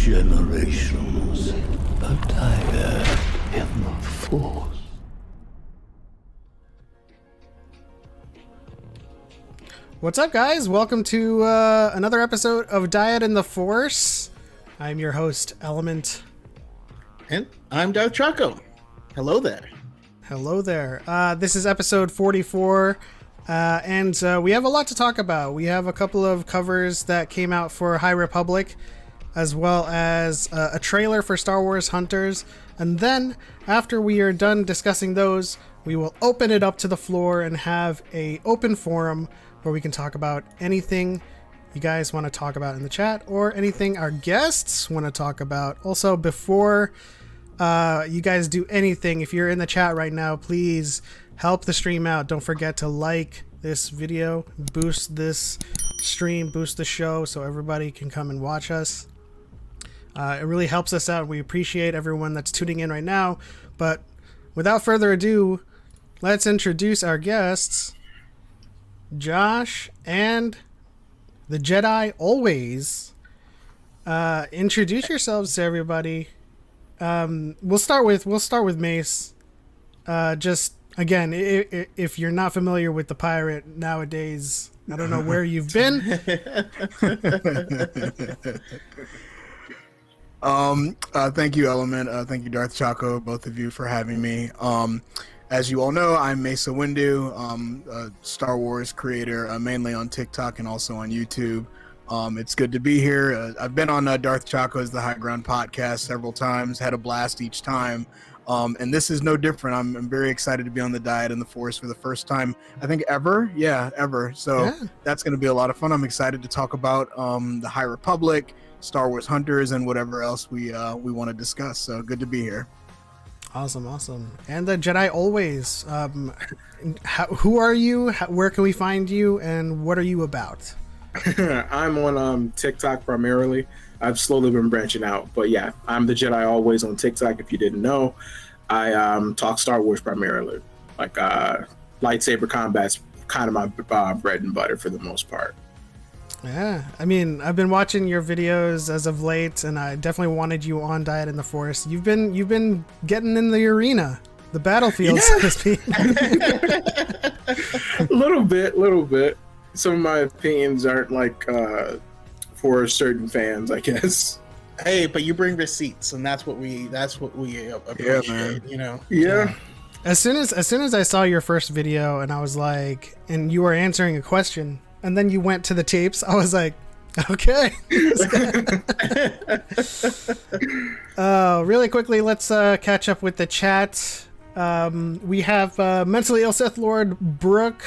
Generations of Dyad in the Force. What's up, guys? Welcome to another episode of Dyad in the Force. I'm your host, Element. And I'm Darth Choco. Hello there. Hello there. This is episode 44, and we have a lot to talk about. We have a couple of covers that came out for High Republic, as well as a trailer for Star Wars Hunters. And then, after we are done discussing those, we will open it up to the floor and have a open forum where we can talk about anything you guys want to talk about in the chat, or anything our guests want to talk about. Also, before you guys do anything, if you're in the chat right now, please help the stream out. Don't forget to like this video, boost this stream, boost the show so everybody can come and watch us. It really helps us out. We appreciate everyone that's tuning in right now. But without further ado, let's introduce our guests, Josh and the Jedi Always. Introduce yourselves to everybody. We'll start with Mace. Just again, if you're not familiar with the pirate nowadays, I don't know where you've been. Thank you, Element. Thank you, Darth Choco, both of you, for having me. As you all know, I'm MaceAhWindu, a Star Wars creator, mainly on TikTok and also on YouTube. It's good to be here. I've been on Darth Choco's The High Ground podcast several times, had a blast each time. And this is no different. I'm very excited to be on the Dyad in the Force for the first time, I think ever. Yeah, ever. So That's going to be a lot of fun. I'm excited to talk about the High Republic, Star Wars Hunters, and whatever else we want to discuss. So good to be here. Awesome. And the Jedi Always. Who are you? Where can we find you? And what are you about? I'm on TikTok primarily. I've slowly been branching out, but yeah, I'm the Jedi Always on TikTok. If you didn't know, I talk Star Wars primarily. Like lightsaber combat's kind of my bread and butter for the most part. Yeah, I mean, I've been watching your videos as of late, and I definitely wanted you on Dyad in the Force. You've been getting in the arena, the battlefield, so to speak. Little bit. Some of my opinions aren't like for certain fans, I guess. Hey, but you bring receipts, and that's what we appreciate. Man. You know. Yeah. As soon as I saw your first video, and I was like, and you were answering a question, and then you went to the tapes, I was like, okay. Really quickly, let's catch up with the chat. We have Mentally Ill Sith Lord Brooke,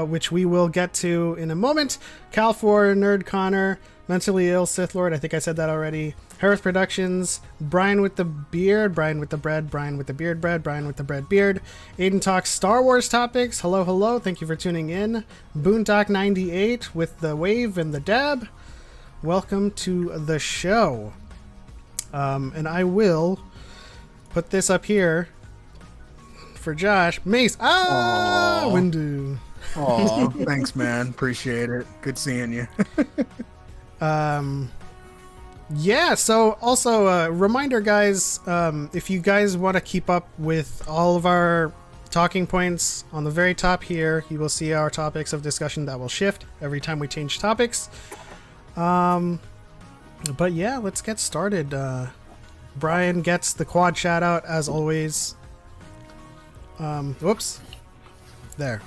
which we will get to in a moment. Cal4, Nerd Connor, Mentally Ill Sith Lord, I think I said that already. Harris Productions, Brian with the Beard, Brian with the Bread, Brian with the Beard Bread, Brian with the Bread Beard. Aiden talks Star Wars topics. Hello. Thank you for tuning in. Boondock 98 with the Wave and the Dab. Welcome to the show. And I will put this up here for Josh. MaceAhWindu. Oh, thanks, man. Appreciate it. Good seeing you. Yeah, so also reminder, guys, if you guys want to keep up with all of our talking points on the very top here. You will see our topics of discussion that will shift every time we change topics. But yeah, let's get started. Brian gets the quad shout out as always. Whoops. There.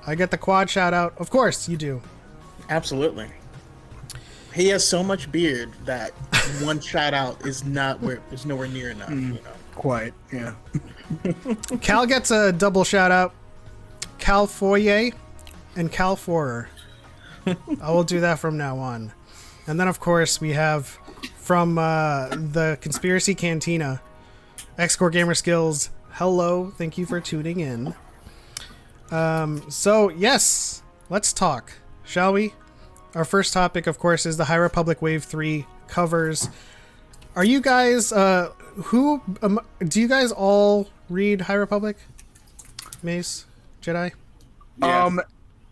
I get the quad shout out. Of course you do. Absolutely. He has so much beard that one shout out is nowhere near enough. You know. Quite, yeah. Cal gets a double shout out. Cal Foyer and Cal Forer. I will do that from now on. And then, of course, we have from the Conspiracy Cantina, X-Core Gamer Skills. Hello, thank you for tuning in. So, yes, let's talk, shall we? Our first topic, of course, is the High Republic Wave 3 covers. Are you guys, do you guys all read High Republic? Mace? Jedi? Yeah.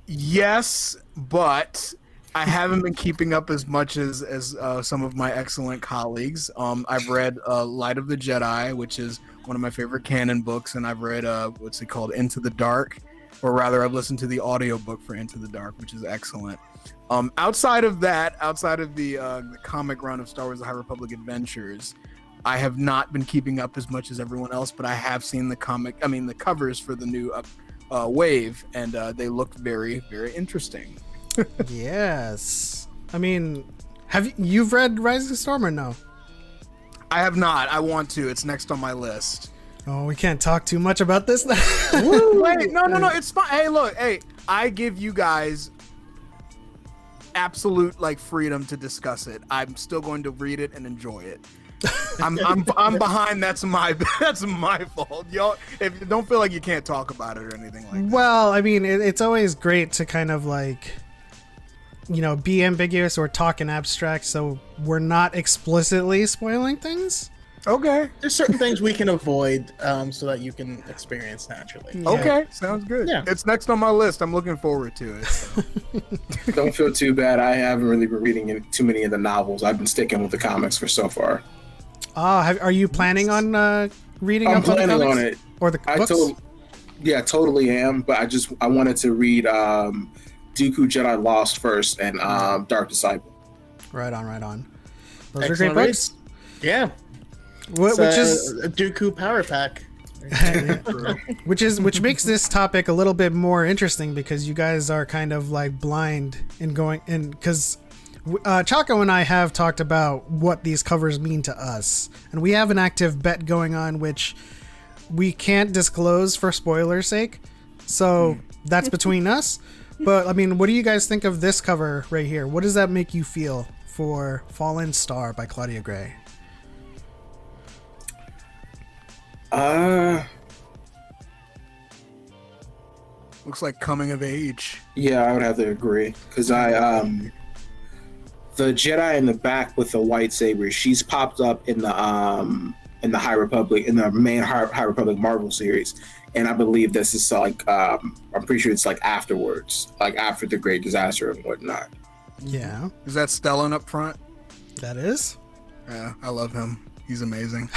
Yes, but I haven't been keeping up as much as some of my excellent colleagues. I've read Light of the Jedi, which is one of my favorite canon books, and I've read what's it called, Into the Dark, or rather, I've listened to the audiobook for Into the Dark, which is excellent. Outside of that, outside of the comic run of Star Wars: The High Republic Adventures, I have not been keeping up as much as everyone else, but I have seen the covers for the new wave, and they look very, very interesting. Yes. I mean, you've read Rising Storm or no? I have not. I want to. It's next on my list. Oh, we can't talk too much about this. Wait, no, it's fine. Hey, look, I give you guys absolute freedom to discuss it. I'm still going to read it and enjoy it. I'm behind. That's my fault, y'all. If you don't feel like you can't talk about it or anything like that. Well, I mean, it's always great to kind of be ambiguous or talk in abstract, so we're not explicitly spoiling things. Okay. There's certain things we can avoid so that you can experience naturally. Yeah. Okay, sounds good. Yeah. It's next on my list. I'm looking forward to it. So. Don't feel too bad. I haven't really been reading too many of the novels. I've been sticking with the comics for so far. Are you planning on reading I'm up on the planning comics? on it. Or the books? Totally am. But I wanted to read Dooku Jedi Lost first and Dark Disciple. Right on. Those Excellent are great books. reads. Yeah. Which is a Dooku power pack. which makes this topic a little bit more interesting because you guys are kind of blind in going in because Choco and I have talked about what these covers mean to us, and we have an active bet going on which we can't disclose for spoiler's sake, so that's between us. But I mean, what do you guys think of this cover right here? What does that make you feel for Fallen Star by Claudia Gray? Looks like coming of age. Yeah, I would have to agree because the Jedi in the back with the lightsaber, she's popped up in the High Republic, in the main High Republic Marvel series, and I believe this is I'm pretty sure it's afterwards, after the Great Disaster and whatnot. Yeah, Is that Stellan up front? that is. Yeah, I love him. He's amazing.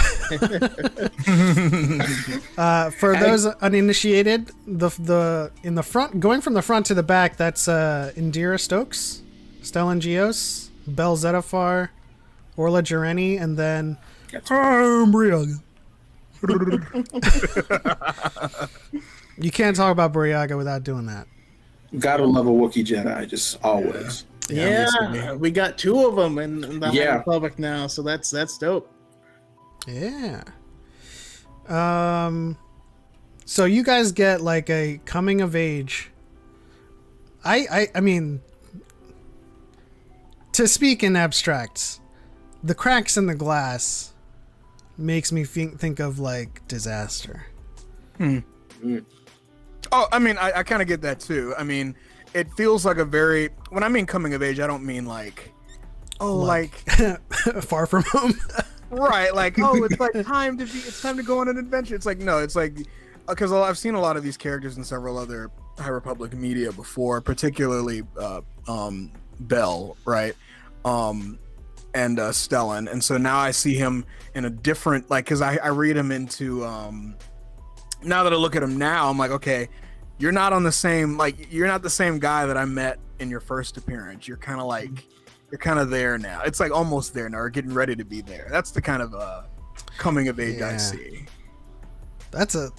For those uninitiated, the in the front, going from the front to the back, that's Indira Stokes, Stellan Gios, Bel Zettifar, Orla Jareni, and then Briaga. You can't talk about Briaga without doing that. Gotta love a Wookiee Jedi, just always. Yeah, we got two of them in the High Republic now, so that's dope. Yeah. So you guys get a coming of age. I mean, to speak in abstracts, the cracks in the glass makes me think of disaster. Oh, I mean, I kind of get that too. I mean, it feels like when I mean coming of age, I don't mean Far From Home. Right, it's time to go on an adventure. It's no, it's because I've seen a lot of these characters in several other High Republic media before, particularly Bell, right, and Stellan, and so now I see him in a different because I read him into now that I look at him now, I'm like, okay, you're not on the same, like, you're not the same guy that I met in your first appearance. You're kind of like, you're kind of there now. It's like almost there now, or getting ready to be there. That's the kind of coming of age I see. That's a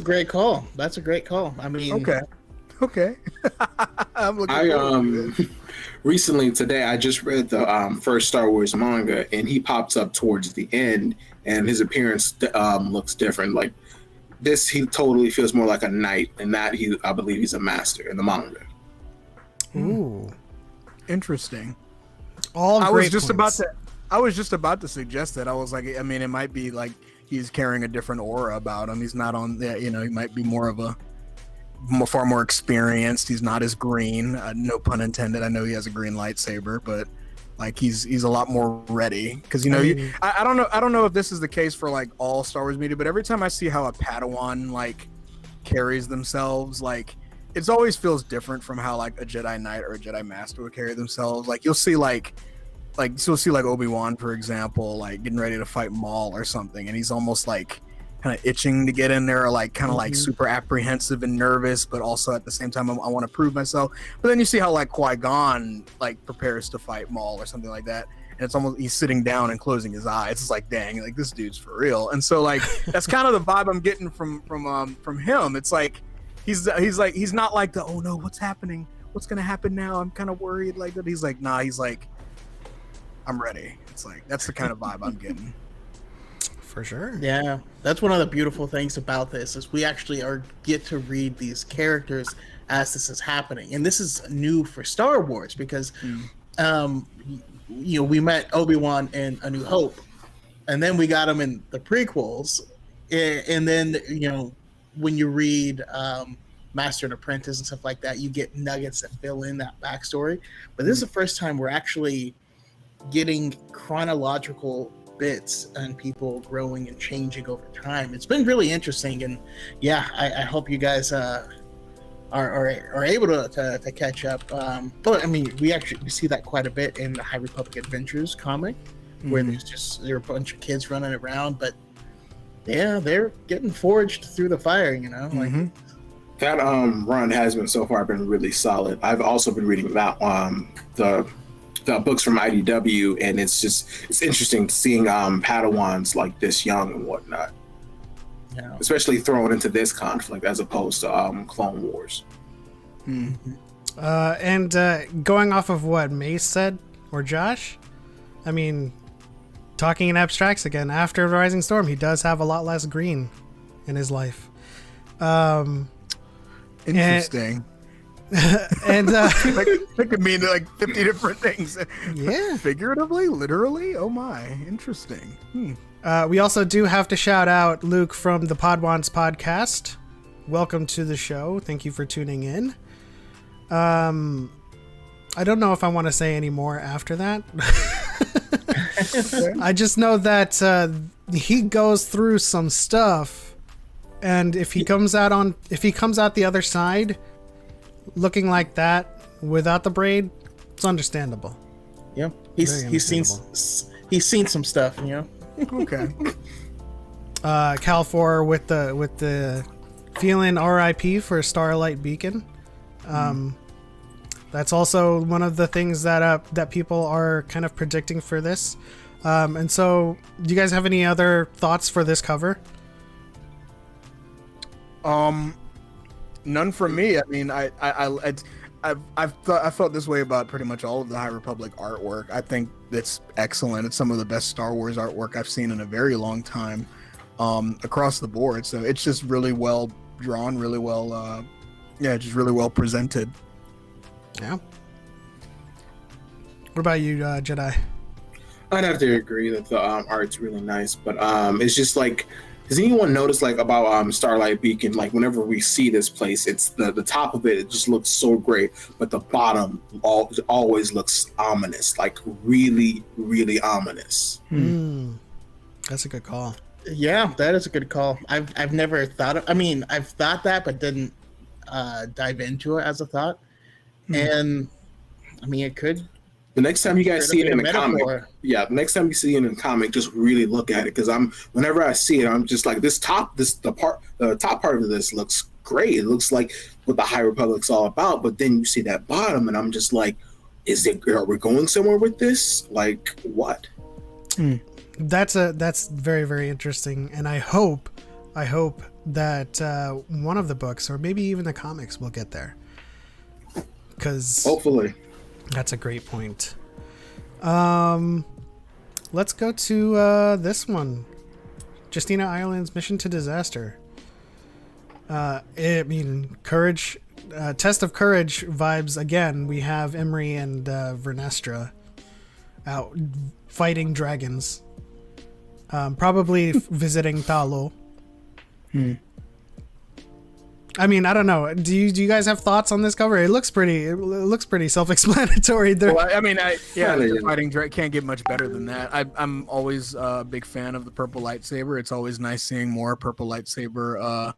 great call. That's a great call. I mean, okay. I'm looking Recently today, I just read the first Star Wars manga, and he pops up towards the end, and his appearance looks different. Like this, he totally feels more like a knight, and that I believe he's a master in the manga. Ooh, interesting. I was just about to suggest that. I was like, I mean, it might be like he's carrying a different aura about him. He's not on that, he might be more of far more experienced. He's not as green, no pun intended. I know he has a green lightsaber, but like he's a lot more ready because I don't know if this is the case for like all Star Wars media, but every time I see how a Padawan like carries themselves, like it always feels different from how like a Jedi Knight or a Jedi Master would carry themselves. Like you'll see like Obi-Wan, for example, like getting ready to fight Maul or something, and he's almost like kind of itching to get in there, or like kind of like super apprehensive and nervous, but also at the same time I want to prove myself. But then you see how like Qui-Gon like prepares to fight Maul or something like that, and it's almost he's sitting down and closing his eyes. It's like, dang, like this dude's for real. And so like that's kind of the vibe I'm getting from him. It's like he's not like the, oh no, what's happening? What's gonna happen now? I'm kind of worried like that. He's like, nah, he's like, I'm ready. It's like that's the kind of vibe I'm getting. For sure. Yeah, that's one of the beautiful things about this is we actually get to read these characters as this is happening, and this is new for Star Wars because, we met Obi-Wan in A New Hope, and then we got him in the prequels, and then when you read Master and Apprentice and stuff like that, you get nuggets that fill in that backstory. But this is the first time we're actually getting chronological bits and people growing and changing over time. It's been really interesting, and I hope you guys are able to catch up. But I mean, we see that quite a bit in the High Republic Adventures comic, where there are a bunch of kids running around, but they're getting forged through the fire. Like that run has been so far been really solid. I've also been reading that the books from IDW, and it's interesting seeing Padawans like this young and whatnot, especially thrown into this conflict as opposed to Clone Wars. And going off of what Mace said or Josh, I mean, talking in abstracts again, after Rising Storm, he does have a lot less green in his life. Interesting. And that could mean like 50 different things. Yeah. Figuratively, literally. Oh my, interesting. We also do have to shout out Luke from the Podwans podcast. Welcome to the show. Thank you for tuning in. I don't know if I want to say any more after that. I just know that he goes through some stuff, and if he comes out the other side looking like that without the braid, it's understandable. Yeah, he's seen some stuff, Okay. Cal 4 with the feeling RIP for Starlight Beacon. That's also one of the things that people are kind of predicting for this. And so, do you guys have any other thoughts for this cover? None from me. I mean, I felt this way about pretty much all of the High Republic artwork. I think it's excellent. It's some of the best Star Wars artwork I've seen in a very long time, across the board. So it's just really well drawn, really well, just really well presented. Yeah. What about you, Jedi? I'd have to agree that the art's really nice, but it's just like, does anyone notice like about Starlight Beacon, like whenever we see this place, it's the top of it just looks so great, but the bottom always looks ominous, like really, really ominous. That's a good call. Yeah, that is a good call. I've never thought of, I mean, I've thought that, but didn't dive into it as a thought. And I mean, it could The next time you guys see it in a comic, metaphor. the next time you see it in a comic, just really look at it, because whenever I see it, I'm just like, the top part of this looks great. It looks like what the High Republic's all about, but then you see that bottom, and I'm just like, are we going somewhere with this? Like, what? That's very, very interesting, and I hope that one of the books, or maybe even the comics, will get there. Because hopefully, that's a great point. Let's go to this one, Justina Island's Mission to Disaster. Courage, Test of Courage vibes again. We have Emery and Vernestra out fighting dragons. Probably visiting Talo. I mean, I don't know. Do you guys have thoughts on this cover? It looks pretty self-explanatory. Well, I mean, the fighting dragon can't get much better than that. I'm always a big fan of the purple lightsaber. It's always nice seeing more purple lightsaber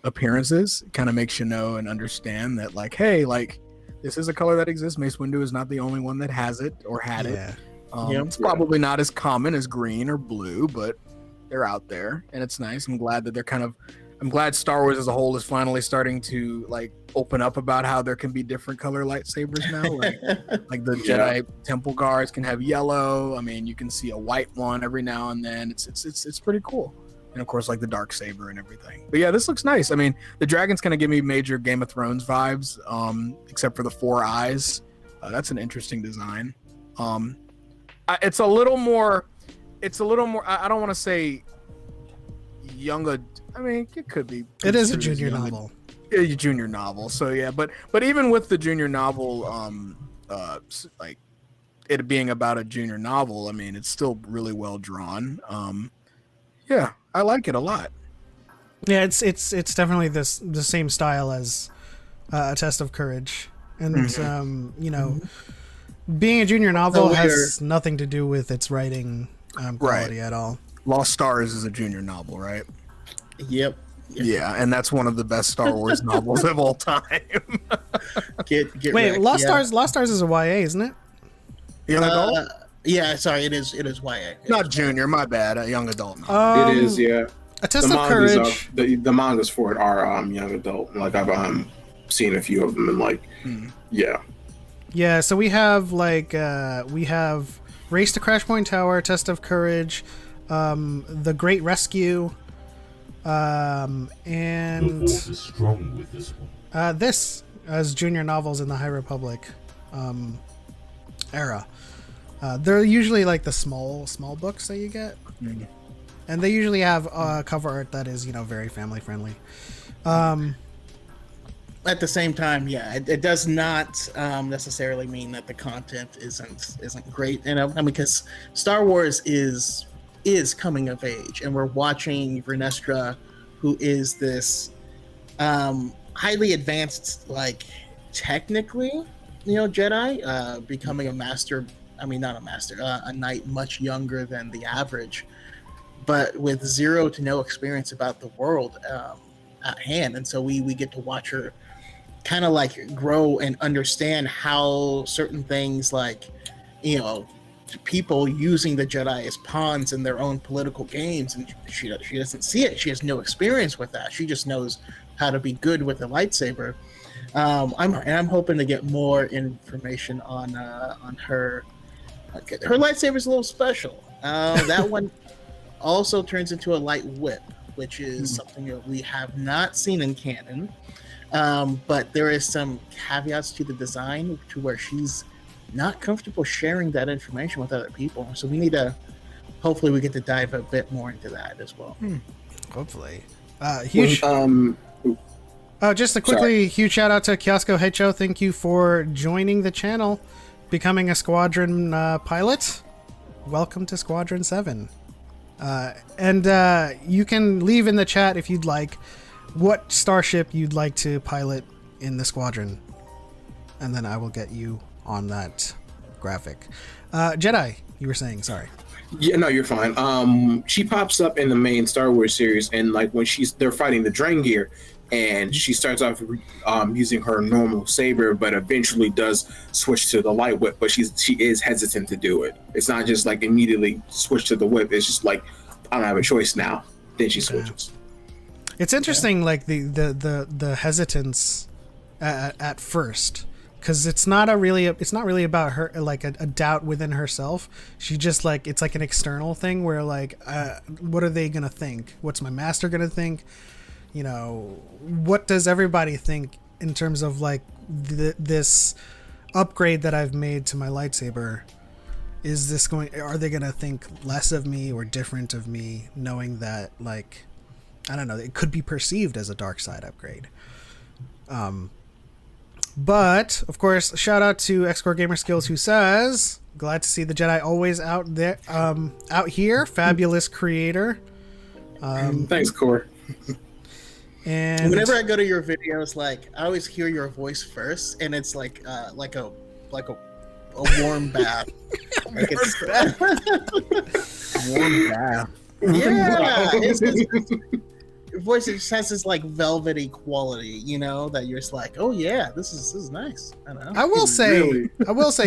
appearances. It kind of makes you know and understand that, like, hey, like, this is a color that exists. Mace Windu is not the only one that has it or had it. It's probably not as common as green or blue, but they're out there, and it's nice. I'm glad that I'm glad Star Wars as a whole is finally starting to, like, open up about how there can be different color lightsabers now. Like the Jedi Temple Guards can have yellow. I mean, you can see a white one every now and then. It's pretty cool. And of course, like the dark saber and everything. But yeah, this looks nice. I mean, the dragon's gonna give me major Game of Thrones vibes, except for the 4 eyes. That's an interesting design. It's a little more. I don't want to say young. I mean, it could be. It is a junior novel. A junior novel. So yeah, but even with the junior novel, like it being about a junior novel, I mean, it's still really well drawn. Yeah, I like it a lot. Yeah, it's definitely the same style as A Test of Courage, and being a junior novel has nothing to do with its writing quality at all. Lost Stars is a junior novel, right? Yep. Yeah, and that's one of the best Star Wars novels of all time. Get Wait, wrecked, Lost Stars is a YA, isn't it? Young adult? Yeah, sorry, it is YA. Not junior, my bad. A young adult novel. It is, yeah. A Test of Courage. The mangas for it are young adult. Like, I've seen a few of them, and like, yeah. Yeah, so we have Race to Crash Point Tower, Test of Courage, The Great Rescue, and The force is strong with this one. this as junior novels in the High Republic era. They're usually like the small books that you get, and they usually have cover art that is very family friendly. At the same time, yeah, it does not necessarily mean that the content isn't great. I mean, because Star Wars is coming of age, and we're watching Vernestra, who is this highly advanced, like, technically, Jedi, becoming a master. I mean, not a master, a knight much younger than the average, but with zero to no experience about the world at hand. And so we get to watch her kind of like grow and understand how certain things, like, people using the Jedi as pawns in their own political games, and she doesn't see it. She has no experience with that. She just knows how to be good with a lightsaber. I'm hoping to get more information on her. Her lightsaber's a little special. That one also turns into a light whip, which is something that we have not seen in canon. But there is some caveats to the design to where she's not comfortable sharing that information with other people. So we need to, hopefully we get to dive a bit more into that as well. Hopefully. Huge. Just a huge shout out to Kiosco Hecho. Thank you for joining the channel, becoming a squadron pilot. Welcome to Squadron 7. And you can leave in the chat if you'd like what starship you'd like to pilot in the squadron, and then I will get you on that graphic. Jedi, you were saying, sorry. Yeah, no, you're fine. She pops up in the main Star Wars series, and like when they're fighting the Drengir, and she starts off using her normal saber, but eventually does switch to the light whip. But she is hesitant to do it. It's not just like immediately switch to the whip. It's just like, I don't have a choice now. Then she switches. It's interesting, like the hesitance at first, because it's not really about her, like a doubt within herself. She just like, it's like an external thing where like, what are they gonna think? What's my master gonna think? You know, what does everybody think in terms of like this upgrade that I've made to my lightsaber? Are they gonna think less of me or different of me, knowing that, like, I don't know, it could be perceived as a dark side upgrade. But of course, shout out to X-Core Gamer Skills, who says, glad to see the Jedi always out there, out here, fabulous creator. Thanks, Core. And whenever I go to your videos, like, I always hear your voice first, and it's like a warm bath. Like Warm bath. Yeah, your voice just has this like velvety quality, you know, that you're just like, oh yeah, this is nice. I don't know. I will say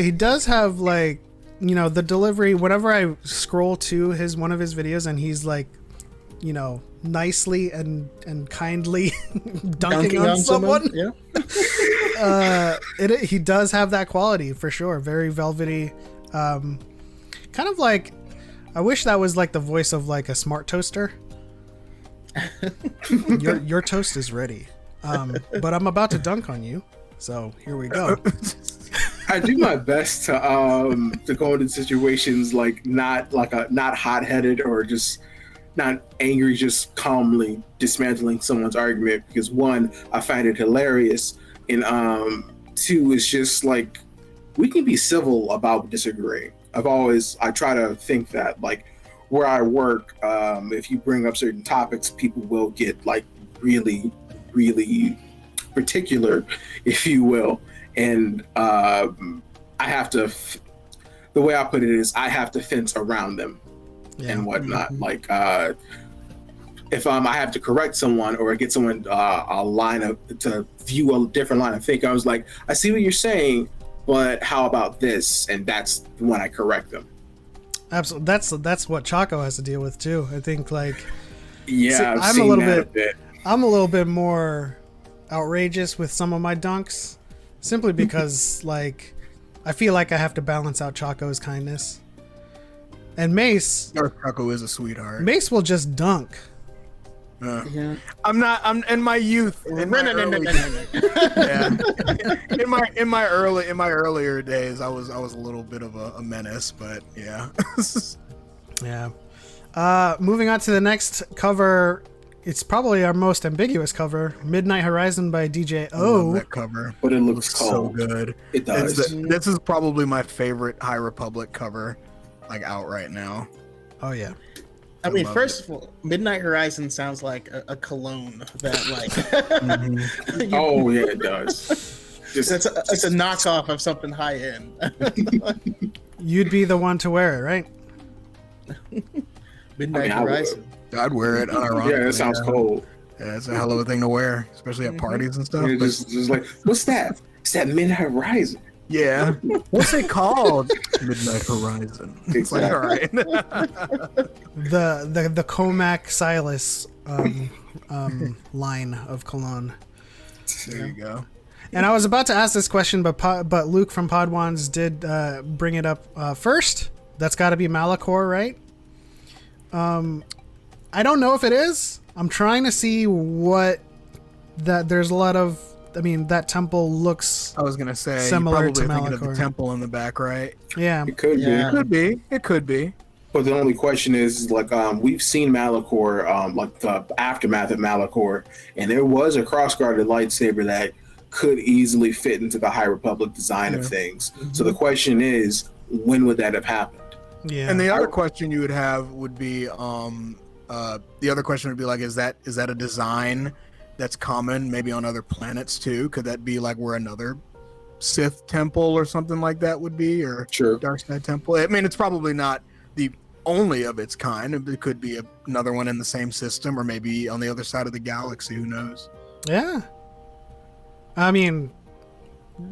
he does have, like, you know, the delivery. Whenever I scroll to one of his videos, and he's like, you know, nicely and kindly dunking on someone. Yeah. He does have that quality for sure. Very velvety. Kind of like, I wish that was like the voice of like a smart toaster. Your toast is ready. But I'm about to dunk on you. So here we go. I do my best to go into situations like not hot-headed or just not angry, just calmly dismantling someone's argument, because one, I find it hilarious, and two, it's just like, we can be civil about disagreeing. I try to think that, like, where I work, if you bring up certain topics, people will get like really, really particular, if you will. And I have to, the way I put it is, I have to fence around them and whatnot. Mm-hmm. Like, if I have to correct someone or get someone to view a different line of thinking, I was like, I see what you're saying, but how about this? And that's when I correct them. Absolutely, that's what Choco has to deal with too. I think, like, yeah, I'm a little bit more outrageous with some of my dunks, simply because like, I feel like I have to balance out Choco's kindness. And Mace, Darth Choco is a sweetheart. Mace will just dunk. Yeah. I'm in my youth. In my earlier days, I was a little bit of a menace, but yeah. Yeah. Moving on to the next cover. It's probably our most ambiguous cover, Midnight Horizon by DJ O. I love that cover, but it looks so good. It does. This is probably my favorite High Republic cover, like, out right now. Oh yeah. I mean, first of all, Midnight Horizon sounds like a cologne that, like. Mm-hmm. Oh yeah, it does. It's a knockoff of something high end. You'd be the one to wear it, right? Midnight Horizon. I'd wear it. Unironically. Yeah, that sounds cold. Yeah, it's a hell of a thing to wear, especially at parties and stuff. Just like, what's that? It's that Midnight Horizon. Yeah. What's it called? Midnight Horizon. It's like, all right. The Comac Silas line of cologne. There you go. And I was about to ask this question, but Luke from Podwans did bring it up first. That's got to be Malachor, right? I don't know if it is. I'm trying to see what that. There's a lot of. I mean, that temple looks. I was gonna say similar to thinking of the Malachor. temple in the back, right? Yeah, it could be. It could be. It could be. But the only question is, like, we've seen Malachor, like the aftermath of Malachor, and there was a cross-guarded lightsaber that could easily fit into the High Republic design of things. Mm-hmm. So the question is, when would that have happened? Yeah. And the other question you would have would be, like, is that a design that's common maybe on other planets too? Could that be like where another Sith temple or something like that would be, or Dark Side temple? I mean, it's probably not the only of its kind. It could be another one in the same system, or maybe on the other side of the galaxy. Who knows? Yeah. I mean,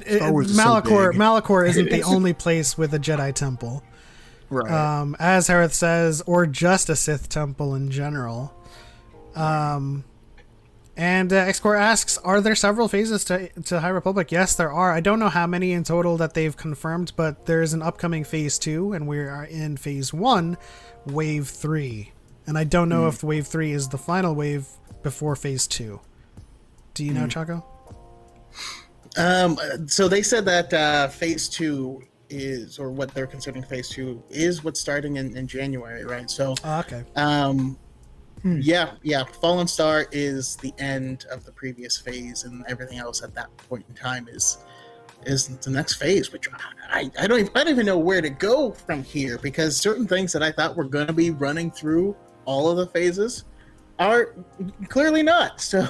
Star Wars is so big. Malachor isn't the only place with a Jedi temple. Right. As Harith says, or just a Sith temple in general. And Xcore asks, are there several phases to High Republic? Yes, there are. I don't know how many in total that they've confirmed, but there's an upcoming phase 2, and we are in phase 1, wave 3. And I don't know if wave 3 is the final wave before phase 2. Do you know, Choco? So they said that phase 2 is, or what they're considering phase 2 is what's starting in January, right? So Okay. yeah, Fallen Star is the end of the previous phase, and everything else at that point in time is the next phase, which I don't even know where to go from here, because certain things that I thought were going to be running through all of the phases are clearly not. So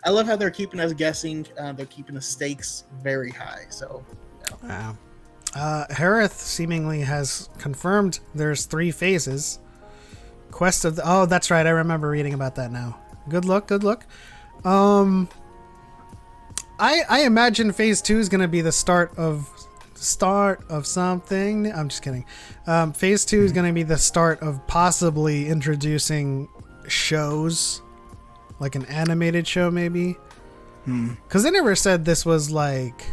I love how they're keeping us guessing. They're keeping the stakes very high. So Wow. Harith seemingly has confirmed there's 3 phases. Quest of the... Oh, that's right. I remember reading about that now. Good look. I imagine phase 2 is going to be the start of something. I'm just kidding. Phase 2 is going to be the start of possibly introducing shows, like an animated show maybe. Because they never said this was like...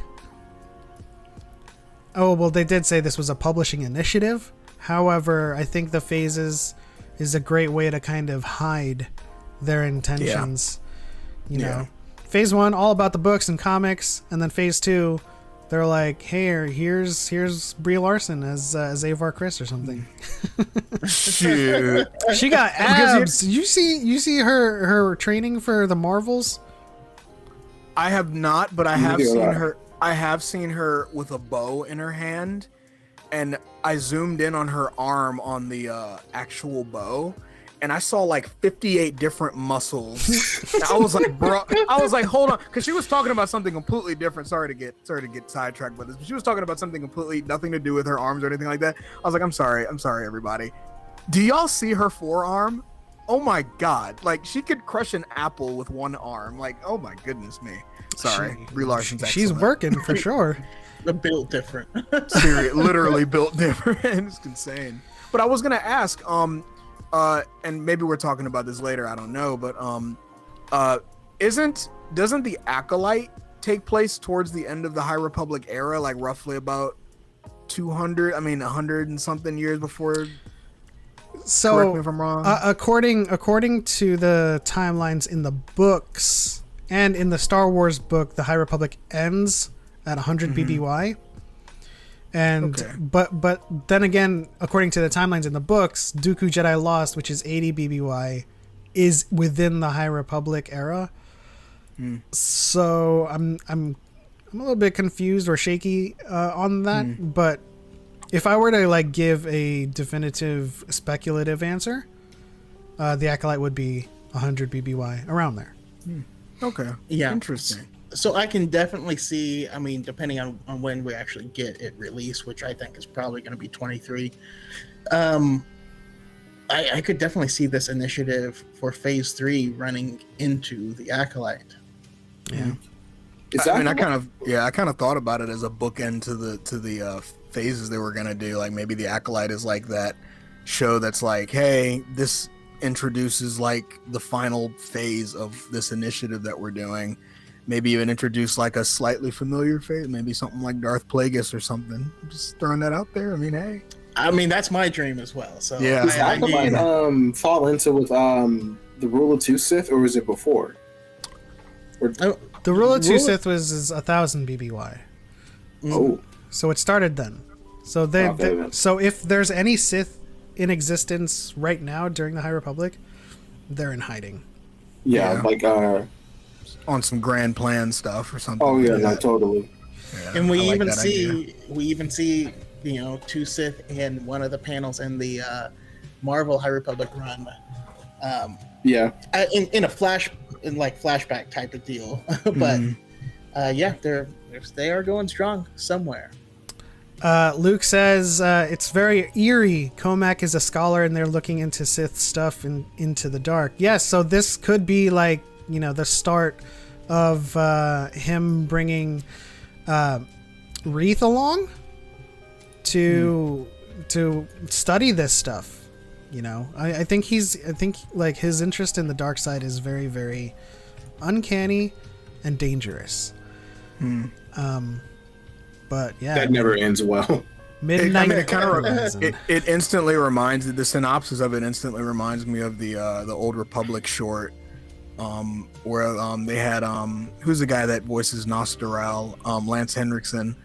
Oh, well, they did say this was a publishing initiative. However, I think the phases is a great way to kind of hide their intentions. You know, phase 1, all about the books and comics, and then phase 2, they're like, hey, here's Brie Larson as Avar Kriss or something. Shoot. She got abs. You see her training for the Marvels? I have not, but I have seen her. I have seen her with a bow in her hand, and I zoomed in on her arm on the actual bow, and I saw like 58 different muscles. I was like, bro, hold on, because she was talking about something completely different. Sorry to get sidetracked with this, but she was talking about something completely nothing to do with her arms or anything like that. I was like, I'm sorry, everybody. Do y'all see her forearm? Oh my god, like she could crush an apple with one arm. Like, oh my goodness me. Sorry, Brie Larson's excellent. She's working for sure. they're built different. Seriously, literally built different. It's insane. But I was gonna ask, and maybe we're talking about this later. I don't know, but doesn't the Acolyte take place towards the end of the High Republic era, like roughly about 100 and something years before? So, correct me if I'm wrong. According to the timelines in the books and in the Star Wars book, the High Republic ends at 100 BBY. And but then again, according to the timelines in the books, Dooku Jedi Lost, which is 80 BBY, is within the High Republic era. So I'm a little bit confused or shaky on that, but if I were to like give a definitive speculative answer, the Acolyte would be 100 BBY, around there. Okay. Yeah. Interesting. So I can definitely see, I mean, depending on when we actually get it released, which I think is probably going to be 23, I could definitely see this initiative for phase 3 running into the Acolyte. Yeah. I kind of thought about it as a bookend to the phases they were gonna do. Like maybe the Acolyte is like that show that's like, hey, this introduces like the final phase of this initiative that we're doing. Maybe even introduce like a slightly familiar phase, maybe something like Darth Plagueis or something. Just throwing that out there. I mean, hey. I mean, that's my dream as well. So yeah. Does Acolyte fall into with the Rule of Two Sith, or was it before? The Rule of Two Sith was 1,000 BBY. Oh. So it started then. So so if there's any Sith in existence right now during the High Republic, they're in hiding. Yeah. Like on some grand plan stuff or something. Oh yeah, like no, totally. Yeah, and we even see, you know, 2 Sith in one of the panels in the Marvel High Republic run. In a flashback type of deal. But they are going strong somewhere. Luke says it's very eerie. Comac is a scholar and they're looking into Sith stuff and into the dark. Yes, so this could be like the start of him bringing Wreath along to study this stuff. I think like his interest in the dark side is very, very uncanny and dangerous. But yeah, that never ends well. Midnight. It instantly reminds, the synopsis of it instantly reminds me of the Old Republic short, where they had who's the guy that voices Nostaral, Lance Henriksen,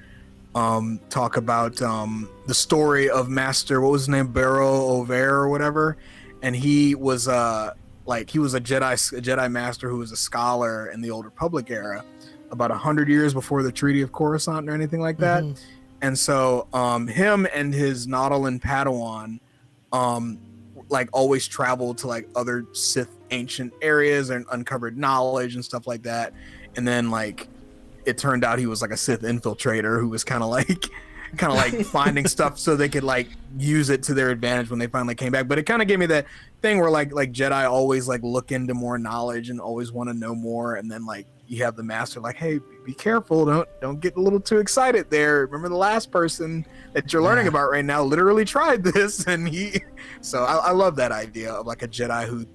talk about the story of Master, what was his name, Barrow Over or whatever, and he was a Jedi Master who was a scholar in the Old Republic era, about 100 years before the Treaty of Coruscant or anything like that. And so him and his Nautolan Padawan always traveled to like other Sith ancient areas and uncovered knowledge and stuff like that. And then it turned out he was like a Sith infiltrator who was kind of like finding stuff so they could like use it to their advantage when they finally came back. But it kind of gave me that thing where like Jedi always like look into more knowledge and always want to know more, and then like you have the Master like, hey, be careful, don't get a little too excited there. Remember the last person that you're learning about right now literally tried this, and so I love that idea of like a Jedi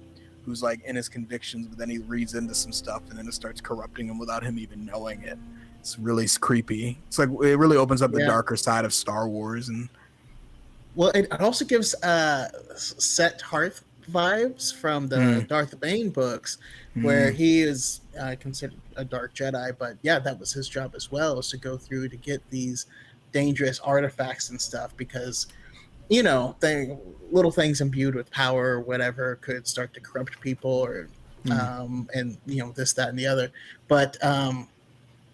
who's like in his convictions, but then he reads into some stuff and then it starts corrupting him without him even knowing it. It's really creepy. It's like it really opens up the darker side of Star Wars. And well, it also gives Set Hearth vibes from the Darth Bane books, where he is considered a dark Jedi, but yeah, that was his job as well, is to go through to get these dangerous artifacts and stuff, because little things imbued with power or whatever could start to corrupt people, or and this, that, and the other. But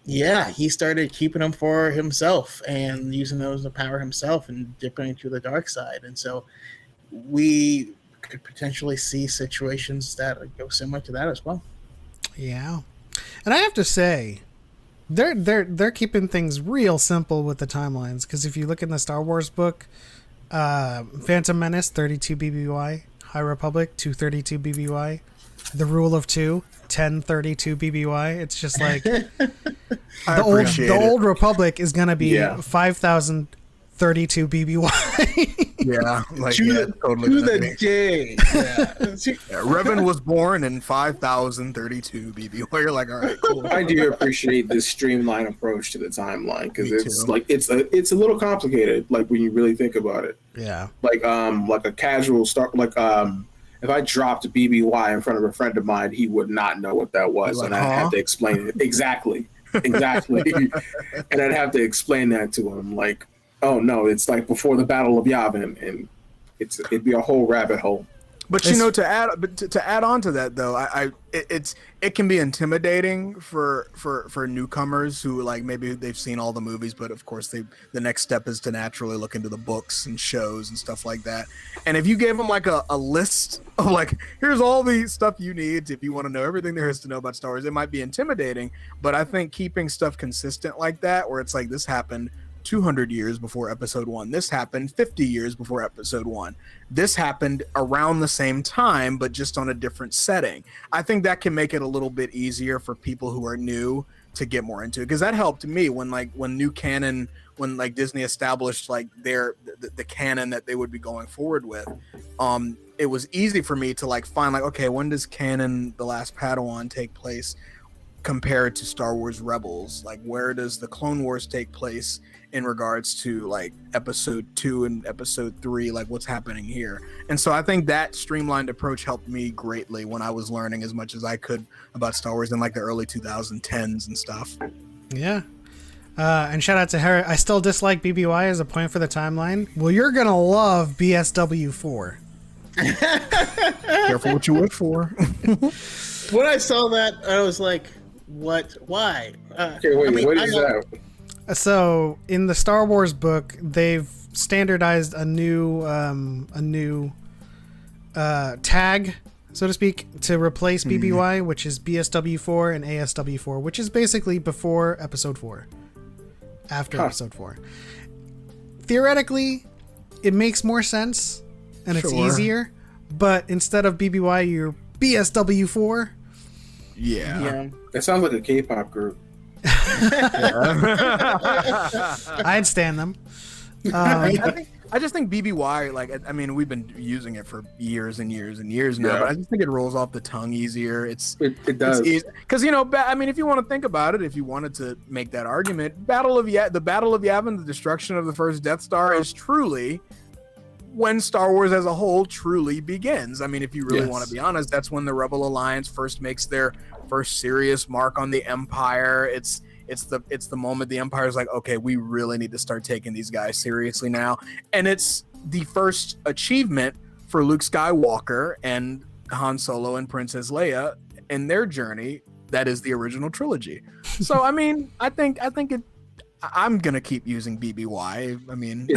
he started keeping them for himself and using those to power himself and dipping into the dark side. And so we could potentially see situations that go similar to that as well. Yeah. And I have to say, they're keeping things real simple with the timelines, because if you look in the Star Wars book, Phantom Menace 32 BBY, High Republic 232 BBY, The Rule of Two 1032 BBY. It's just like the old Republic is gonna be 5032 BBY. Yeah, like totally to the day. Revan was born in 5032 BBY. You're like, all right, cool. I do appreciate this streamlined approach to the timeline, because it's a little complicated, like when you really think about it. Yeah. Like a casual start, if I dropped BBY in front of a friend of mine, he would not know what that was, and I'd have to explain it exactly, and I'd have to explain that to him, like, oh no, it's like before the Battle of Yavin, and it'd be a whole rabbit hole. But to add on to that though, it can be intimidating for newcomers who like maybe they've seen all the movies, but of course the next step is to naturally look into the books and shows and stuff like that. And if you gave them like a list of like, here's all the stuff you need if you want to know everything there is to know about Star Wars, it might be intimidating. But I think keeping stuff consistent like that, where it's like this happened 200 years before episode 1. This happened 50 years before episode 1. This happened around the same time, but just on a different setting. I think that can make it a little bit easier for people who are new to get more into it, because that helped me when new canon, when like Disney established like the canon that they would be going forward with. It was easy for me to like find like, okay, when does canon The Last Padawan take place compared to Star Wars Rebels? Like, where does the Clone Wars take place in regards to like episode 2 and episode 3, like what's happening here? And so I think that streamlined approach helped me greatly when I was learning as much as I could about Star Wars in like the early 2010s and stuff. Yeah. And shout out to Harry. I still dislike BBY as a point for the timeline. Well, you're gonna love BSW4. Careful what you wish for. When I saw that, I was like, what? Why? Okay, wait, what is that? So in the Star Wars book, they've standardized a new tag, so to speak, to replace BBY, which is BSW4 and ASW4, which is basically before episode 4, after episode 4. Theoretically, it makes more sense and it's easier, but instead of BBY, you're BSW4. Yeah. That sounds like a K-pop group. I'd stand them. I just think BBY, like, I mean, we've been using it for years and years and years now, Yeah. but I just think it rolls off the tongue easier. It does. Because, you know, I mean, if you want to think about it, if you wanted to make that argument, the Battle of Yavin, the destruction of the first Death Star, is truly when Star Wars as a whole truly begins. I mean, if you really want to be honest, that's when the Rebel Alliance first makes their first serious mark on the Empire. It's the moment the Empire is like, okay, we really need to start taking these guys seriously now. And it's the first achievement for Luke Skywalker and Han Solo and Princess Leia in their journey. That is the original trilogy. So, I mean, I think I'm going to keep using BBY. I mean,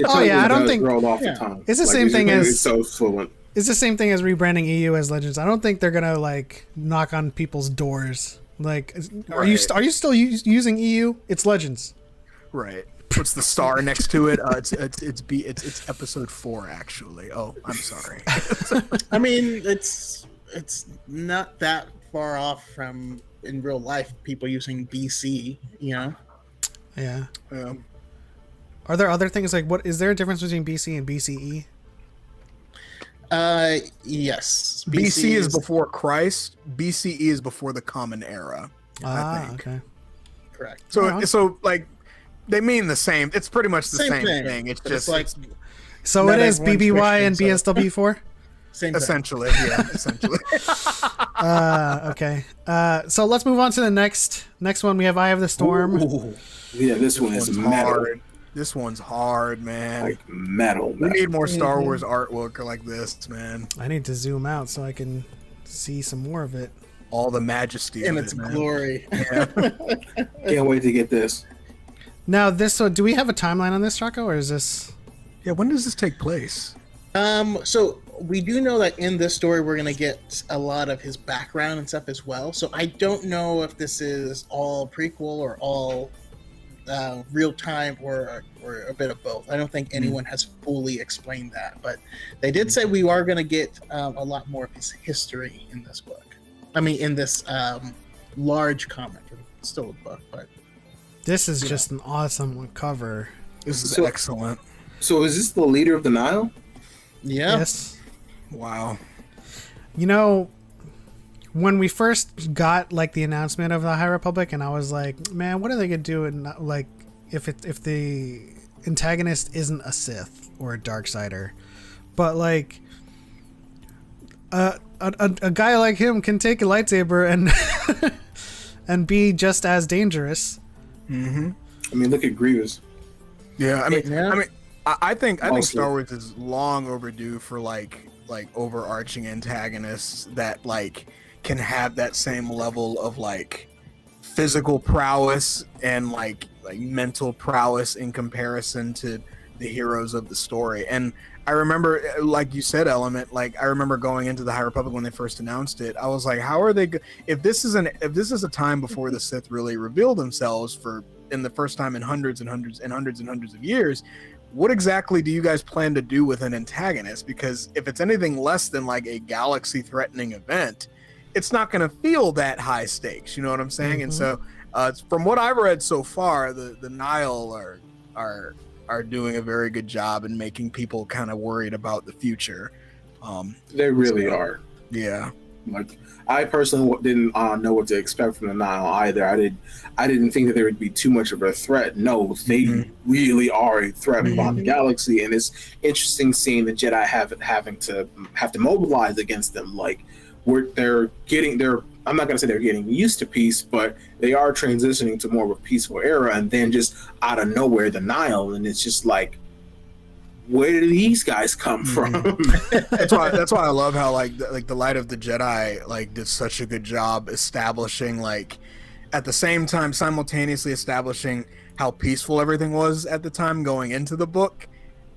I don't think rolled off the tongue. it's the same thing as it's so fluent. It's the same thing as rebranding EU as Legends. I don't think they're going to like knock on people's doors. Like, are you still using EU? It's Legends, right? Puts the star next to it. It's episode 4 actually. Oh, I'm sorry. I mean, it's not that far off from in real life people using BC. You know. Yeah. Are there other things like what? Is there a difference between BC and BCE? Yes. BC is before Christ. BCE is before the Common Era. I think. Okay. Correct. So like they mean the same. It's pretty much the same thing. It's just like so it is BBY and BSW4. Same essentially. Yeah, essentially. Okay. So let's move on to the next one. We have Eye of the Storm. Ooh. Yeah, this one is metal. Hard. This one's hard, man. Like metal. We need more Star Wars artwork like this, man. I need to zoom out so I can see some more of it. All the majesty in of its it, man. glory. Yeah. Can't wait to get this. Now, so do we have a timeline on this, Choco, or is this? Yeah, when does this take place? So we do know that in this story we're gonna get a lot of his background and stuff as well. So I don't know if this is all prequel or all real time or a bit of both. I don't think anyone has fully explained that, but they did say we are gonna get a lot more of his history in this book. I mean, in this large comic, it's still a book, but This is just an awesome cover. This is So- excellent. So is this the leader of the Nile? yeah. Yes. Wow. You know, when we first got like the announcement of the High Republic, and I was like, man, what are they gonna do? And like, if the antagonist isn't a Sith or a Darksider, but like, a guy like him can take a lightsaber and and be just as dangerous. Mm-hmm. I mean, look at Grievous. Yeah, Yeah. I think Also- Star Wars is long overdue for like overarching antagonists that like can have that same level of like physical prowess and like mental prowess in comparison to the heroes of the story. And I remember, like you said, Element, like I remember going into the High Republic when they first announced it. I was like, how are they if this is a time before the Sith really reveal themselves in the first time in hundreds and hundreds and hundreds and hundreds of years, what exactly do you guys plan to do with an antagonist? Because if it's anything less than like a galaxy threatening event, it's not going to feel that high stakes. You know what I'm saying? Mm-hmm. And so from what I've read so far, the Nile are doing a very good job in making people kind of worried about the future. They really are. Yeah. Like, I personally didn't know what to expect from the Nile either. I didn't think that there would be too much of a threat. No, they really are a threat upon the galaxy, and it's interesting seeing the Jedi have to mobilize against them. Like, I'm not going to say they're getting used to peace, but they are transitioning to more of a peaceful era, and then just out of nowhere, the Nile, and it's just like, where did these guys come from? That's why I love how like the Light of the Jedi like did such a good job establishing, like, at the same time simultaneously establishing how peaceful everything was at the time going into the book,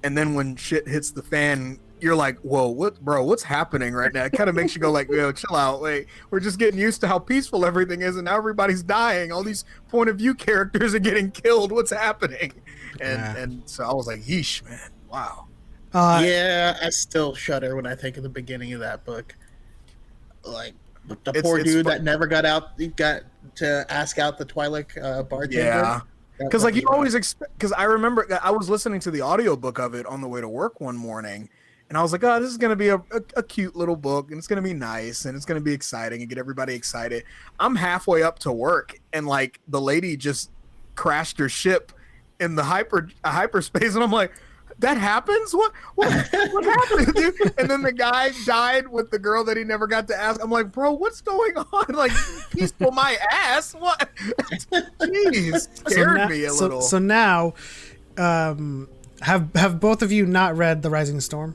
and then when shit hits the fan, you're like, whoa, what's happening right now? It kind of makes you go like, yo, chill out. Wait, we're just getting used to how peaceful everything is, and now everybody's dying. All these point of view characters are getting killed. What's happening? And so I was like, yeesh, man. Wow. Yeah, I still shudder when I think of the beginning of that book. Like, The poor dude that never got to ask out the Twi'lek bartender. Yeah. Because like you always expect, because I remember I was listening to the audiobook of it on the way to work one morning, and I was like, oh, this is going to be a cute little book, and it's going to be nice, and it's going to be exciting and get everybody excited. I'm halfway up to work, and like the lady just crashed her ship in the hyperspace, and I'm like, that happens? What happened, dude? And then the guy died with the girl that he never got to ask. I'm like, bro, what's going on? Like, peaceful my ass. What? Jeez, scared me a little. So now, have both of you not read The Rising Storm?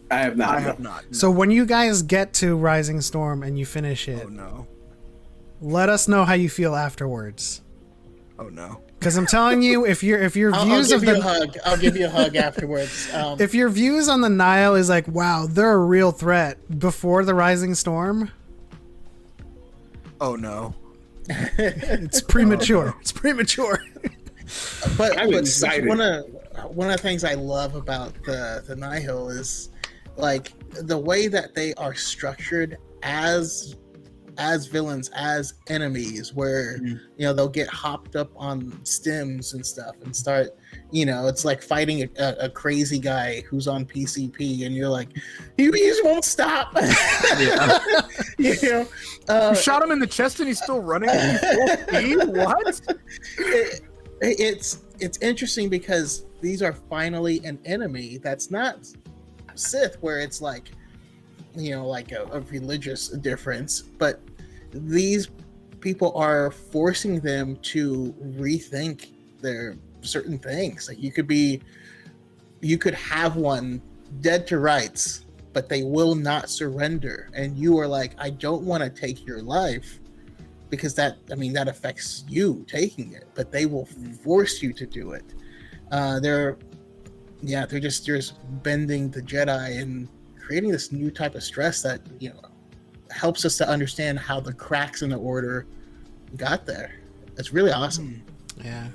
I have not. I have not. No. So when you guys get to Rising Storm and you finish it, Oh no. let us know how you feel afterwards. Oh no. Because I'm telling you, if your views I'll of give you the a hug. I'll give you a hug afterwards. if your views on the Nile is like, wow, they're a real threat before the Rising Storm, Oh no. it's premature. It's premature. But I'm excited. One of the things I love about the Nihil is like the way that they are structured as villains, as enemies, where they'll get hopped up on stims and stuff and start, it's like fighting a crazy guy who's on PCP, and you're like, he just won't stop. You shot him in the chest and he's still running at full speed? What? It's interesting because these are finally an enemy that's not Sith, where it's like, like a religious difference, but these people are forcing them to rethink their certain things. Like you could have one dead to rights, but they will not surrender, and you are like, I don't want to take your life, because that affects you taking it, but they will force you to do it. They're just bending the Jedi and creating this new type of stress that helps us to understand how the cracks in the order got there. It's really awesome. Yeah.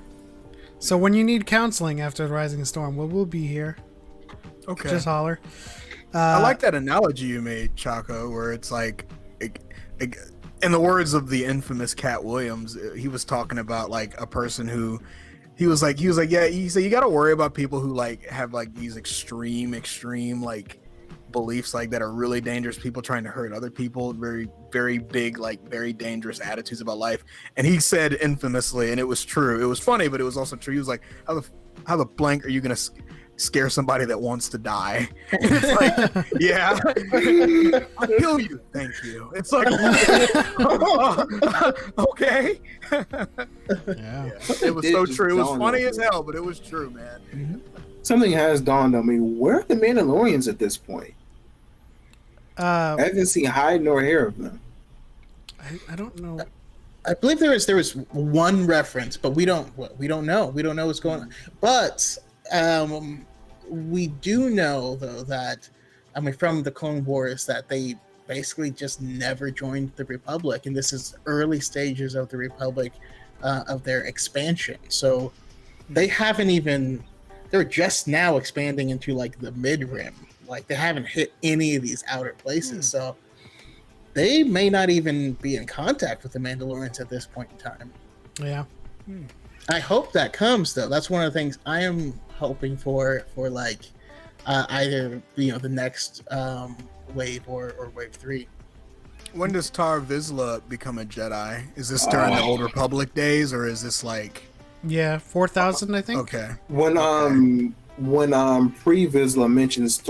So when you need counseling after the Rising Storm, we'll be here. Okay. Just holler. I like that analogy you made, Choco, where it's like, in the words of the infamous Cat Williams, he was talking about like a person who he said you got to worry about people who like have like these extreme like beliefs like that are really dangerous, people trying to hurt other people, very very big, like very dangerous attitudes about life. And he said infamously, and it was true, it was funny, but it was also true, he was like, how the blank are you gonna scare somebody that wants to die? And it's like, yeah, I'll kill you, thank you. It's like, okay. Yeah. It was so true. It was funny as hell, but it was true, man. Mm-hmm. Something has dawned on me. Where are the Mandalorians at this point? I haven't seen hide nor hair of them. I don't know. I believe there was one reference, but we don't know. We don't know what's going on. But we do know though that from the Clone Wars that they basically just never joined the Republic, and this is early stages of the Republic, of their expansion. So they haven't even. They're just now expanding into like the mid-rim. Like they haven't hit any of these outer places. So they may not even be in contact with the Mandalorians at this point in time. Yeah. I hope that comes though. That's one of the things I am hoping for like either the next wave or wave 3. When does Tar Vizsla become a Jedi? Is this during the Old Republic days, or is this like? Yeah, 4,000, I think. Okay. When Pre Vizsla mentions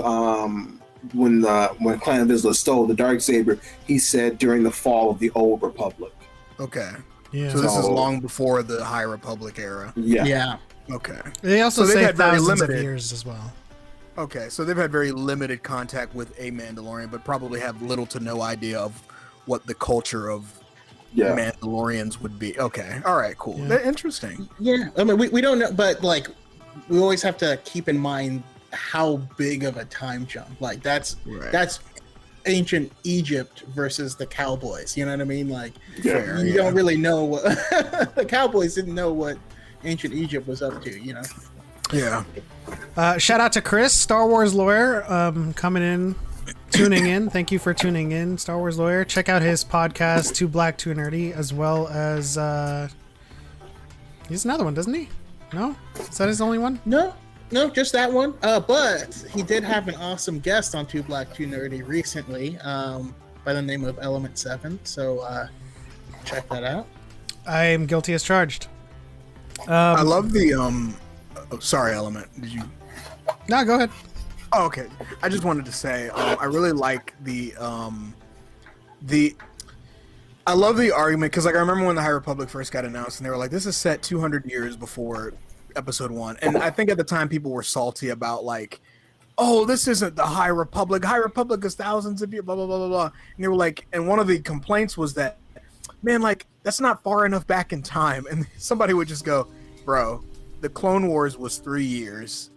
when Clan Vizsla stole the Darksaber, he said during the fall of the Old Republic. Okay. Yeah. So this is long before the High Republic era. Yeah. Okay. They also So they've say had very thousands of limited- years as well. Okay, so they've had very limited contact with a Mandalorian, but probably have little to no idea of what the culture of Mandalorians would be. Okay, all right, cool. Yeah. Interesting. Yeah. I mean, we don't know, but like we always have to keep in mind how big of a time jump. Like that's ancient Egypt versus the cowboys. You know what I mean? Like you don't really know what the cowboys didn't know what ancient Egypt was up to. Yeah. Shout out to Chris, Star Wars lawyer, coming in tuning in. Thank you for tuning in, Star Wars Lawyer. Check out his podcast, Too Black, Too Nerdy, as well as he has another one, doesn't he? No? Is that his only one? No, just that one. But he did have an awesome guest on Too Black, Too Nerdy recently, by the name of Element 7. So check that out. I am guilty as charged. I love the sorry, Element. Did you? No, go ahead. Oh, okay. I just wanted to say I really like the I love the argument because like I remember when the High Republic first got announced and they were like, this is set 200 years before Episode 1, and I think at the time people were salty about like, oh, this isn't the High Republic. High Republic is thousands of years, blah blah blah blah blah. And they were like, and one of the complaints was that, man, like that's not far enough back in time. And somebody would just go, bro, the Clone Wars was 3 years.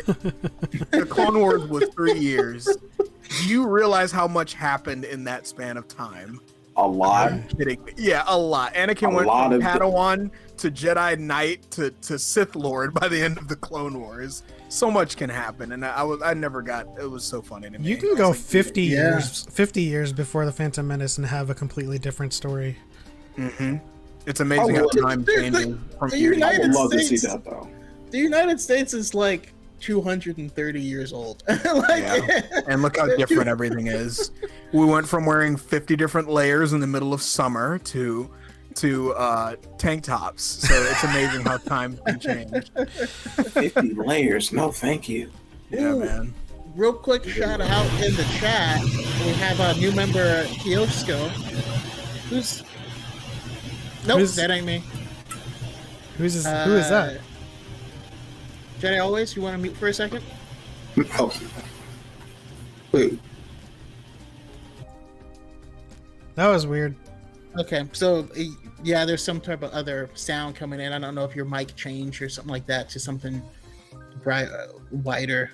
The Clone Wars was 3 years. Do you realize how much happened in that span of time? A lot. Are you kidding me? Yeah, a lot. Anakin went from Padawan to Jedi Knight to Sith Lord by the end of the Clone Wars. So much can happen, and I never got. It was so funny to me. You can go 50 years before the Phantom Menace and have a completely different story. Mm-hmm. It's amazing how time changing from the year to year. I would love to States- see that though. The United States is like 230 years old. Like, Yeah. And look how different everything is. We went from wearing 50 different layers in the middle of summer to tank tops. So it's amazing how time can change. 50 layers. No, thank you. Yeah, Ooh. man. Real quick shout out in the chat. We have a new member, Kiosko. Nope, that ain't me. Who is that? Jedi Always, you want to mute for a second? Oh. Wait. That was weird. Okay, so yeah, there's some type of other sound coming in. I don't know if your mic changed or something like that to something wider.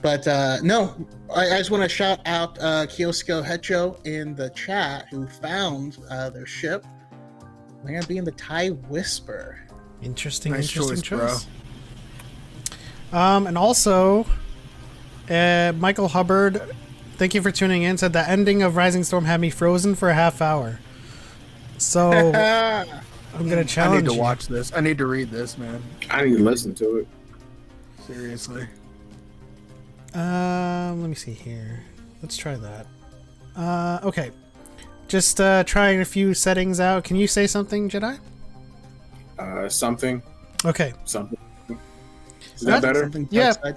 But no, I just want to shout out Kiosko Hecho in the chat who found their ship. They're gonna be in the TIE Whisper. Interesting Nice choice, choice. And also, Michael Hubbard, thank you for tuning in. Said the ending of Rising Storm had me frozen for a half hour. So I'm gonna challenge. I need to you. watch this. I need to read this, man. I need to listen to it. Seriously. Let me see here. Let's try that. Okay. Just trying a few settings out. Can you say something, Jedi? Something. Okay. Something. Is that better? Something Yeah. dark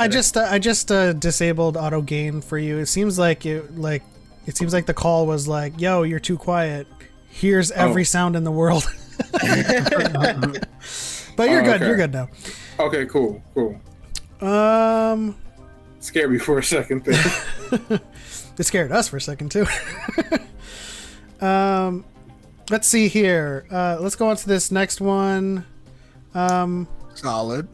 side. I just disabled auto gain for you. It seems like the call was like, "Yo, you're too quiet. Here's every sound in the world." But you're good. Okay. You're good now. Okay, cool. Scared me for a second there. It scared us for a second too. Let's see here. Let's go on to this next one. Solid.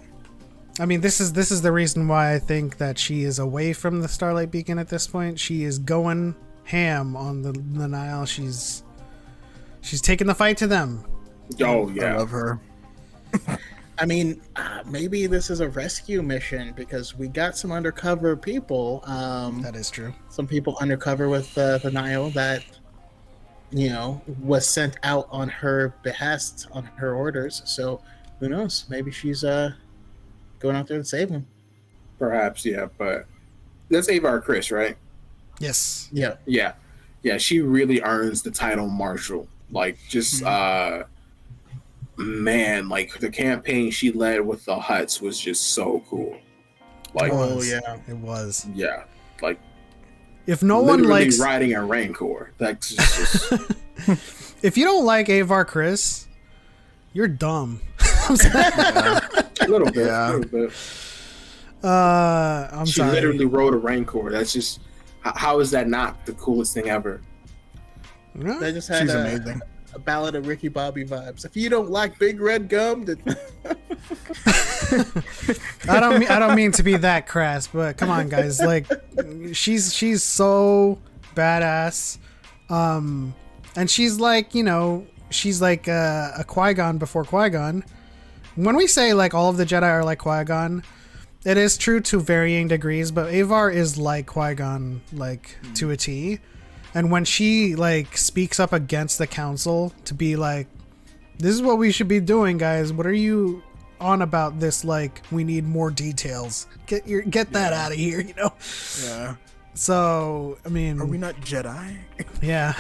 I mean, this is the reason why I think that she is away from the Starlight Beacon at this point. She is going ham on the Nile. She's taking the fight to them. Oh I yeah. love her. I mean, maybe this is a rescue mission because we got some undercover people. That is true. Some people undercover with the Nile that, was sent out on her behest, on her orders. So who knows? Maybe she's going out there to save him. Perhaps, yeah, but that's Avar Chris, right? Yes. Yeah. Yeah, she really earns the title Marshal. Like, just man, like the campaign she led with the Hutts was just so cool. Like, It was. yeah, like If no one literally likes, riding a Rancor. That's just if you don't like Avar Chris, you're dumb. a little bit. Yeah. A little bit. I'm She sorry. literally rode a Rancor. That's just how is that not the coolest thing ever? Yeah. They just had She's a amazing. Ballad of Ricky Bobby vibes. If you don't like Big Red Gum, then I don't mean to be that crass, but come on, guys. Like, she's so badass, and she's like, she's like a Qui-Gon before Qui-Gon. When we say like all of the Jedi are like Qui-Gon, it is true to varying degrees, but Avar is like Qui-Gon, like to a T. And when she like speaks up against the council to be like, this is what we should be doing, guys. What are you on about this? Like, we need more details. Get that out of here, you know? Yeah. So, I mean, Are we not Jedi? yeah.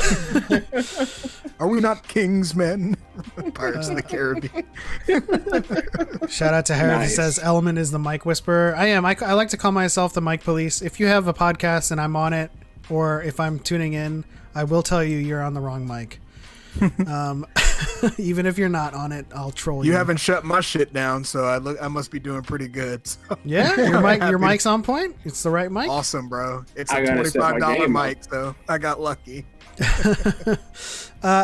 Are we not Kingsmen? Pirates of the Caribbean. Shout out to Harry who Nice. says Element is the mic whisperer. I am. I like to call myself the mic police. If you have a podcast and I'm on it, or if I'm tuning in, I will tell you you're on the wrong mic. Even if you're not on it, I'll troll you. You haven't shut my shit down, so I must be doing pretty good. So. Yeah, your mic's on point. It's the right mic. Awesome, bro. It's I a gotta step my $25 game up. mic, so I got lucky.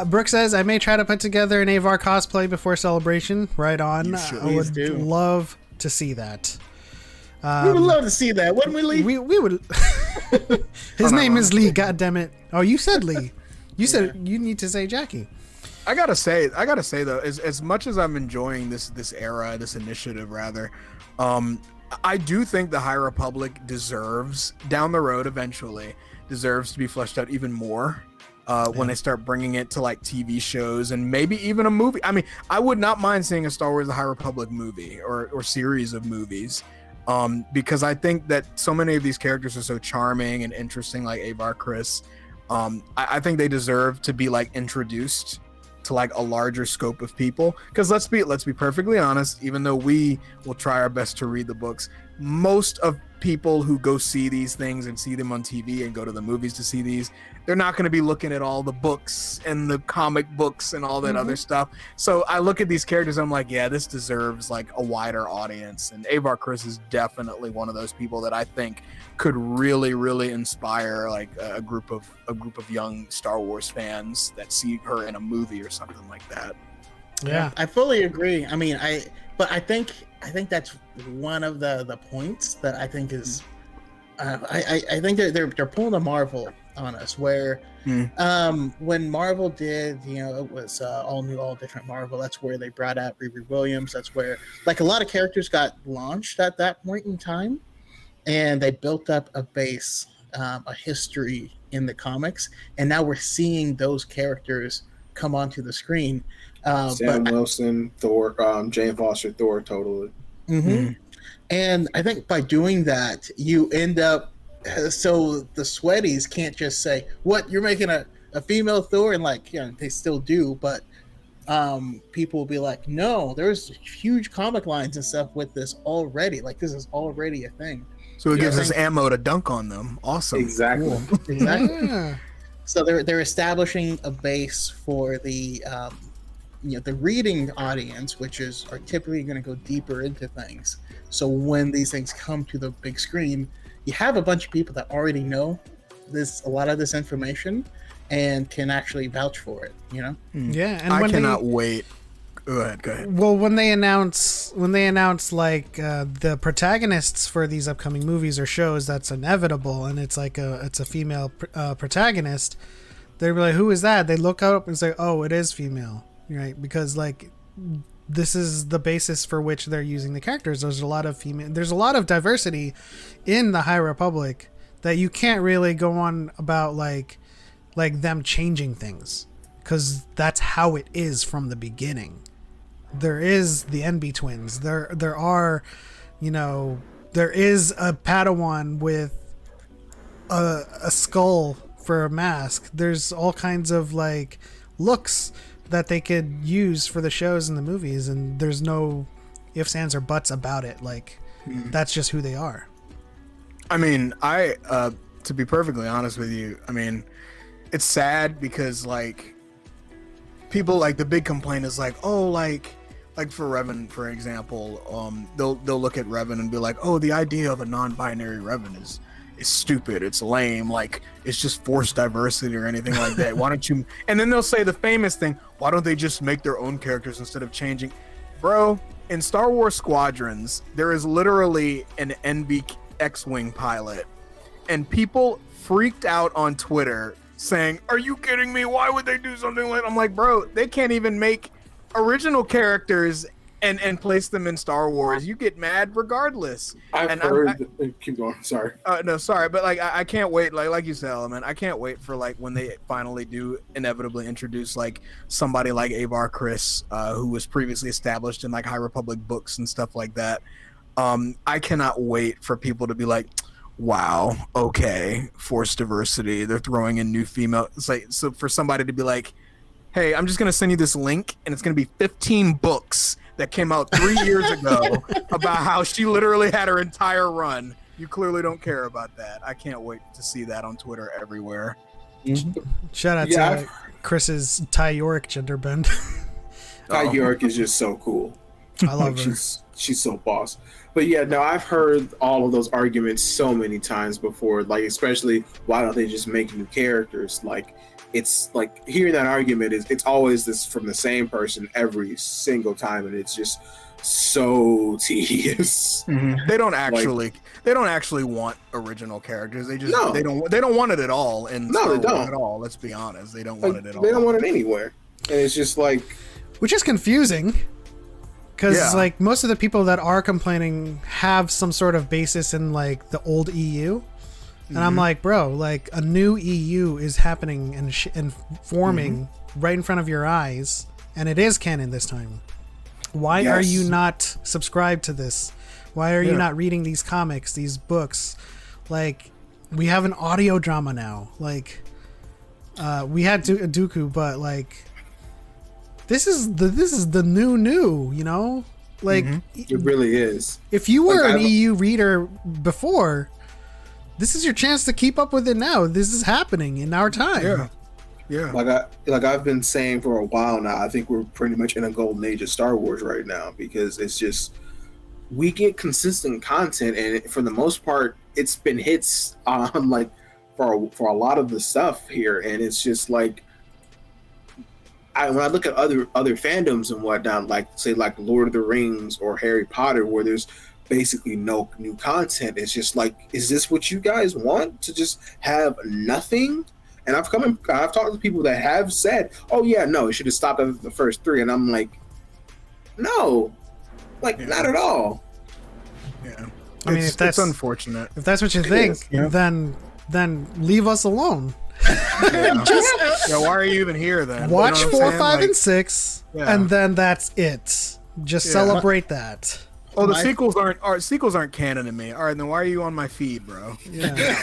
Brooke says I may try to put together an Avar cosplay before Celebration. Right on. You should. I would Please do. love to see that. We would love to see that. Wouldn't we, Lee? We would. His name is Lee. God damn it! Oh, you said Lee. You said you need to say Jackie. I gotta say though, as much as I'm enjoying this era, this initiative rather, I do think the High Republic deserves down the road eventually deserves to be fleshed out even more. When they start bringing it to like TV shows and maybe even a movie. I mean, I would not mind seeing a Star Wars: The High Republic movie or series of movies, because I think that so many of these characters are so charming and interesting, like Avar Chris. I think they deserve to be like introduced to like a larger scope of people. Because let's be perfectly honest, even though we will try our best to read the books, most of people who go see these things and see them on TV and go to the movies to see these, they're not going to be looking at all the books and the comic books and all that other stuff. So I look at these characters, I'm like, yeah, this deserves like a wider audience. And Avar Chris is definitely one of those people that I think could really, really inspire like a group of young Star Wars fans that see her in a movie or something like that. Yeah. I fully agree. I mean, I think that's one of the points that I think is, I think they're pulling a Marvel on us where, when Marvel did, it was all new, all different Marvel. That's where they brought out Riri Williams. That's where like a lot of characters got launched at that point in time, and they built up a base, a history in the comics, and now we're seeing those characters come onto the screen. Sam Wilson, Thor, Jane Foster, Thor, totally. And I think by doing that, you end up, so the sweaties can't just say, what, you're making a female Thor? And like, they still do, but people will be like, no, there's huge comic lines and stuff with this already. Like, this is already a thing. So it gives us ammo to dunk on them. Awesome. Exactly. Exactly. Yeah. So they're establishing a base for the the reading audience, which are typically going to go deeper into things. So when these things come to the big screen, you have a bunch of people that already know a lot of this information and can actually vouch for it. Yeah. And I cannot wait. Go ahead. Well, when they announce like the protagonists for these upcoming movies or shows, that's inevitable, and it's like it's a female protagonist. They're like, who is that? They look up and say, oh, it is female, right? Because like this is the basis for which they're using the characters. There's a lot of diversity in the High Republic that you can't really go on about like them changing things, because that's how it is from the beginning. There is the Enby twins. There are, there is a Padawan with a skull for a mask. There's all kinds of like looks that they could use for the shows and the movies, and there's no ifs, ands, or buts about it. Like that's just who they are. I mean, to be perfectly honest with you, I mean, it's sad because like people, like the big complaint is like, oh, like for Revan, for example, they'll look at Revan and be like, oh, the idea of a non-binary Revan is stupid, it's lame, like it's just forced diversity or anything like that. Why don't you? And then they'll say the famous thing, why don't they just make their own characters instead of changing? Bro, in Star Wars Squadrons, there is literally an NB X-Wing pilot, and people freaked out on Twitter saying, are you kidding me? Why would they do something like that? I'm like, bro, they can't even make original characters and place them in Star Wars, you get mad regardless. I've heard. Keep going. Sorry. No, sorry, but like I can't wait. Like you said, Element, I can't wait for like when they finally do inevitably introduce like somebody like Avar Chris, who was previously established in like High Republic books and stuff like that. I cannot wait for people to be like, wow, okay, force diversity. They're throwing in new female. It's like, so for somebody to be like, hey, I'm just gonna send you this link, and it's gonna be 15 books that came out 3 years ago about how she literally had her entire run. You clearly don't care about that. I can't wait to see that on Twitter everywhere. Shout out to Chris's Ty Yorick gender bend. Ty Yorick is just so cool. I love her. She's so boss. But yeah, no, I've heard all of those arguments so many times before. Like, especially, why don't they just make new characters? Like, it's like hearing that argument it's always this from the same person every single time, and it's just so tedious. Mm-hmm. They don't actually want original characters. They just they don't want it at all. And no, they don't at all. Let's be honest, they don't want it at all. They don't want it anywhere, and it's just like, which is confusing. Because like most of the people that are complaining have some sort of basis in like the old EU, and I'm like, bro, like a new EU is happening and forming right in front of your eyes, and it is canon this time. Why are you not subscribed to this? Why are you not reading these comics, these books? Like, we have an audio drama now. Like, we had Dooku, but like. This is the new, you know? Like it really is. If you were an EU reader before, this is your chance to keep up with it now. This is happening in our time. Yeah. Like I've been saying for a while now, I think we're pretty much in a golden age of Star Wars right now, because it's just we get consistent content, and for the most part it's been hits on like for a lot of the stuff here, and it's just like when I look at other fandoms and whatnot, like say like Lord of the Rings or Harry Potter, where there's basically no new content, it's just like, is this what you guys want, to just have nothing? And I've talked to people that have said, oh yeah, no, it should have stopped after the first 3, and I'm like, no, like not at all. Yeah, I mean, if that's unfortunate, if that's what you think, then leave us alone. Why are you even here then? Watch 4, 5, and 6, and then that's it. Just celebrate that. Oh, the sequels aren't canon to me. All right, then why are you on my feed, bro? Yeah.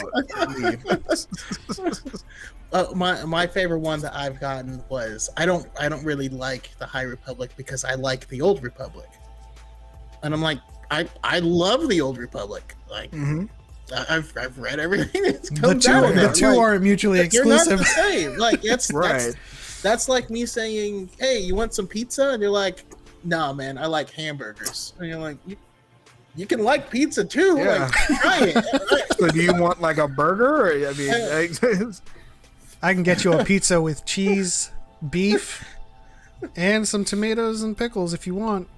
My favorite one that I've gotten was I don't really like the High Republic because I like the Old Republic, and I'm like, I love the Old Republic. Like, I've read everything that's come down. The two aren't mutually exclusive. You're not the same. Like, that's right. That's like me saying, "Hey, you want some pizza?" And you're like, "Nah, man, I like hamburgers." And you're like, "You can like pizza too. Yeah. Like, try it." So, do you want like a burger? Or, I mean, I can get you a pizza with cheese, beef, and some tomatoes and pickles if you want.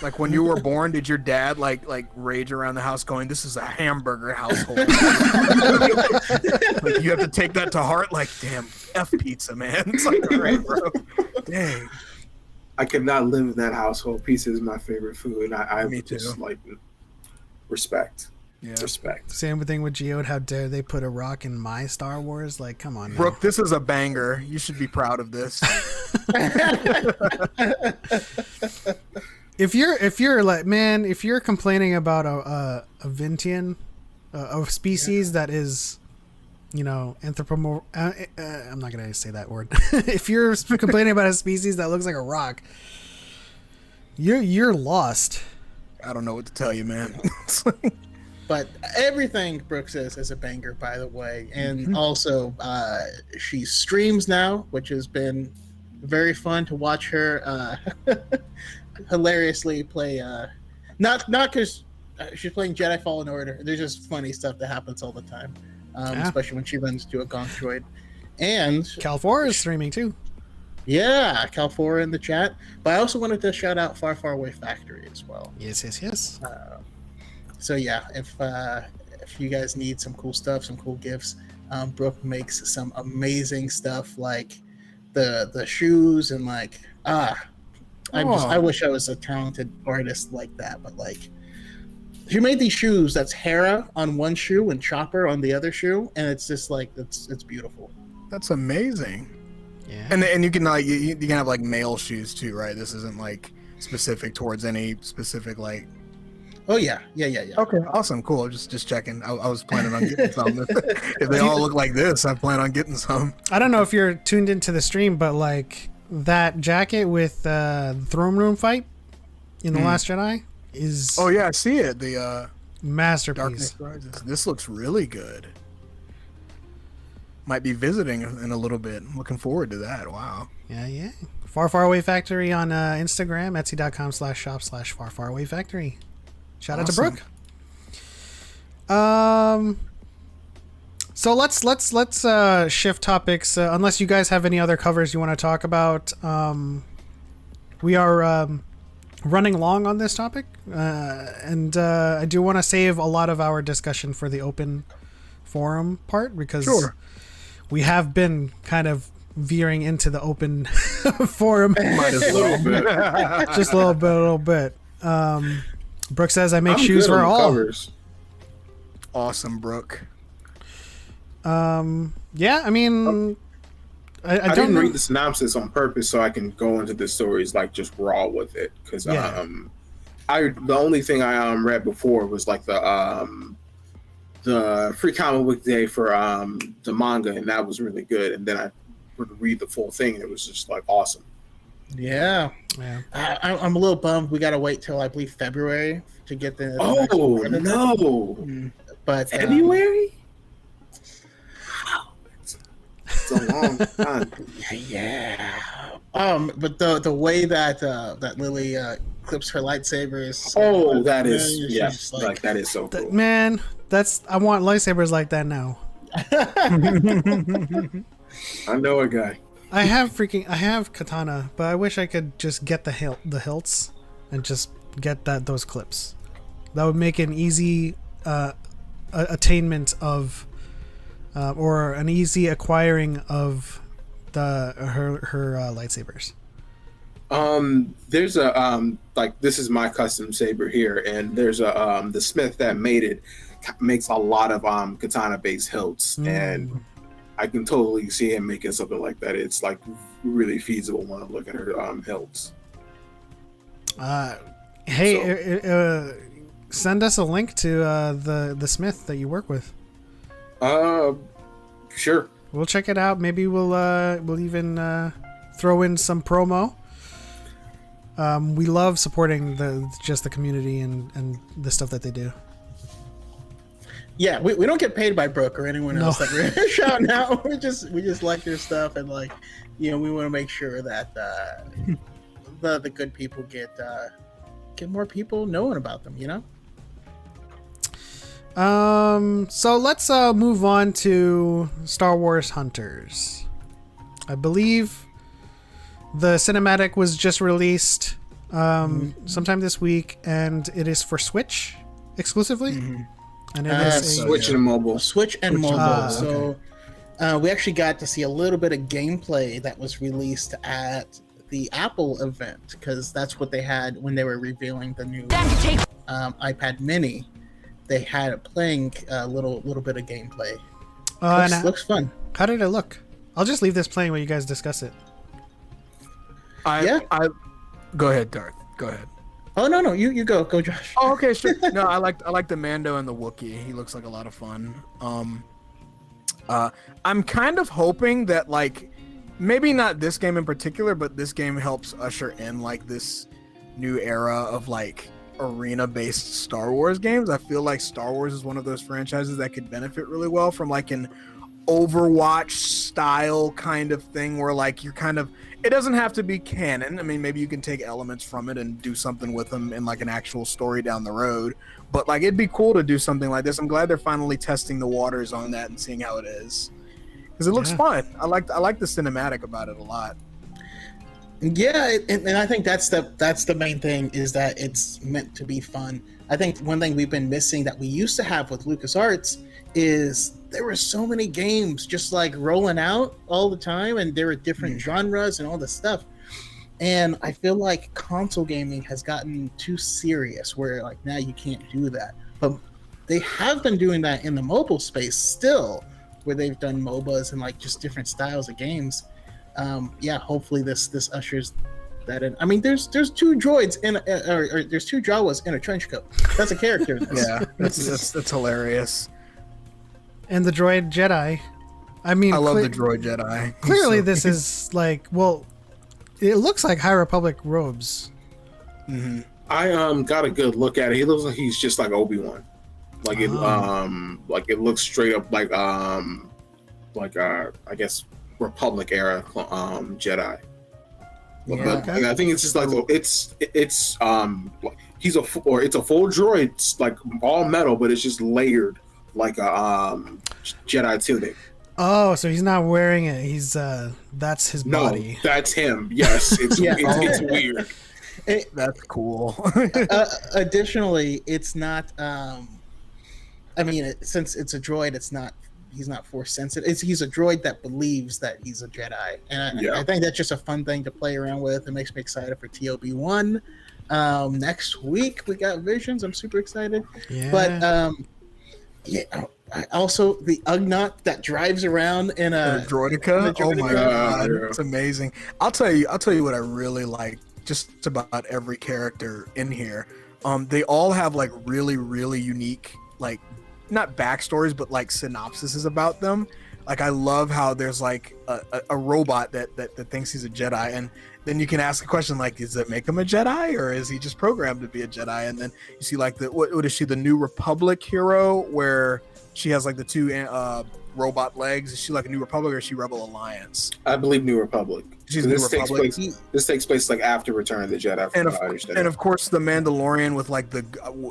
Like when you were born, did your dad like rage around the house going, "This is a hamburger household"? Like you have to take that to heart. Like, damn, F pizza, man. It's like, all right, bro. Dang. I could not live in that household. Pizza is my favorite food. I Me too. Just like respect. Yeah. Respect. Same thing with Geode. How dare they put a rock in my Star Wars? Like, come on, Brooke, this is a banger. You should be proud of this. If you're like, man, if you're complaining about a Vintian, a species that is, you know, I'm not gonna say that word. If you're complaining about a species that looks like a rock, you're lost. I don't know what to tell you, man. But everything Brooke says is a banger, by the way. And also, she streams now, which has been very fun to watch her hilariously play. Not because she's playing Jedi Fallen Order. There's just funny stuff that happens all the time, especially when she runs into a gonk droid. And Cal4 is streaming too. Yeah, Cal4 in the chat. But I also wanted to shout out Far Far Away Factory as well. Yes. So yeah, if you guys need some cool stuff, some cool gifts, Brooke makes some amazing stuff like the shoes and like I wish I was a talented artist like that, but like he made these shoes that's Hera on one shoe and Chopper on the other shoe, and it's just like it's beautiful. That's amazing. Yeah. And you can like you can have like male shoes too, right? This isn't like specific towards any specific like. Oh yeah. Okay, awesome, cool. Just checking. I was planning on getting some. If they all look like this, I plan on getting some. I don't know if you're tuned into the stream, but like that jacket with the throne room fight in The Last Jedi is Oh yeah, I see it. The masterpiece. Darkness Rises. This looks really good. Might be visiting in a little bit. I'm looking forward to that. Wow. Yeah. Far Away Factory on Instagram, etsy.com/shop/Far Away Factory. Shout out to Brooke. So let's shift topics. Unless you guys have any other covers you want to talk about, we are running long on this topic, and I do want to save a lot of our discussion for the open forum part because we have been kind of veering into the open forum. Might as well. Just a little bit. Brooke says, I make shoes for all. Covers. Awesome, Brooke. Yeah, I mean, I don't didn't know. read the synopsis on purpose so I can go into the stories like just raw with it. Because the only thing I read before was like the free comic book day for the manga, and that was really good. And then I would read the full thing, and it was just like awesome. Yeah. I'm a little bummed. We gotta wait till I believe February to get the. Oh no! But February? Wow, it's a long time. Yeah. But the way that that Lily clips her lightsabers. Oh, that is she's like that is so cool. Man, I want lightsabers like that now. I know a guy. I have katana, but I wish I could just get the hilts and just get those clips. That would make an easy attainment of or an easy acquiring of her lightsabers. There's a like this is my custom saber here, and there's a the smith that made it makes a lot of katana based hilts, and I can totally see him making something like that. It's like really feasible when I look at her hilts. Send us a link to the smith that you work with. Sure. We'll check it out. Maybe we'll even throw in some promo. We love supporting the community and the stuff that they do. Yeah, we don't get paid by Brooke or anyone else that we're shouting out. We just like their stuff, and like, we want to make sure that the good people get more people knowing about them. So let's move on to Star Wars Hunters. I believe the cinematic was just released sometime this week, and it is for Switch exclusively. And it is Switch and mobile. Switch and mobile. So we actually got to see a little bit of gameplay that was released at the Apple event, because that's what they had when they were revealing the new iPad Mini. They had it playing a little bit of gameplay. Looks fun. How did it look? I'll just leave this playing while you guys discuss it. I go ahead, Darth. Go ahead. Oh no, you go, Josh. Oh, okay, sure. No, I like the Mando and the Wookiee. He looks like a lot of fun. I'm kind of hoping that like maybe not this game in particular, but this game helps usher in like this new era of like arena-based Star Wars games. I feel like Star Wars is one of those franchises that could benefit really well from like an Overwatch style kind of thing where like you're kind of, it doesn't have to be canon. I mean, maybe you can take elements from it and do something with them in like an actual story down the road, but like it'd be cool to do something like this. I'm glad they're finally testing the waters on that and seeing how it is, because it looks fun. I like the cinematic about it a lot. Yeah, and I think that's the main thing, is that it's meant to be fun. I think one thing we've been missing that we used to have with LucasArts is there were so many games just like rolling out all the time, and there were different genres and all this stuff. And I feel like console gaming has gotten too serious where like now you can't do that. But they have been doing that in the mobile space still, where they've done MOBAs and like just different styles of games. Yeah, hopefully this ushers that in. I mean, there's two droids in or there's two Jawas in a trench coat. That's a character in this. Yeah, that's hilarious. And the droid Jedi. I mean, I love the droid Jedi. He's Clearly, so this cute. is like, well, it looks like High Republic robes. Mm-hmm. I got a good look at it. He looks like he's just like Obi-Wan. Like it it looks straight up like I guess Republic era Jedi. Yeah. But I think it's just like it's it's a full droid. It's like all metal, but it's just layered like a Jedi tunic. Oh, so he's not wearing it. He's that's his body. No, that's him. Yes, it's Yeah. it's weird. That's cool. Additionally, it's not. I mean, since it's a droid, he's not force sensitive. He's a droid that believes that he's a Jedi, and I think that's just a fun thing to play around with. It makes me excited for TOB1. Next week we got Visions. I'm super excited. Yeah. But also the Ugnaught that drives around in a Droideka. Oh my Droideka. god, Yeah. it's amazing. I'll tell you what I really like just about every character in here. They all have like really, really unique, like not backstories, but like synopsises about them. Like I love how there's like a robot that thinks he's a Jedi, and then you can ask a question like, does that make him a Jedi, or is he just programmed to be a Jedi? And then you see like what is she, the New Republic hero, where she has like the two robot legs? Is she like a New Republic, or is she Rebel Alliance? I believe New Republic. She's this New Republic. This takes place like after Return of the Jedi. And of course the Mandalorian with like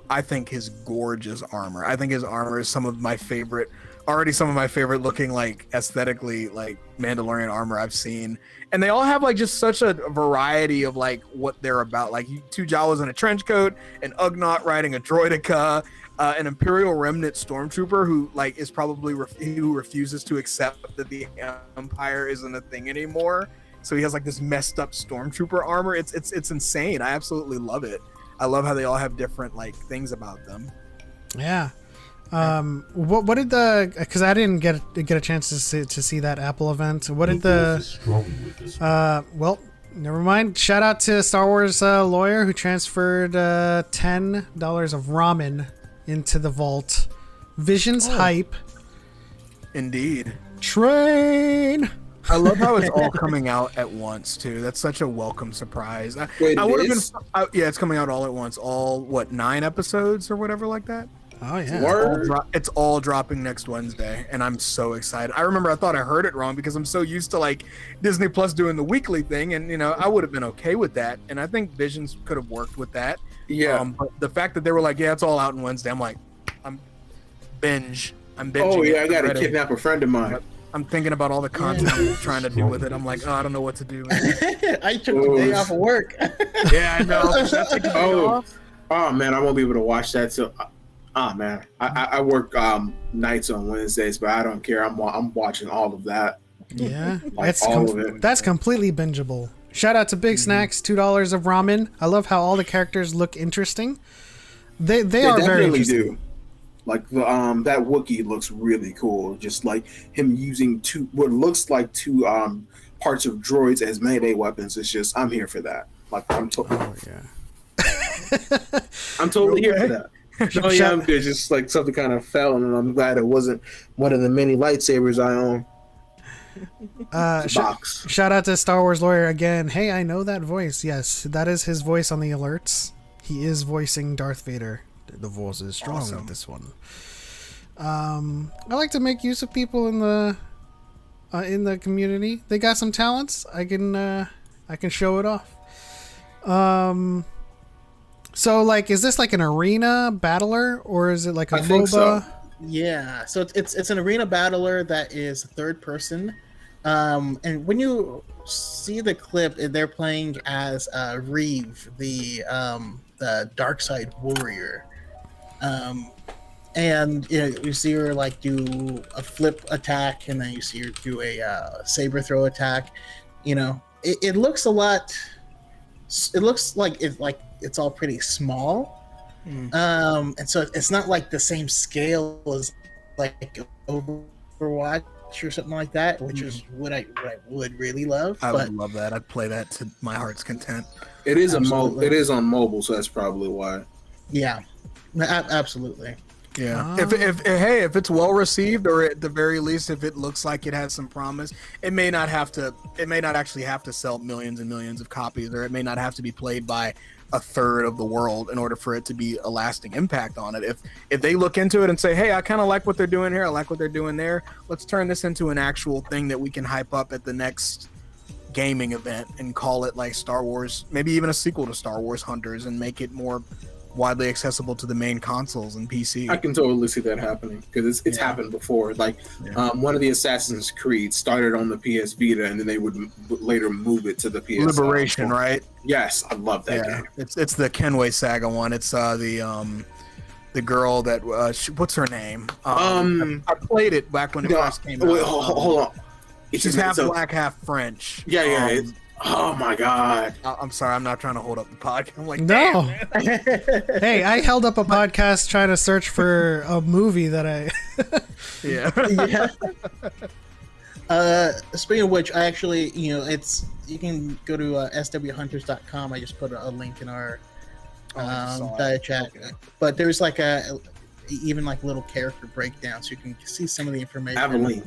I think his gorgeous armor. I think his armor is some of my favorite looking, like aesthetically, like Mandalorian armor I've seen. And they all have like just such a variety of like what they're about. Like two Jawas in a trench coat, an Ugnaught riding a droideka, an Imperial Remnant stormtrooper who like is probably who refuses to accept that the Empire isn't a thing anymore. So he has like this messed up stormtrooper armor. It's insane. I absolutely love it. I love how they all have different like things about them. Yeah. What did because I didn't get a chance to see that Apple event. What did well, never mind. Shout out to Star Wars lawyer who transferred $10 of ramen into the vault. Visions hype. Indeed. Train. I love how it's all coming out at once too. That's such a welcome surprise. Wait, I would have been. Yeah, it's coming out all at once. All 9 episodes or whatever like that. Oh yeah. It's all dropping next Wednesday, and I'm so excited. I remember I thought I heard it wrong because I'm so used to like Disney Plus doing the weekly thing, and I would have been okay with that, and I think Visions could have worked with that. Yeah. But the fact that they were like, yeah, it's all out on Wednesday, I'm like, I'm binging. Oh yeah, I got to ready. kidnap a friend of mine. I'm thinking about all the content I'm trying to do with it. I'm like, oh, I don't know what to do. I took the day off of work. Yeah, I know. Oh man, I won't be able to watch that till. Man, I work nights on Wednesdays, but I don't care. I'm watching all of that. Yeah, Like all of it. That's completely bingeable. Shout out to Big Snacks, $2 of ramen. I love how all the characters look interesting. They are very interesting. Do. Like that Wookiee looks really cool. Just like him using what looks like two parts of droids as melee weapons. It's just I'm here for that. Like I'm totally here for that. Oh yeah, I'm good. Just like something kind of fell, and I'm glad it wasn't one of the many lightsabers I own. Box. Shout out to Star Wars lawyer again. Hey, I know that voice. Yes, that is his voice on the alerts. He is voicing Darth Vader. The voice is strong with this one. I like to make use of people in the community. They got some talents. I can show it off. So like, is this like an arena battler, or is it like a MOBA? So. Yeah, so it's an arena battler that is third person, and when you see the clip, they're playing as Reeve, the dark side warrior, and you see her like do a flip attack, and then you see her do a saber throw attack. It looks a lot looks like it's all pretty small. And so it's not like the same scale as like Overwatch or something like that, which is what I would really love. I would love that. I'd play that to my heart's content. It is it is on mobile, so that's probably why. Yeah, absolutely. Yeah. If it's well received, or at the very least, if it looks like it has some promise, it may not actually have to sell millions and millions of copies, or it may not have to be played by a third of the world in order for it to be a lasting impact on it. If they look into it and say, hey, I kind of like what they're doing here, I like what they're doing there, let's turn this into an actual thing that we can hype up at the next gaming event and call it like Star Wars, maybe even a sequel to Star Wars Hunters, and make it more widely accessible to the main consoles and PC. I can totally see that happening, because it's happened before. Like one of the Assassin's Creed started on the PS Vita, and then they would later move it to the PS. Liberation, right? Yes, I love that game. It's the Kenway Saga one. It's the girl that what's her name? I played it back when it first came out. Wait, hold on. She's half black, half French. Yeah. Oh my god! I'm sorry, I'm not trying to hold up the podcast. I'm like, no. Hey, I held up a podcast trying to search for a movie that I. Yeah. Speaking of which, I actually, you can go to swhunters.com. I just put a link in our Dyad chat. Okay. But there's like even like little character breakdown, so you can see some of the information.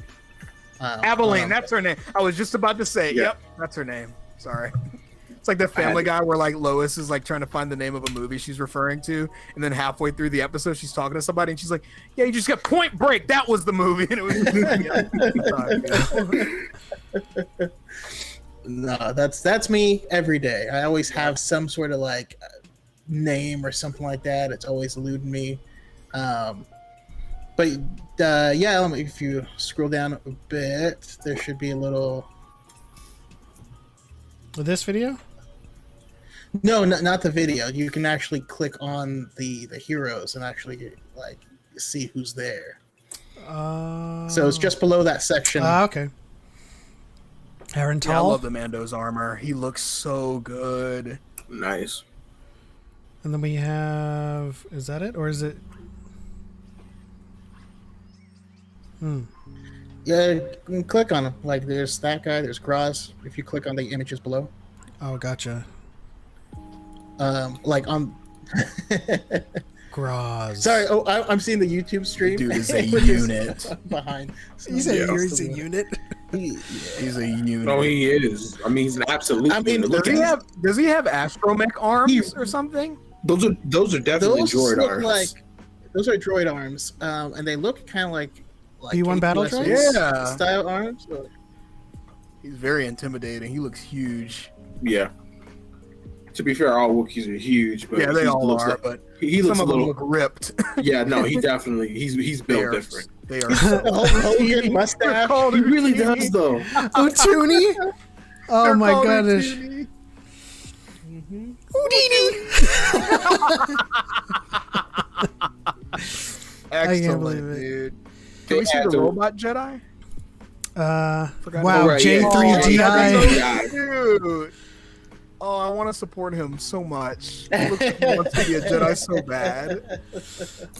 Aveline, that's her name. I was just about to say, yep, that's her name. Sorry. It's like the Family Guy where like Lois is like trying to find the name of a movie she's referring to, and then halfway through the episode she's talking to somebody and she's like, yeah, you just got Point Break, that was the movie. And it was No, that's me every day. I always have some sort of like name or something like that. It's always eluding me. But if you scroll down a bit, there should be a little. This video? No, not the video. You can actually click on the heroes and actually like see who's there. So it's just below that section. Okay. Aaron Tall. Yeah, I love the Mando's armor. He looks so good. Nice. And then we have. Is that it, or is it? Yeah, you can click on them. Like there's that guy, there's Graz. If you click on the images below. Oh, gotcha. Like on Graz. Sorry, I'm seeing the YouTube stream. Dude is a unit. Behind. You say he's a unit? He's a unit. Oh, he is. I mean, he's an absolute. I mean, does he have astromech arms or something? Those are definitely droid arms. Those are droid arms, and they look kind of like B1 battle droids? Yeah, style arms. He's very intimidating. He looks huge. Yeah. To be fair, all Wookiees are huge, but yeah, they all are. Like, but he looks some a of little them look ripped. Yeah, no, he definitely he's built different. They are. So Hogan mustache. He really does, though. Oh, Toonie! Oh my goodness. Excellent, dude. Can we see the robot Jedi? Wow, right, J3DI. Dude. Oh, I want to support him so much. He looks like he wants to be a Jedi so bad. It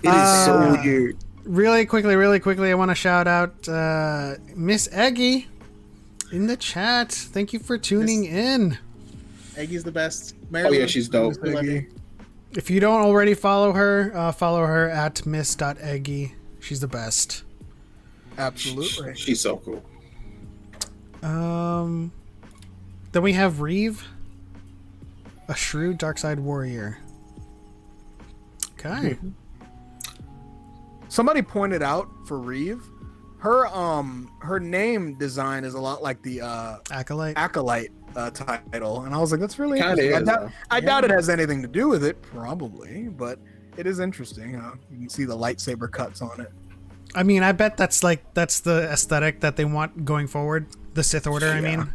is so weird. Really quickly, I want to shout out Miss Eggy in the chat. Thank you for tuning in. Eggy's the best. Oh yeah, she's dope. If you don't already follow her at miss.eggy. She's the best. Absolutely. She's so cool. Then we have Reeve, a shrewd dark side warrior. Okay. Somebody pointed out for Reeve, her name design is a lot like the Acolyte title, and I was like, that's really Kinda interesting. is, I doubt it has anything to do with it, probably, but it is interesting. You can see the lightsaber cuts on it. I mean, I bet that's the aesthetic that they want going forward. The Sith Order, I mean.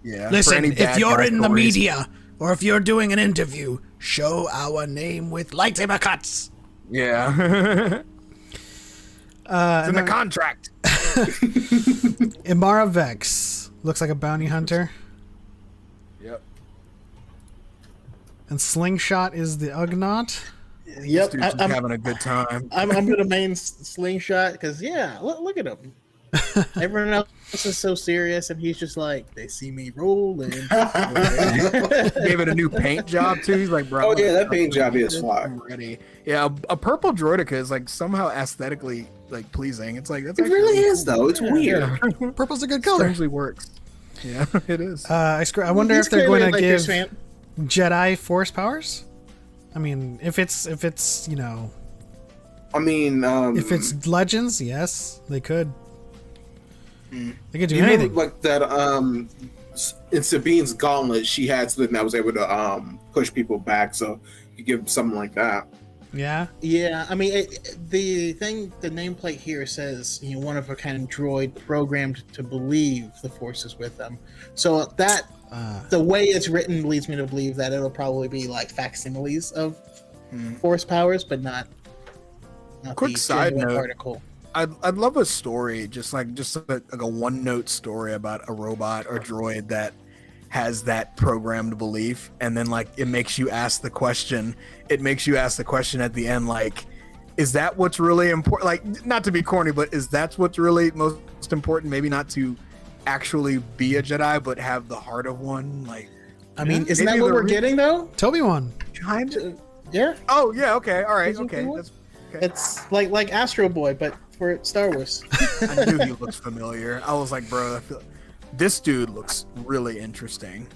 Yeah. Listen, if you're in the media or if you're doing an interview, show our name with lightsaber cuts. Yeah. It's in the contract. Imara Vex looks like a bounty hunter. Yep. And Slingshot is the Ugnaught. Yep, Dude's just having a good time. I'm gonna main Slingshot because look at him. Everyone else is so serious, and he's just like, they see me rolling. Gave it a new paint job too. He's like, bro. Oh yeah, that paint job is fly. I'm ready. Yeah, a purple droideka is like somehow aesthetically like pleasing. It's like that's It really is though. It's weird. Purple's a good color. Strangely works. Yeah, it is. I wonder He's if they're going to clearly, give this fan. Jedi Force powers. I mean, if it's I mean, if it's Legends, yes, they could. They could do you anything. remember, like that in Sabine's gauntlet, she had something that was able to push people back. So you give something like that. Yeah. Yeah, I mean, the nameplate here says, one of a kind droid programmed to believe the Force is with them. So that the way it's written leads me to believe that it'll probably be like facsimiles of Force powers, but not Quick the side genuine note. particle. I'd love a story, just like a one note story about a robot or droid that has that programmed belief, and then like it makes you ask the question. It makes you ask the question at the end, like, is that what's really important? Like, not to be corny, but is that what's really most important? Maybe not to actually be a Jedi, but have the heart of one. Like, I mean, isn't maybe that what the we're getting though? Toby one. kind of. Yeah, Oh yeah, okay, all right, Is it okay. the one? That's, okay. it's like Astro Boy, but for Star Wars. I knew he looked familiar. I was like, bro, this dude looks really interesting.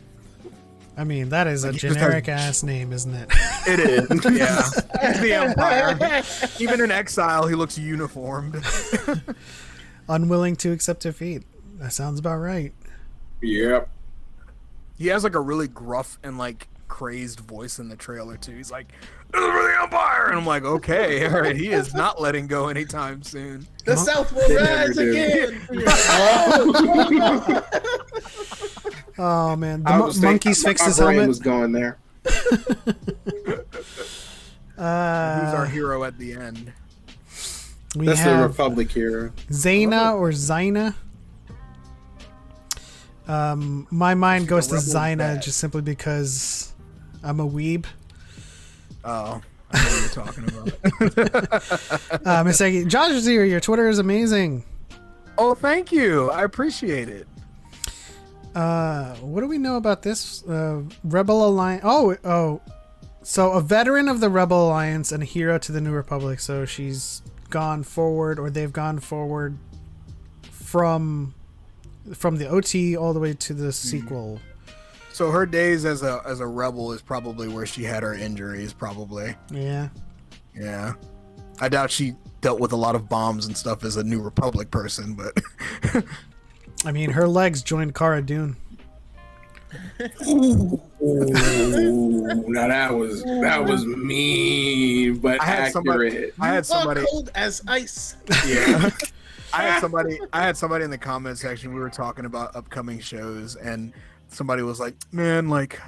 I mean, that is a Like, he just generic has- ass name, isn't it? It is, yeah. He's the Empire. Even in exile, he looks uniformed. Unwilling to accept defeat. That sounds about right. Yep. He has like a really gruff and like crazed voice in the trailer too. He's like, "This is for the Empire," and I'm like, okay, all right. He is not letting go anytime soon. The South will They rise never do. again. Oh man, I was monkeys thinking- fixed my his brain helmet. was going there. Who's our hero at the end? We That's the have Republic hero. Zaina or Zyna. My mind goes to rebel Zyna bad. just simply because I'm a weeb. Oh, I know what you're talking about. Miss Aggie, Josh is here. Your Twitter is amazing. Oh, thank you. I appreciate it. What do we know about this Rebel Alliance? Oh, so a veteran of the Rebel Alliance and a hero to the New Republic. So she's gone forward, or they've gone forward from the OT all the way to the sequel. So her days as a rebel is probably where she had her injuries. Probably. Yeah. Yeah. I doubt she dealt with a lot of bombs and stuff as a New Republic person, but I mean, her legs joined Cara Dune. Ooh, now that was mean, but I had somebody. accurate. I had somebody. Cold as ice. Yeah. I had somebody in the comment section. We were talking about upcoming shows, and somebody was like, "Man, like,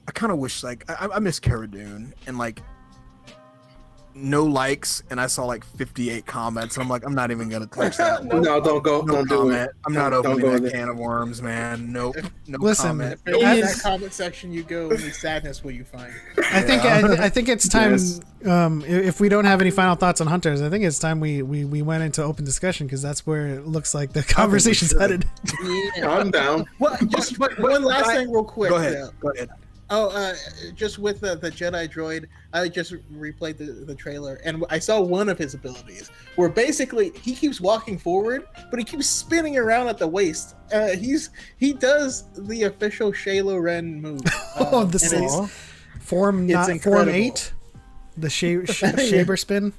I kind of wish, like, I miss Cara Dune," and like, no likes, and I saw like 58 comments. I'm like, I'm not even gonna touch that one. No, don't go. No Don't do comment. it. I'm not Don't opening go that there. can of worms, man. Nope. No Listen, comment. In that As- comment section you go, only sadness will you find. I think it's time. Yes. If we don't have any final thoughts on Hunters, I think it's time we went into open discussion, because that's where it looks like the conversation's should. headed. Yeah. I'm down. Well, just one last thing real quick. Go ahead. though. Go ahead. Oh, just with the Jedi droid, I just replayed the trailer, and I saw one of his abilities where basically he keeps walking forward, but he keeps spinning around at the waist. He does the official Shaylo Ren move. Oh, and the it's- form it's not incredible. form 8, the shaber spin.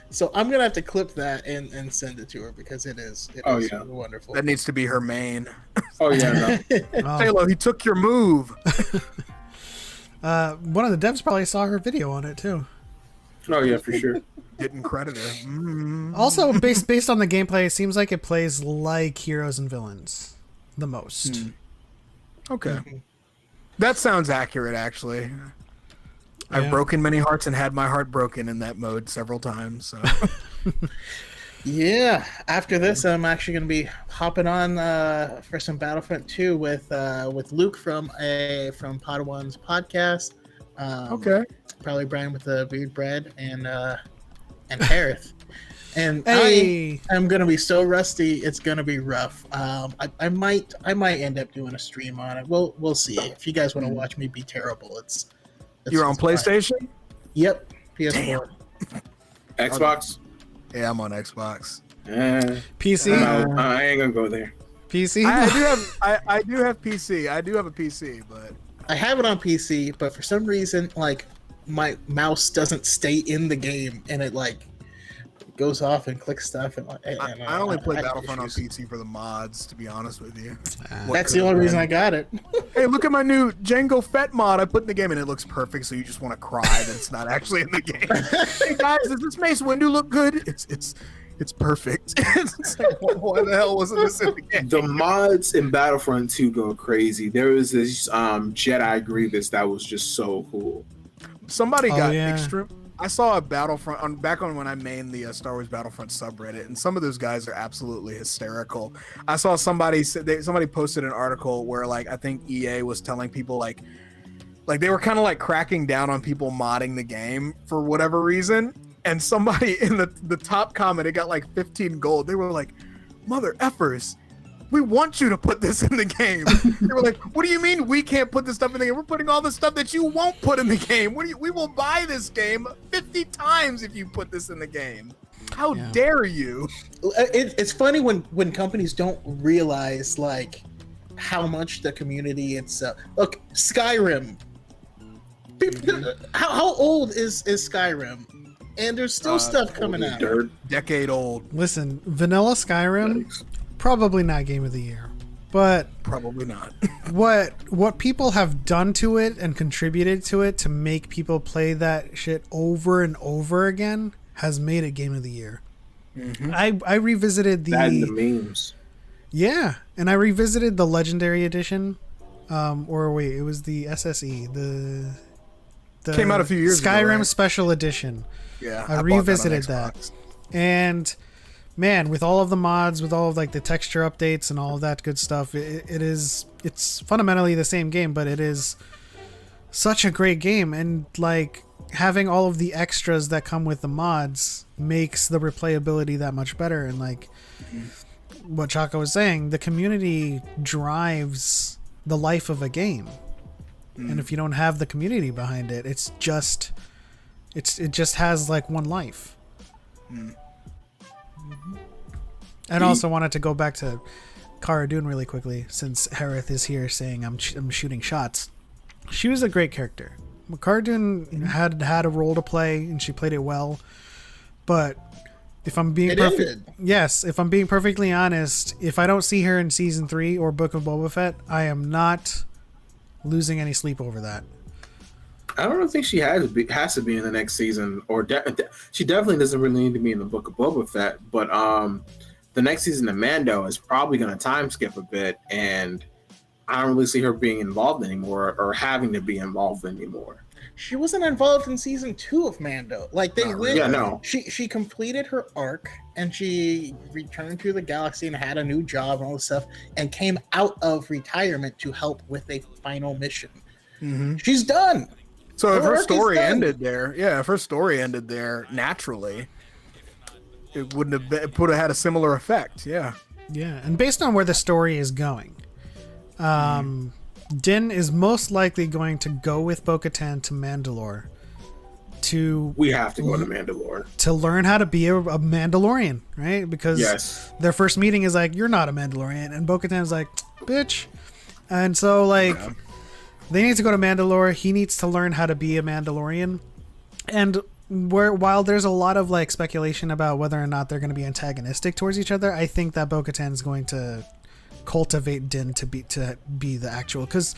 So I'm gonna have to clip that and send it to her because it is yeah. wonderful. That needs to be her main. Oh yeah, no. Halo, he took your move. One of the devs probably saw her video on it too. Oh yeah, for sure. Didn't credit her. Mm. Also, based on the gameplay, it seems like it plays like Heroes and Villains the most. Okay. That sounds accurate, actually. I've Yeah. broken many hearts and had my heart broken in that mode several times. So Yeah, after this, I'm actually going to be hopping on for some Battlefront 2 with Luke from Padawan's podcast. Okay. Probably Brian with the Beard Bread and Harith. And Hey. I am going to be so rusty, it's going to be rough. I might end up doing a stream on it. We'll see. If you guys want to watch me be terrible, it's You're on fine. PlayStation? Yep, PS4. Xbox. Yeah, I'm on Xbox. PC. No, I ain't gonna go there. PC. I do have PC. I do have a PC, but I have it on PC, but for some reason, like my mouse doesn't stay in the game, and it like goes off and clicks stuff. And I only play have Battlefront on issues. PC for the mods, to be honest with you. That's the only reason I got it. Hey, look at my new Django Fett mod I put in the game, and it looks perfect. So you just want to cry that it's not actually in the game. Hey guys, does this MaceAhWindu look good? It's perfect. It's like, why the hell wasn't this in the game? The mods in Battlefront 2 go crazy. There was this Jedi Grievous that was just so cool. Somebody got yeah. extreme. I saw a Battlefront back on when I mained the Star Wars Battlefront subreddit, and some of those guys are absolutely hysterical. I saw somebody posted an article where like I think EA was telling people like they were kind of like cracking down on people modding the game for whatever reason. And somebody in the top comment, it got like 15 gold. They were like, "Mother effers, we want you to put this in the game." They were like, "What do you mean we can't put this stuff in the game? We're putting all the stuff that you won't put in the game. We will buy this game 50 times if you put this in the game. How dare you?" It's funny when companies don't realize like how much the community itself. Look, Skyrim. How old is Skyrim? And there's still stuff coming out. Decade old. Listen, vanilla Skyrim, probably not game of the year, but Probably not. what people have done to it and contributed to it to make people play that shit over and over again has made it game of the year. Mm-hmm. I revisited That and the memes. Yeah, and I revisited the Legendary Edition, or wait, it was the SSE, the Came out a few years ago, Skyrim right? Special Edition. Yeah, I bought revisited on that, Xbox. and man, with all of the mods, with all of like the texture updates and all of that good stuff, it's fundamentally the same game, but it is such a great game, and like having all of the extras that come with the mods makes the replayability that much better. And like what Choco was saying, the community drives the life of a game. And if you don't have the community behind it, it just has like one life. And also wanted to go back to Cara Dune really quickly, since Harith is here saying I'm shooting shots. She was a great character. Cara Dune had a role to play, and she played it well. But if I'm being if I'm being perfectly honest, if I don't see her in season 3 or Book of Boba Fett, I am not losing any sleep over that. I don't think she has to be in the next season, or she definitely doesn't really need to be in the Book of Boba Fett. But the next season of Mando is probably going to time skip a bit, and I don't really see her being involved anymore or having to be involved anymore. She wasn't involved in season 2 of Mando. Like they went. Yeah, no. She completed her arc and she returned to the galaxy and had a new job and all this stuff, and came out of retirement to help with a final mission. Mm-hmm. She's done. So if her arc is story done. ended there, if her story ended there naturally, it would have had a similar effect. Yeah. Yeah, and based on where the story is going, Din is most likely going to go with Bo-Katan to Mandalore We have to go to Mandalore to learn how to be a Mandalorian, right? Because their first meeting is like, "You're not a Mandalorian," and Bo-Katan's like, "Bitch," and so like they need to go to Mandalore. He needs to learn how to be a Mandalorian, and while there's a lot of like speculation about whether or not they're going to be antagonistic towards each other, I think that Bo-Katan is going to cultivate Din to be the actual, because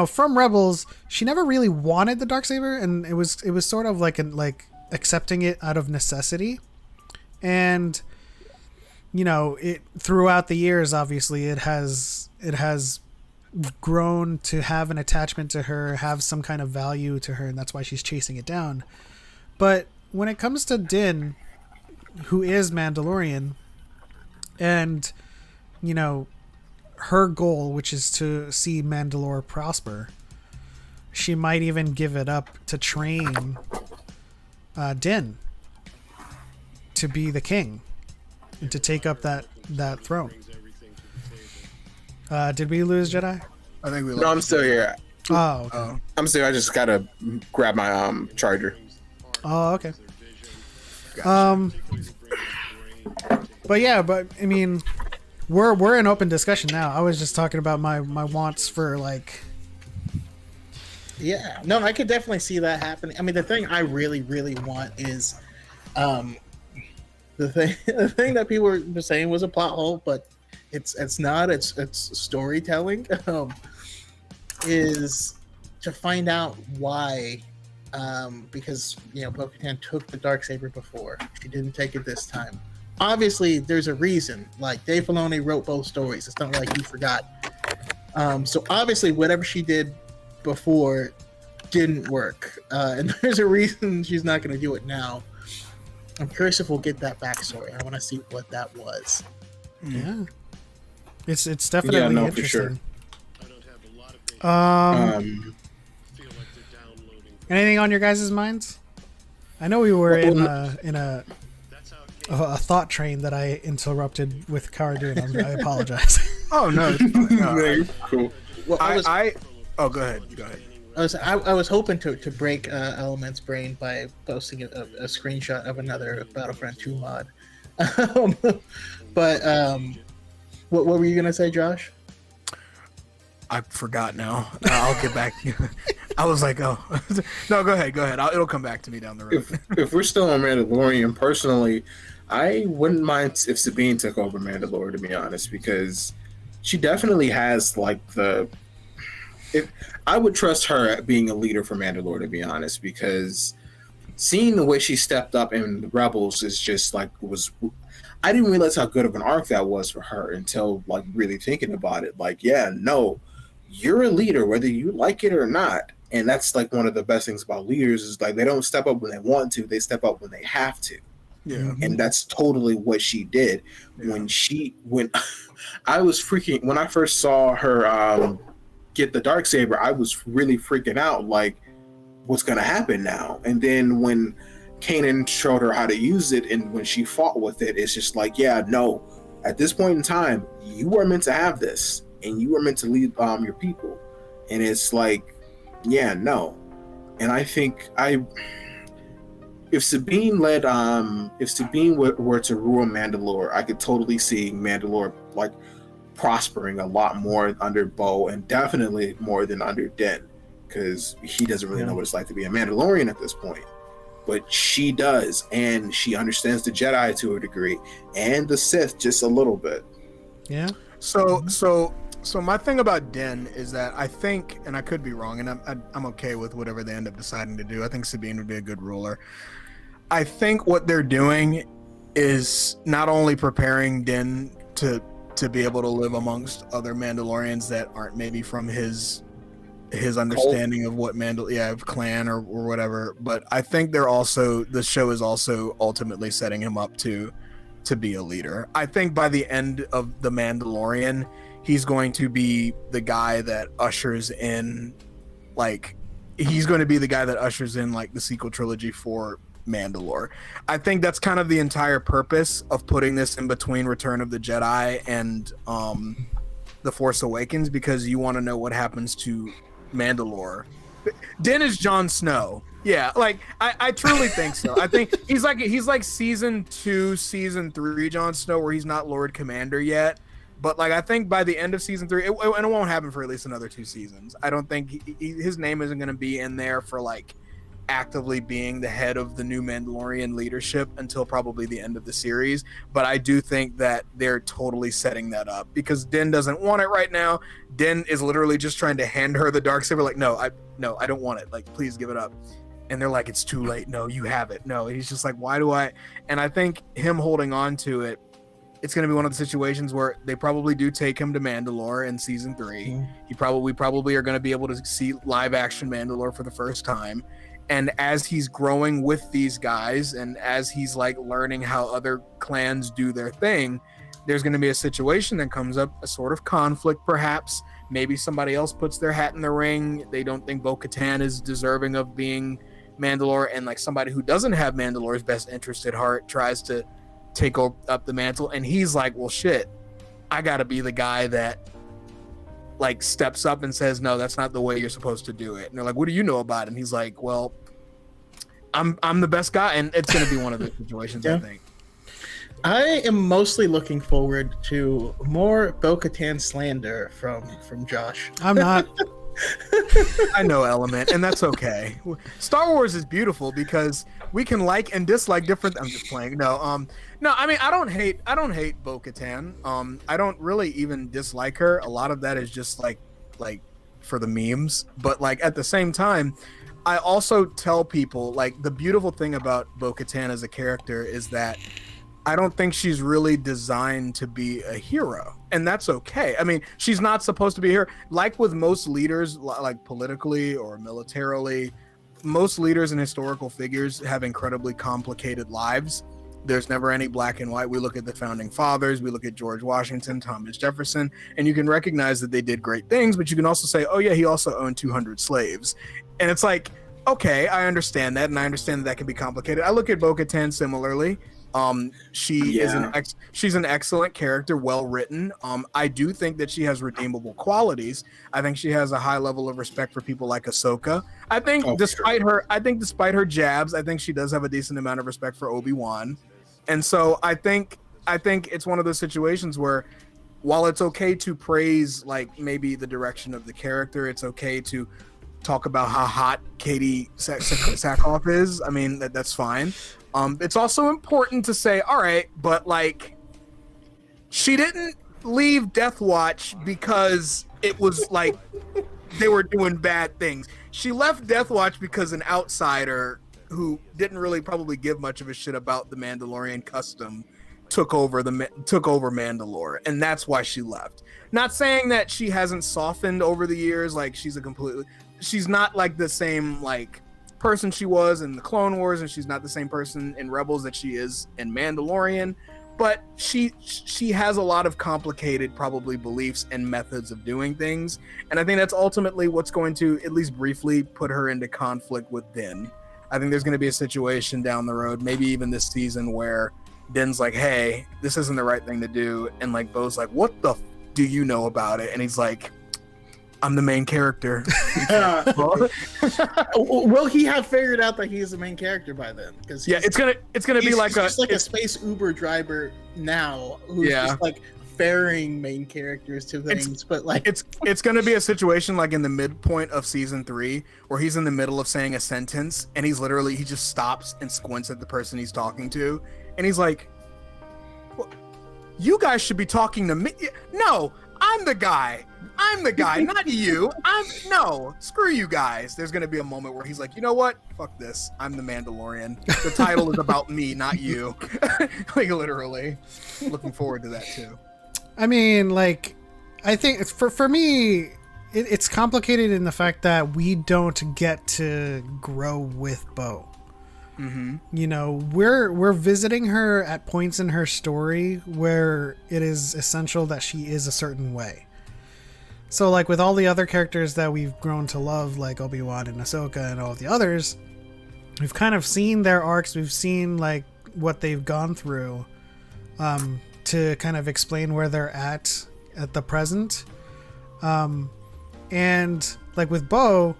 from Rebels she never really wanted the Darksaber, and it was sort of like accepting it out of necessity, and it throughout the years obviously it has grown to have an attachment to her, have some kind of value to her, and that's why she's chasing it down. But when it comes to Din, who is Mandalorian, and you know, her goal, which is to see Mandalore prosper. She might even give it up to train Din to be the king and to take up that throne. Did we lose Jedi? I think we. No, I'm still here. Oh, okay. I'm still. I just gotta grab my charger. Oh, okay. But yeah, I mean, we're in open discussion now. I was just talking about my wants for like. Yeah, no, I could definitely see that happening. I mean, the thing I really, really want is, the thing that people were saying was a plot hole, but it's not. It's storytelling. Is to find out why, because Bo-Katan took the Darksaber before. She didn't take it this time. Obviously, there's a reason. Like Dave Filoni wrote both stories. It's not like he forgot. So obviously, whatever she did before didn't work, and there's a reason she's not going to do it now. I'm curious if we'll get that backstory. I want to see what that was. Yeah, it's definitely interesting. For sure. Anything on your guys' minds? I know we were in a thought train that I interrupted with Cara doing. I apologize. Oh no, it's fine. No, Cool. Well, oh, go ahead. I was hoping to break Element's brain by posting a screenshot of another Battlefront 2 mod. But what were you gonna say, Josh? I forgot now. I'll get back to you. I was like, oh. No, go ahead. It'll come back to me down the road. If we're still on Mandalorian, personally, I wouldn't mind if Sabine took over Mandalore, to be honest, because she definitely has like I would trust her at being a leader for Mandalore, to be honest, because seeing the way she stepped up in Rebels is just like I didn't realize how good of an arc that was for her until like really thinking about it. Like, yeah, no, you're a leader whether you like it or not. And that's like one of the best things about leaders is like they don't step up when they want to, they step up when they have to. Yeah. And that's totally what she did. Yeah. When I was freaking, when I first saw her get the Darksaber, I was really freaking out, like, what's gonna happen now? And then when Kanan showed her how to use it and when she fought with it, it's just like, yeah, no, at this point in time, you are meant to have this and you are meant to lead your people. And it's like, yeah, no. And I think if Sabine were to rule Mandalore, I could totally see Mandalore like prospering a lot more under Bo and definitely more than under Din, because he doesn't really know what it's like to be a Mandalorian at this point. But she does, and she understands the Jedi to a degree and the Sith just a little bit. Yeah. So my thing about Din is that I think, and I could be wrong, and I'm okay with whatever they end up deciding to do. I think Sabine would be a good ruler. I think what they're doing is not only preparing Din to be able to live amongst other Mandalorians that aren't maybe from his understanding of what clan or whatever, but I think the show is also ultimately setting him up to be a leader. I think by the end of The Mandalorian, he's going to be the guy that ushers in like the sequel trilogy for Mandalore. I think that's kind of the entire purpose of putting this in between Return of the Jedi and The Force Awakens, because you want to know what happens to Mandalore. Din is Jon Snow. Yeah, like I truly think so. I think he's like season 2, season 3 Jon Snow, where he's not Lord Commander yet. But like I think by the end of season 3, and it won't happen for at least another 2 seasons. I don't think his name isn't going to be in there for like actively being the head of the new Mandalorian leadership until probably the end of the series. But I do think that they're totally setting that up because Din doesn't want it right now. Din is literally just trying to hand her the Darksaber, like, no, I don't want it. Like, please give it up. And they're like, it's too late. No, you have it. No, he's just like, why do I? And I think him holding on to it, it's going to be one of the situations where they probably do take him to Mandalore in season 3. We probably are going to be able to see live action Mandalore for the first time. And as he's growing with these guys, and as he's like learning how other clans do their thing, there's going to be a situation that comes up, a sort of conflict perhaps. Maybe somebody else puts their hat in the ring. They don't think Bo-Katan is deserving of being Mandalore, and like somebody who doesn't have Mandalore's best interest at heart tries to take up the mantle, and he's like, well shit, I gotta be the guy that like steps up and says, no, that's not the way you're supposed to do it. And they're like, what do you know about it? And he's like, well, I'm the best guy. And it's gonna be one of those situations. I think I am mostly looking forward to more Bo-Katan slander from Josh. I'm not. I know, Element, and that's okay. Star Wars is beautiful because we can like and dislike different. I'm just playing. No. I mean, I don't hate Bo-Katan. I don't really even dislike her. A lot of that is just like for the memes. But like at the same time, I also tell people like the beautiful thing about Bo-Katan as a character is that I don't think she's really designed to be a hero, and that's okay. I mean, she's not supposed to be here. Like with most leaders, like politically or militarily, most leaders and historical figures have incredibly complicated lives. There's never any black and white. We look at the founding fathers, we look at George Washington, Thomas Jefferson, and you can recognize that they did great things, but you can also say, oh yeah, he also owned 200 slaves. And it's like, okay, I understand that, and I understand that can be complicated. I look at Bo-Katan similarly. She's an excellent character, well written. I do think that she has redeemable qualities. I think she has a high level of respect for people like Ahsoka. I think despite her jabs, I think she does have a decent amount of respect for Obi-Wan. And so I think it's one of those situations where while it's okay to praise like maybe the direction of the character, it's okay to talk about how hot Katie Sackhoff is. I mean, that's fine. It's also important to say, all right, but like, she didn't leave Death Watch because it was like they were doing bad things. She left Death Watch because an outsider who didn't really probably give much of a shit about the Mandalorian custom took over Mandalore, and that's why she left. Not saying that she hasn't softened over the years, like she's not like the same like person she was in the Clone Wars, and she's not the same person in Rebels that she is in Mandalorian, but she has a lot of complicated probably beliefs and methods of doing things, and I think that's ultimately what's going to at least briefly put her into conflict with Din. I think there's going to be a situation down the road, maybe even this season, where Din's like, hey, this isn't the right thing to do, and like Bo's like, what the do you know about it? And he's like, I'm the main character. Will he have figured out that he is the main character by then? Because it's gonna be like a space Uber driver now who's just like ferrying main characters to things. But like it's gonna be a situation like in the midpoint of season 3 where he's in the middle of saying a sentence and he just stops and squints at the person he's talking to, and he's like, well, you guys should be talking to me. No, I'm the guy, not you. No, screw you guys. There's gonna be a moment where he's like, you know what? Fuck this. I'm the Mandalorian. The title is about me, not you. Like literally. Looking forward to that too. I mean, like, I think for me, it's complicated in the fact that we don't get to grow with Bo. Mm-hmm. You know, we're visiting her at points in her story where it is essential that she is a certain way. So like with all the other characters that we've grown to love, like Obi-Wan and Ahsoka and all of the others, we've kind of seen their arcs. We've seen like what they've gone through to kind of explain where they're at the present. And like with Bo,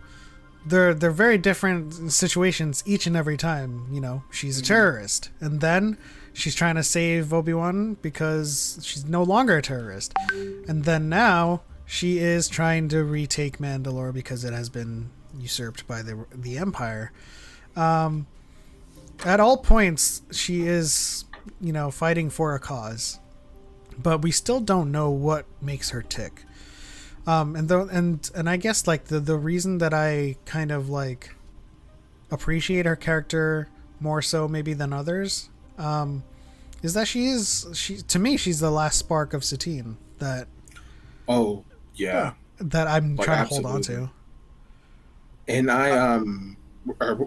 they're very different situations each and every time. You know, she's a terrorist, and then she's trying to save Obi-Wan because she's no longer a terrorist, and then now she is trying to retake Mandalore because it has been usurped by the Empire. At all points, she is, you know, fighting for a cause, but we still don't know what makes her tick. And I guess like the reason that I kind of like appreciate her character more so maybe than others, is that to me she's the last spark of Satine that that I'm like, trying absolutely. to hold on to. And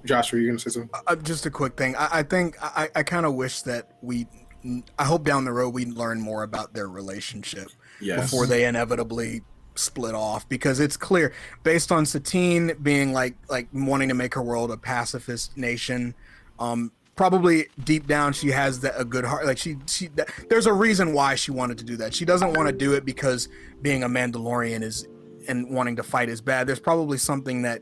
Josh, were you gonna say something? Just a quick thing. I think I kind of wish that I hope down the road we learn more about their relationship before they inevitably split off, because it's clear based on Satine being like wanting to make her world a pacifist nation. Probably deep down she has a good heart. Like there's a reason why she wanted to do that. She doesn't want to do it because being a Mandalorian and wanting to fight is bad. There's probably something that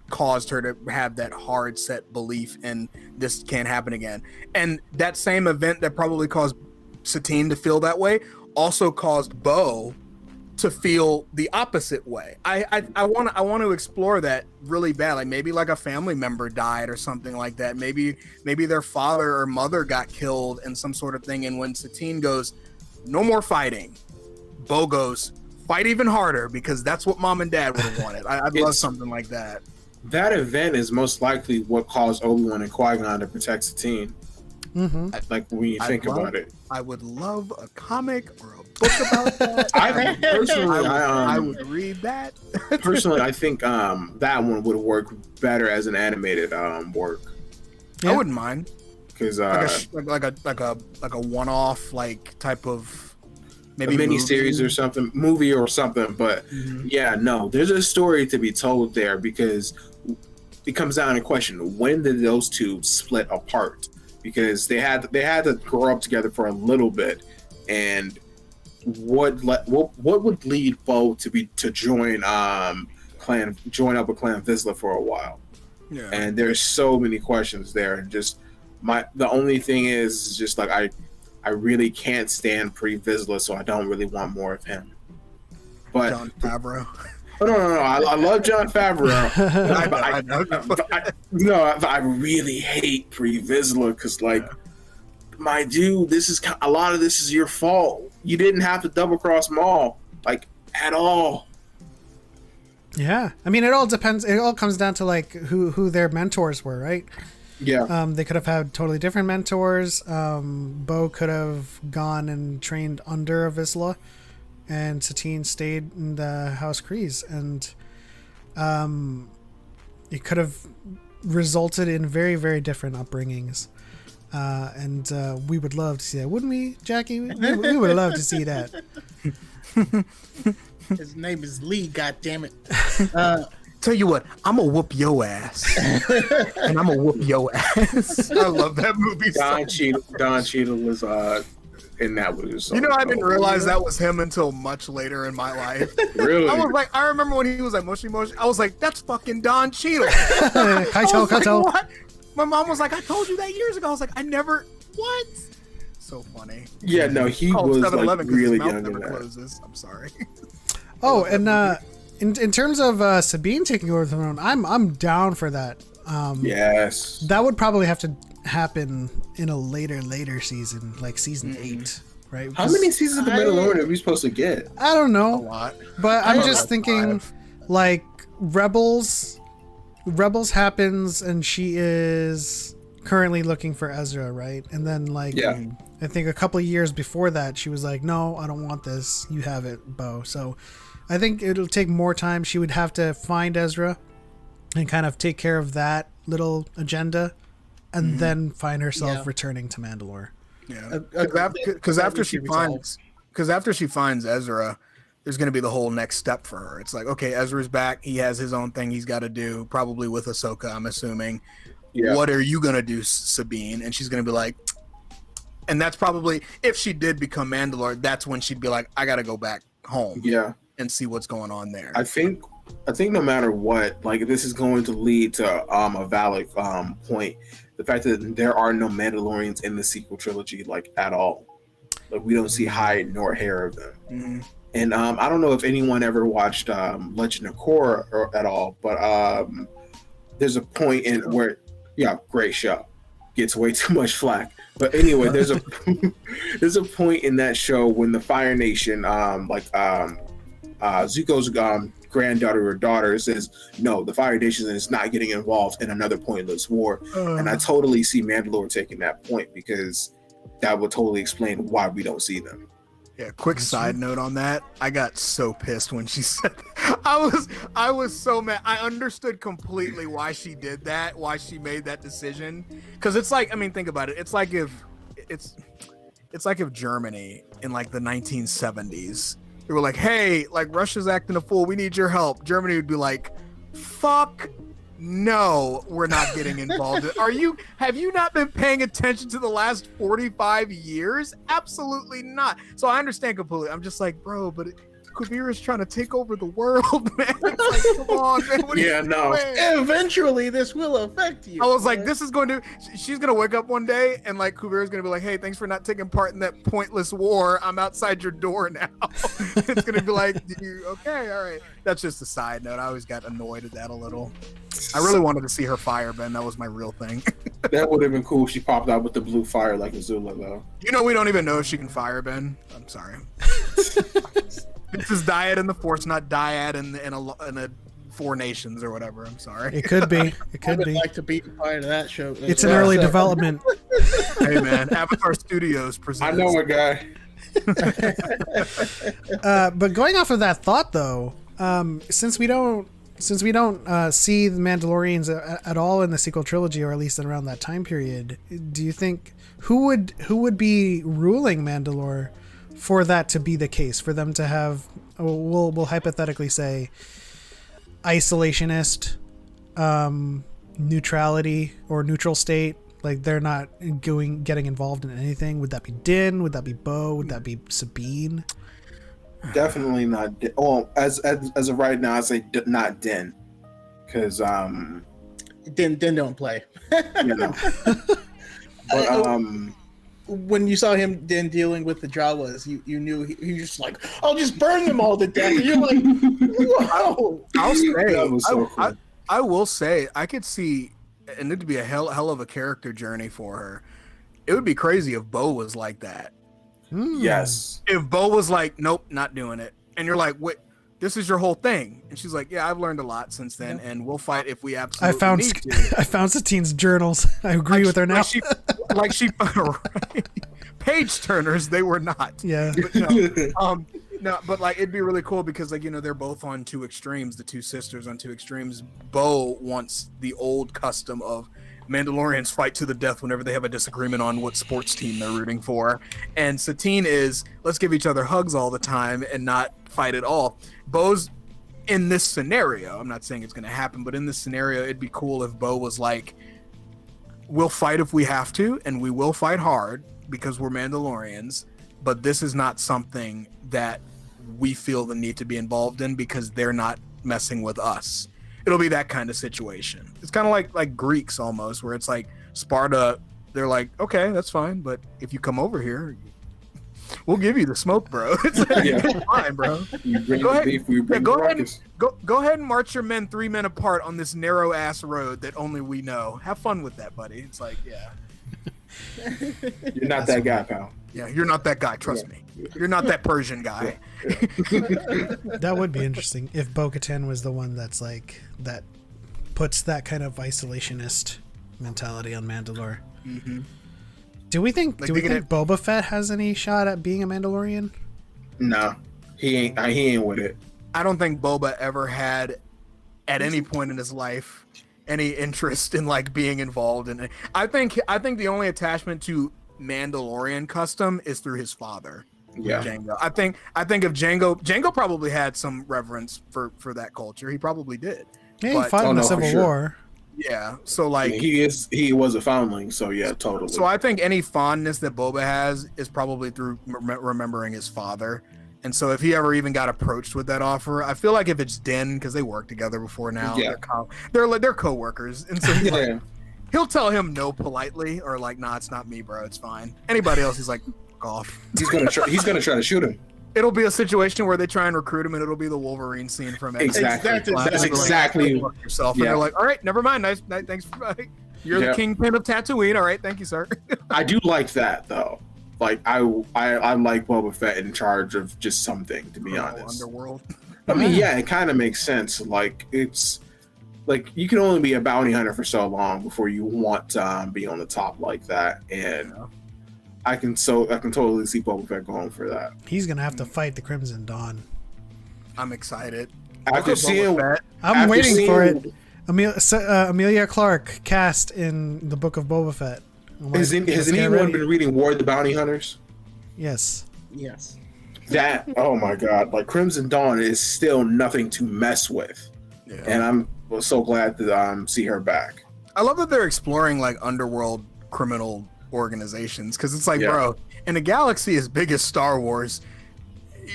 caused her to have that hard set belief in this can't happen again. And that same event that probably caused Satine to feel that way also caused Bo to feel the opposite way. I want to explore that really bad. Like maybe like a family member died or something like that. Maybe their father or mother got killed in some sort of thing. And when Satine goes, no more fighting, Bo goes, fight even harder, because that's what mom and dad would have wanted. I'd love something like that. That event is most likely what caused Obi-Wan and Qui-Gon to protect Satine. Mm-hmm. Like when you think about it, I would love a comic or a book about that. I would read that. Personally, I think that one would work better as an animated work. Yeah. I wouldn't mind, because like a one-off like type of maybe a mini series or something, movie or something. But there's a story to be told there, because it comes down to question, when did those two split apart? Because they had to grow up together for a little bit, and what would lead Bo to join up with Clan Vizsla for a while? Yeah. And there's so many questions there, and just the only thing is just like I really can't stand Pre Vizsla, so I don't really want more of him. But Jon Favreau. No. I love Jon Favreau. I really hate Pre Vizsla, because my dude, a lot of this is your fault. You didn't have to double cross Maul at all. Yeah, I mean, it all depends. It all comes down to who their mentors were, right? Yeah. They could have had totally different mentors. Bo could have gone and trained under Vizsla, and Satine stayed in the House Kryze, and it could have resulted in very, very different upbringings. And we would love to see that, wouldn't we, Jackie? We would love to see that. His name is Lee, goddammit. Tell you what, I'm gonna whoop your ass, and I'm gonna whoop your ass. I love that movie. Don Cheadle was in that movie. So I didn't realize that was him until much later in my life. Really? I remember when he was like Moshi Moshi. I was like, that's fucking Don Cheadle. Kaito. What? My mom was like, I told you that years ago. I was like, I never. What? So funny. Yeah, no, he was really young in that. Closes. I'm sorry. Oh, and in terms of Sabine taking over the throne, I'm down for that. Yes. That would probably have to happen in a later season, like season 8, right? How many seasons of The Mandalorian are we supposed to get? I don't know. A lot. But I'm just thinking, 5. Rebels happens, and she is currently looking for Ezra, right? And then I think a couple of years before that, she was like, no, I don't want this. You have it, Bo. So I think it'll take more time. She would have to find Ezra and kind of take care of that little agenda, and then find herself returning to Mandalore. Yeah, because after she finds Ezra, there's going to be the whole next step for her. It's like, okay, Ezra's back. He has his own thing he's got to do, probably with Ahsoka, I'm assuming. Yeah. What are you going to do, Sabine? And she's going to be like, and that's probably, if she did become Mandalore, that's when she'd be like, I got to go back home. Yeah. And see what's going on there. I think no matter what, this is going to lead to a valid point. The fact that there are no Mandalorians in the sequel trilogy, at all. We don't see hide nor hair of them. Mm-hmm. And I don't know if anyone ever watched Legend of Korra at all, but there's a point in where, great show, gets way too much flack. But anyway, there's a point in that show when the Fire Nation, Zuko's granddaughter or daughter says, no, the Fire Nation is not getting involved in another pointless war. And I totally see Mandalore taking that point, because that would totally explain why we don't see them. Yeah, quick side note on that. I got so pissed when she said that. I was so mad. I understood completely why she did that, why she made that decision. Because it's like, I mean, think about it. It's like if Germany in like the 1970s, they were like, hey, like Russia's acting a fool. We need your help. Germany would be like, fuck no, we're not getting involved. Have you not been paying attention to the last 45 years? Absolutely not. So I understand completely. I'm just like, bro, but Kuvira is trying to take over the world, man. It's like, come on, man. What are you doing? Eventually, this will affect you. I was like, she's going to wake up one day and like Kuvira's going to be like, hey, thanks for not taking part in that pointless war. I'm outside your door now. It's going to be like, okay, all right. That's just a side note. I always got annoyed at that a little. I really wanted to see her fire, Ben. That was my real thing. That would have been cool if she popped out with the blue fire like Azula, though. We don't even know if she can fire, Ben. I'm sorry. This is Dyad in the Force, not Dyad in a Four Nations or whatever. I'm sorry. It could be. I would like to be part of that show. It's an early development. Hey, man. Avatar Studios presents. I know a guy. But going off of that thought, though, since we don't see the Mandalorians at all in the sequel trilogy, or at least around that time period, do you think who would be ruling Mandalore for that to be the case? For them to have, we'll hypothetically say, isolationist, neutrality or neutral state, like they're not getting involved in anything. Would that be Din? Would that be Bo? Would that be Sabine? Definitely not. Well, as of right now, I say not Din, because Din don't play. But when you saw him then dealing with the Jawas, you knew he was just like, I'll just burn them all to death. And you're like, whoa. I will say, I could see, and it'd be a hell of a character journey for her. It would be crazy if Bo was like that. Yes. If Bo was like, nope, not doing it. And you're like, wait, this is your whole thing. And she's like, yeah, I've learned a lot since then, and we'll fight if we absolutely need to. I found Satine's journals. I agree with her now. Page turners, they were not. Yeah. But no, but like it'd be really cool because like they're both on two extremes, the two sisters on two extremes. Bo wants the old custom of Mandalorians fight to the death whenever they have a disagreement on what sports team they're rooting for, and Satine is let's give each other hugs all the time and not fight at all. Bo's in this scenario, I'm not saying it's going to happen, but in this scenario, it'd be cool if Bo was like, we'll fight if we have to, and we will fight hard because we're Mandalorians, but this is not something that we feel the need to be involved in because they're not messing with us. It'll be that kind of situation. It's kind of like Greeks almost, where it's like Sparta, they're like, okay, that's fine, but if you come over here, we'll give you the smoke, bro. It's like, fine, bro. You bring the beef, we bring the ruckus. Go ahead and march your men 3 men apart on this narrow ass road that only we know. Have fun with that, buddy. It's like, yeah. You're not that guy, pal. Yeah, you're not that guy. Trust me. You're not that Persian guy. That would be interesting if Bo-Katan was the one that's like that puts that kind of isolationist mentality on Mandalore. Mm-hmm. Do we think Boba Fett has any shot at being a Mandalorian? No, he ain't with it. I don't think Boba ever had, at any point in his life, any interest in like being involved in it. I think the only attachment to Mandalorian custom is through his father. Yeah, Jango. I think if Jango probably had some reverence for that culture. He probably did. Yeah, he fought in the Civil War. Yeah, so like he was a foundling, so yeah, totally. So I think any fondness that Boba has is probably through remembering his father. And so if he ever even got approached with that offer, I feel like if it's Din, because they work together before now, they're co-workers, and so he'll tell him no politely, or like, nah, it's not me, bro, it's fine. Anybody else, he's like, fuck off. He's gonna try to shoot him. It'll be a situation where they try and recruit him, and it'll be the Wolverine scene from exactly. That's exactly like, yourself. And they're like, all right, never mind. Nice thanks for you're the kingpin of Tatooine. All right, thank you, sir. I do like that though. Like I like Boba Fett in charge of just something, to be honest. Underworld. I mean, yeah, it kind of makes sense. Like it's like you can only be a bounty hunter for so long before you want to be on the top like that, and I can totally see Boba Fett going for that. He's gonna have to fight the Crimson Dawn. I'm excited. After seeing, I'm waiting for it. Amelia Clark cast in the Book of Boba Fett. Has anyone been reading War of the Bounty Hunters? Yes. Yes. That, oh my god, like Crimson Dawn is still nothing to mess with. Yeah. And I'm so glad to see her back. I love that they're exploring like underworld criminal organizations, because it's like, bro, in a galaxy as big as Star Wars,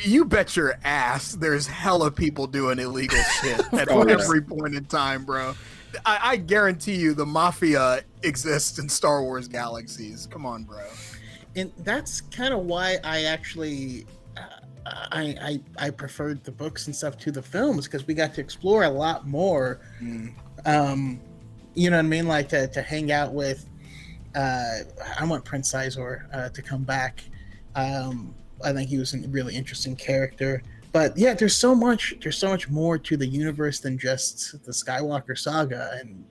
you bet your ass there's hella people doing illegal shit at every point in time, bro. I guarantee you the mafia exists in Star Wars galaxies. Come on, bro. And that's kind of why I actually I preferred the books and stuff to the films, because we got to explore a lot more. You know what I mean? Like to hang out with. I want Prince Sizor to come back. I think he was a really interesting character. But yeah, there's so much more to the universe than just the Skywalker saga, and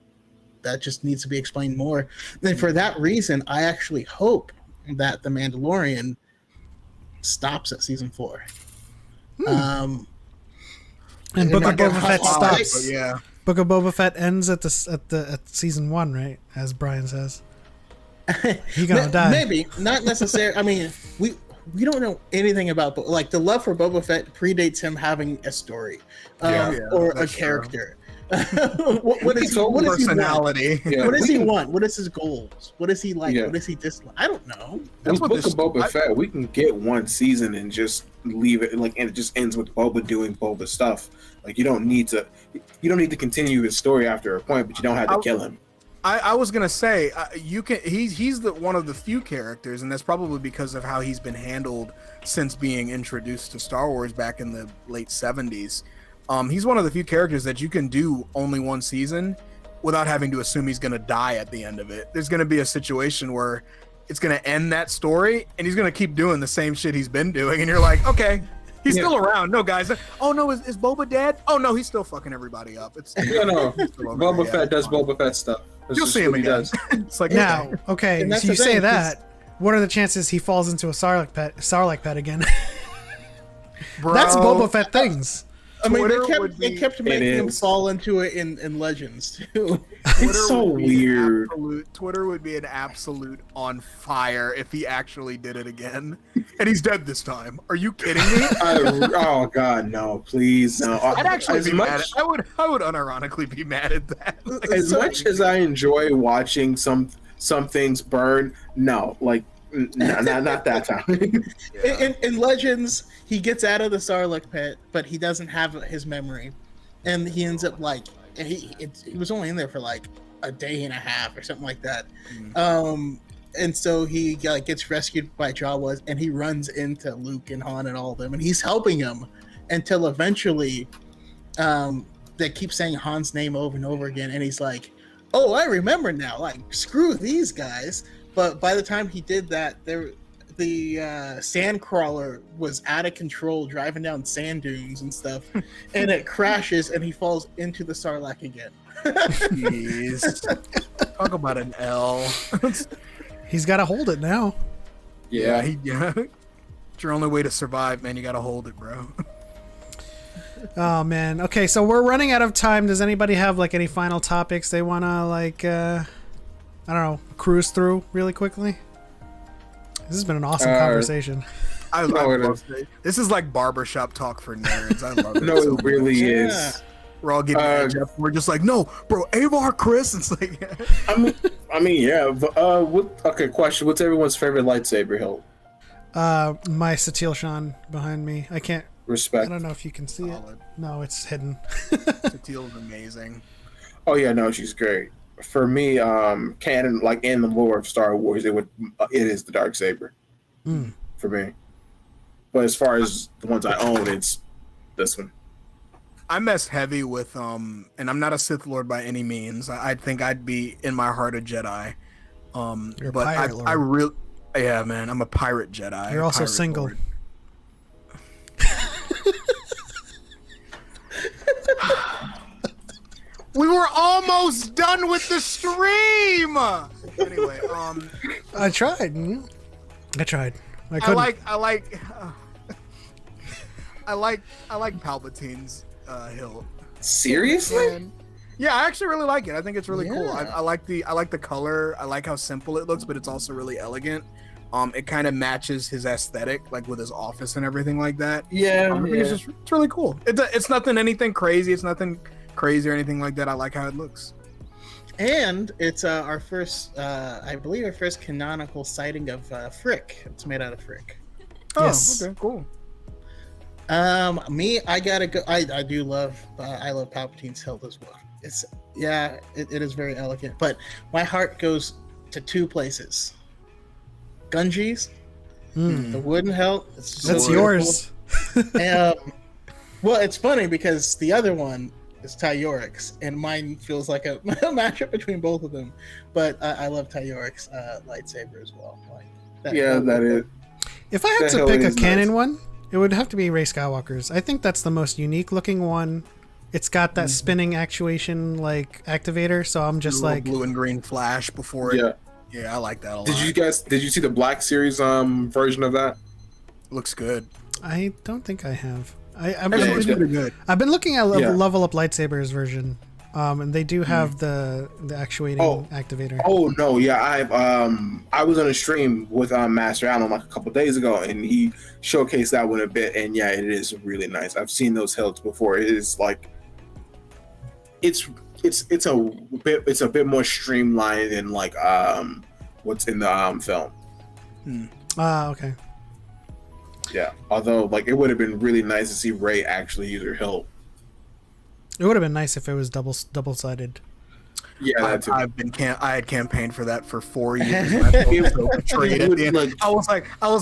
that just needs to be explained more. And for that reason, I actually hope that The Mandalorian stops at season 4. And Book of Boba Fett stops. Yeah. Book of Boba Fett ends at season 1, right? As Brian says. He's gonna die. Maybe not necessarily. I mean, we don't know anything about, like, the love for Boba Fett predates him having a story or a character. What is personality? What does he want? What is his goals? What does he like? What does he dislike? I don't know. With Book of Boba Fett, we can get one season and just leave it, like, and it just ends with Boba doing Boba stuff. Like, you don't need to continue his story after a point, but you don't have to kill him. I was gonna say you can. He's one of the few characters, and that's probably because of how he's been handled since being introduced to Star Wars back in the late 70s. He's one of the few characters that you can do only one season without having to assume he's gonna die at the end of it. There's gonna be a situation where it's gonna end that story, and he's gonna keep doing the same shit he's been doing, and you're like, okay. He's still around. No, guys. Oh, no, is Boba dead? Oh, no, he's still fucking everybody up. No. Boba Fett does Boba Fett stuff. You'll see him again. It's like, now, okay, so you say that. What are the chances he falls into a Sarlacc pit again? Bro, that's Boba Fett things. I mean, they kept making him fall into it in Legends too. It's so weird. Twitter would be an absolute on fire if he actually did it again. And he's dead this time. Are you kidding me? Oh God, no! Please, no. I'd actually be mad. I would unironically be mad at that. As much as I enjoy watching some things burn, no, like. No, not that time. In Legends, he gets out of the Sarlacc pit, but he doesn't have his memory, and he ends up like he was only in there for like a day and a half or something like that. And so he gets rescued by Jawas, and he runs into Luke and Han and all of them, and he's helping him until eventually they keep saying Han's name over and over again, and he's like, "Oh, I remember now. Like, screw these guys." But by the time he did that, the sandcrawler was out of control, driving down sand dunes and stuff, and it crashes, and he falls into the Sarlacc again. Jeez. Talk about an L. He's got to hold it now. Yeah. It's your only way to survive, man. You got to hold it, bro. Oh, man. Okay, so we're running out of time. Does anybody have, like, any final topics they want to, like... I don't know, cruise through really quickly? This has been an awesome conversation. I love it. This is like barbershop talk for nerds. I love it. No, it really is. We're all getting edged up. We're just like, no, bro, Avar, Chris. It's like, I mean, yeah. Okay, question. What's everyone's favorite lightsaber hilt? My Satil Shan behind me. I can't. Respect. I don't know if you can see it. No, it's hidden. Satil's amazing. Oh yeah, no, she's great. For me, canon, like in the lore of Star Wars, it is the Darksaber for me. But as far as the ones I own, it's this one. I mess heavy with and I'm not a Sith Lord by any means. I think I'd be in my heart a Jedi. You're a but pirate lord. I really, yeah, man, I'm a pirate Jedi. You're also single. Lord. We were almost done with the stream. Anyway, I tried. I tried. I I couldn't. like Palpatine's hilt. Seriously? And yeah, I actually really like it. I think it's really cool. Yeah. I like the color. I like how simple it looks, but it's also really elegant. It kind of matches his aesthetic, like with his office and everything like that. Yeah, I think it's really cool. It's anything crazy. It's nothing crazy or anything like that. I like how it looks. And it's our first, I believe, our first canonical sighting of Frick. It's made out of Frick. Oh, Yes. okay, cool. I gotta go. I love Palpatine's hilt as well. It is very elegant. But my heart goes to two places. Gunji's, the wooden hilt. It's That's so yours. Well, it's funny because the other one is Tyorik's, and mine feels like a matchup between both of them. But I love Tyorik's lightsaber as well. Like that is. If I had The to hell pick a is canon nice. one, it would have to be Rey Skywalker's. I think that's the most unique looking one. It's got that spinning actuation like activator, so I'm just The little like, blue and green flash before it. Yeah, I like that a lot. Did you see the Black Series version of that? Looks good. I don't think I have. Actually, it's pretty good. I've been looking at Yeah. Level Up Lightsabers version, and they do have the actuating Oh. activator. Oh no, yeah, I was on a stream with Master Allen like a couple days ago, and he showcased that one a bit, and yeah, it is really nice. I've seen those hilts before. It is like it's a bit more streamlined than like what's in the film. Okay. Yeah, although like it would have been really nice to see Rey actually use her hilt. It would have been nice if it was double sided. Yeah, that too. I had campaigned for that for 4 years. And I felt so betrayed at the end. Like- I was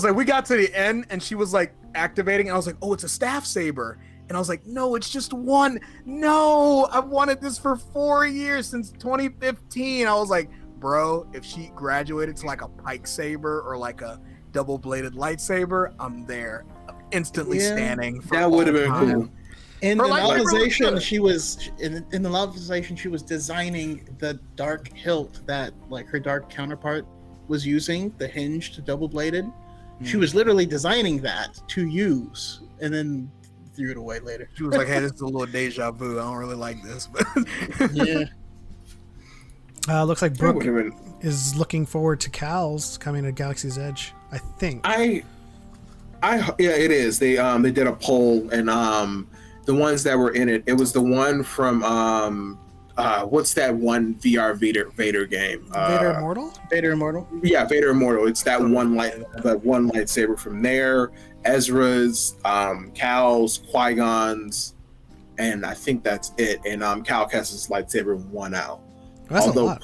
like, we got to the end, and she was like activating, and I was like, oh, it's a staff saber, and I was like, no, it's just one. No, I've wanted this for 4 years since 2015. I was like, bro, if she graduated to like a pike saber or like a double-bladed lightsaber, I'm there, instantly standing. For That would have all been time. cool. In the Her lightsaber looks novelization, good. she was in the novelization. She was designing the dark hilt that like her dark counterpart was using, the hinged double bladed. She was literally designing that to use, and then threw it away later. She was like, hey, this is a little deja vu. I don't really like this, but Yeah, Looks like That Brooke would have been. is looking forward to Cal's coming to Galaxy's Edge. I think. Yeah, it is. They did a poll, and the ones that were in it, it was the one from what's that one VR Vader game? Vader Immortal. Vader Immortal. Yeah, Vader Immortal. It's that one lightsaber from there. Ezra's, Cal's, Qui-Gon's, and I think that's it. And Cal Kestis' lightsaber won out. That's a Although lot.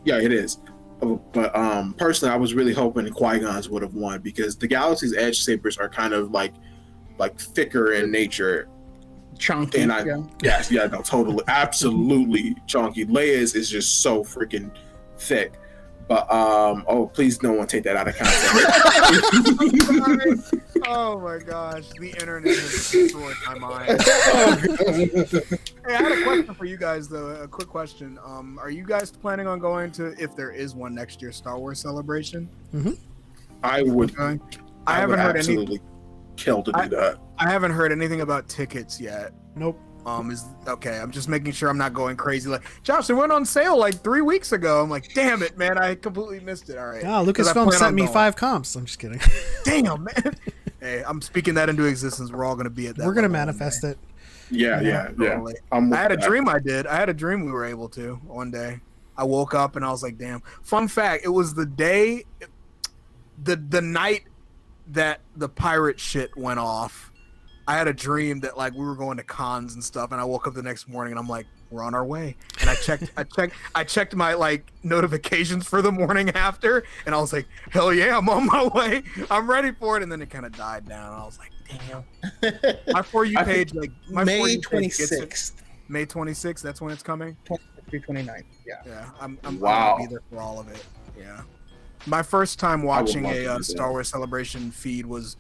yeah, it is. But personally, I was really hoping Qui-Gon's would have won because the Galaxy's Edge sabers are kind of like thicker in nature. Chunky. And no, totally, absolutely chunky. Leia's is just so freaking thick. But please, no one take that out of context. oh my gosh, the internet has destroyed my mind. Hey, I had a question for you guys though. A quick question. Are you guys planning on going to, if there is one next year, Star Wars Celebration? I would. Okay. I haven't would heard absolutely kill to do that. I haven't heard anything about tickets yet. Nope. Is okay. I'm just making sure I'm not going crazy. Like, Josh, it went on sale like 3 weeks ago. I'm like, damn it, man, I completely missed it. All right. Oh, 'Cause I Lucasfilm plan sent on me going. 5 comps. I'm just kidding. Damn, man. Hey, I'm speaking that into existence. We're all gonna be at that. We're gonna level one manifest day. it. Yeah. Totally. I'm with I had a that. dream. I had a dream we were able to one day. I woke up and I was like, damn. Fun fact, it was the day, the night that the pirate shit went off. I had a dream that like we were going to cons and stuff, and I woke up the next morning and I'm like, we're on our way. And I checked my like notifications for the morning after, and I was like, hell yeah, I'm on my way. I'm ready for it. And then it kind of died down. I was like, damn. My For You page, like my For May You page gets it. 26th, May 26th. That's when it's coming. through 29th. Yeah. Yeah, I'm Wow. gonna be there for all of it. Yeah, my first time watching love to do a that. Star Wars Celebration feed was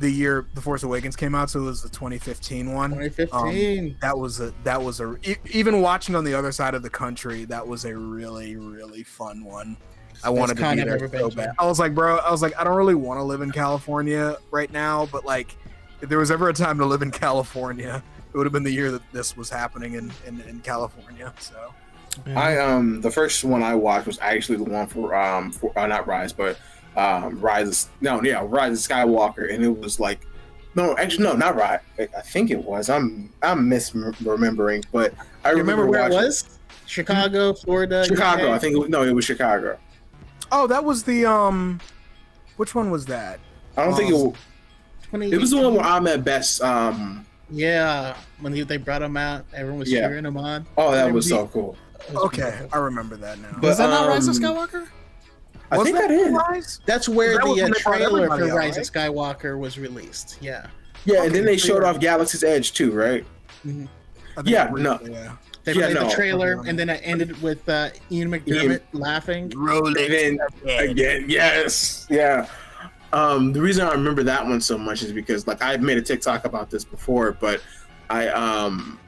the year The Force Awakens came out, so it was the 2015 one. 2015. That was even watching on the other side of the country. That was a really fun one. I wanted to kind be I've there ever been so to. bad. I was like, bro, I don't really want to live in California right now, but like, if there was ever a time to live in California, it would have been the year that this was happening in California. So, Yeah. The first one I watched was actually the one for not Rise, but Rise of Skywalker, and it was like, no, actually no, not Rise. I think it was. I'm misremembering, but I You remember where it watching was? Chicago, Florida. Chicago. UK? I think it was Chicago. oh, that was the which one was that? I don't think it was the one where Ahmed Best. Yeah, when they brought him out, everyone was cheering him on. Oh, that was so cool. It was Okay, beautiful. I remember that now. But, Was that not Rise of Skywalker? I think that is. Rise? That's where That was the when they brought trailer for everybody out, Rise right? of Skywalker was released. Yeah. Yeah, and then they so showed yeah. off Galaxy's Edge too, right? I think Yeah, briefly, no. yeah. They Yeah, played the no. trailer, and then it ended with Ian McDermott laughing. Rolling And then again, yes, yeah. The reason I remember that one so much is because like I made a TikTok about this before, but I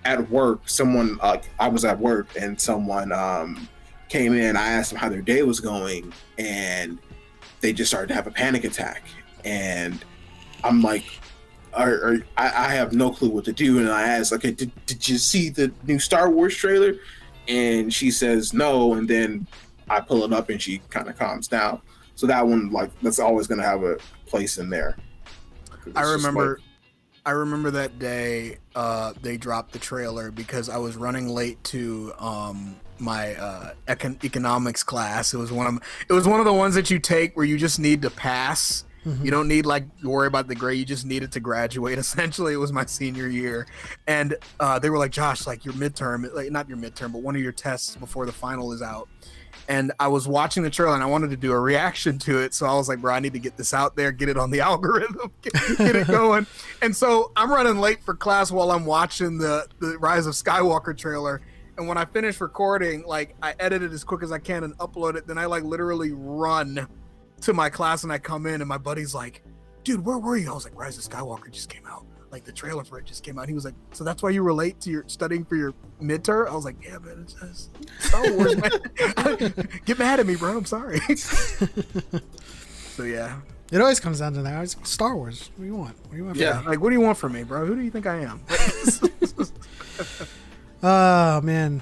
at work, someone I was at work and someone came in. I asked them how their day was going, and they just started to have a panic attack. And I'm like, I have no clue what to do. And I asked, okay, did you see the new Star Wars trailer? And she says no. And then I pull it up, and she kind of calms down. So that one, like, that's always going to have a place in there. I remember that day they dropped the trailer because I was running late to my economics class. It was one of the ones that you take where you just need to pass. Mhm. You don't need like worry about the grade. You just needed to graduate. Essentially, it was my senior year, and they were like, "Josh, like your midterm, like not your midterm, but one of your tests before the final is out." And I was watching the trailer, and I wanted to do a reaction to it. So I was like, "Bro, I need to get this out there, get it on the algorithm, get it going." And so I'm running late for class while I'm watching the Rise of Skywalker trailer. And when I finish recording, like I edit it as quick as I can and upload it. Then I like literally run to my class, and I come in, and my buddy's like, "Dude, where were you?" I was like, "Rise of Skywalker just came out. Like the trailer for it just came out." He was like, "So that's why you were late to your studying for your midterm?" I was like, "Yeah, man, it's Star Wars, man." Get mad at me, bro. I'm sorry. So yeah, It always comes down to that. It's Star Wars. What do you want? What do you want? Yeah. From me? like, what do you want from me, bro? Who do you think I am? Oh man.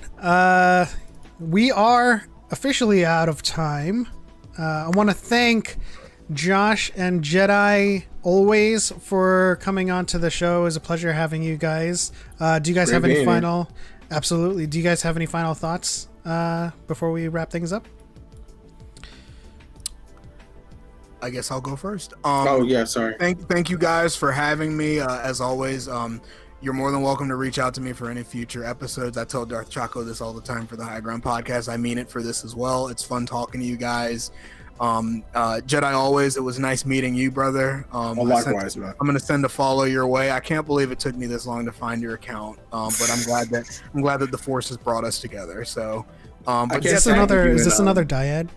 We are officially out of time. I want to thank Josh and Jedi always for coming on to the show. It was a pleasure having you guys. Do you guys Great have any being final? Absolutely. Do you guys have any final thoughts before we wrap things up? I guess I'll go first. Oh yeah, sorry. Thank you guys for having me. As always, you're more than welcome to reach out to me for any future episodes. I tell Darth Choco this all the time for the High Ground podcast. I mean it for this as well. It's fun talking to you guys. Jedi always, it was nice meeting you, brother. Likewise, man. I'm gonna send a follow your way. I can't believe it took me this long to find your account, but I'm glad that the Force has brought us together. So, but Is this thank another? you, Is this and, another Dyad?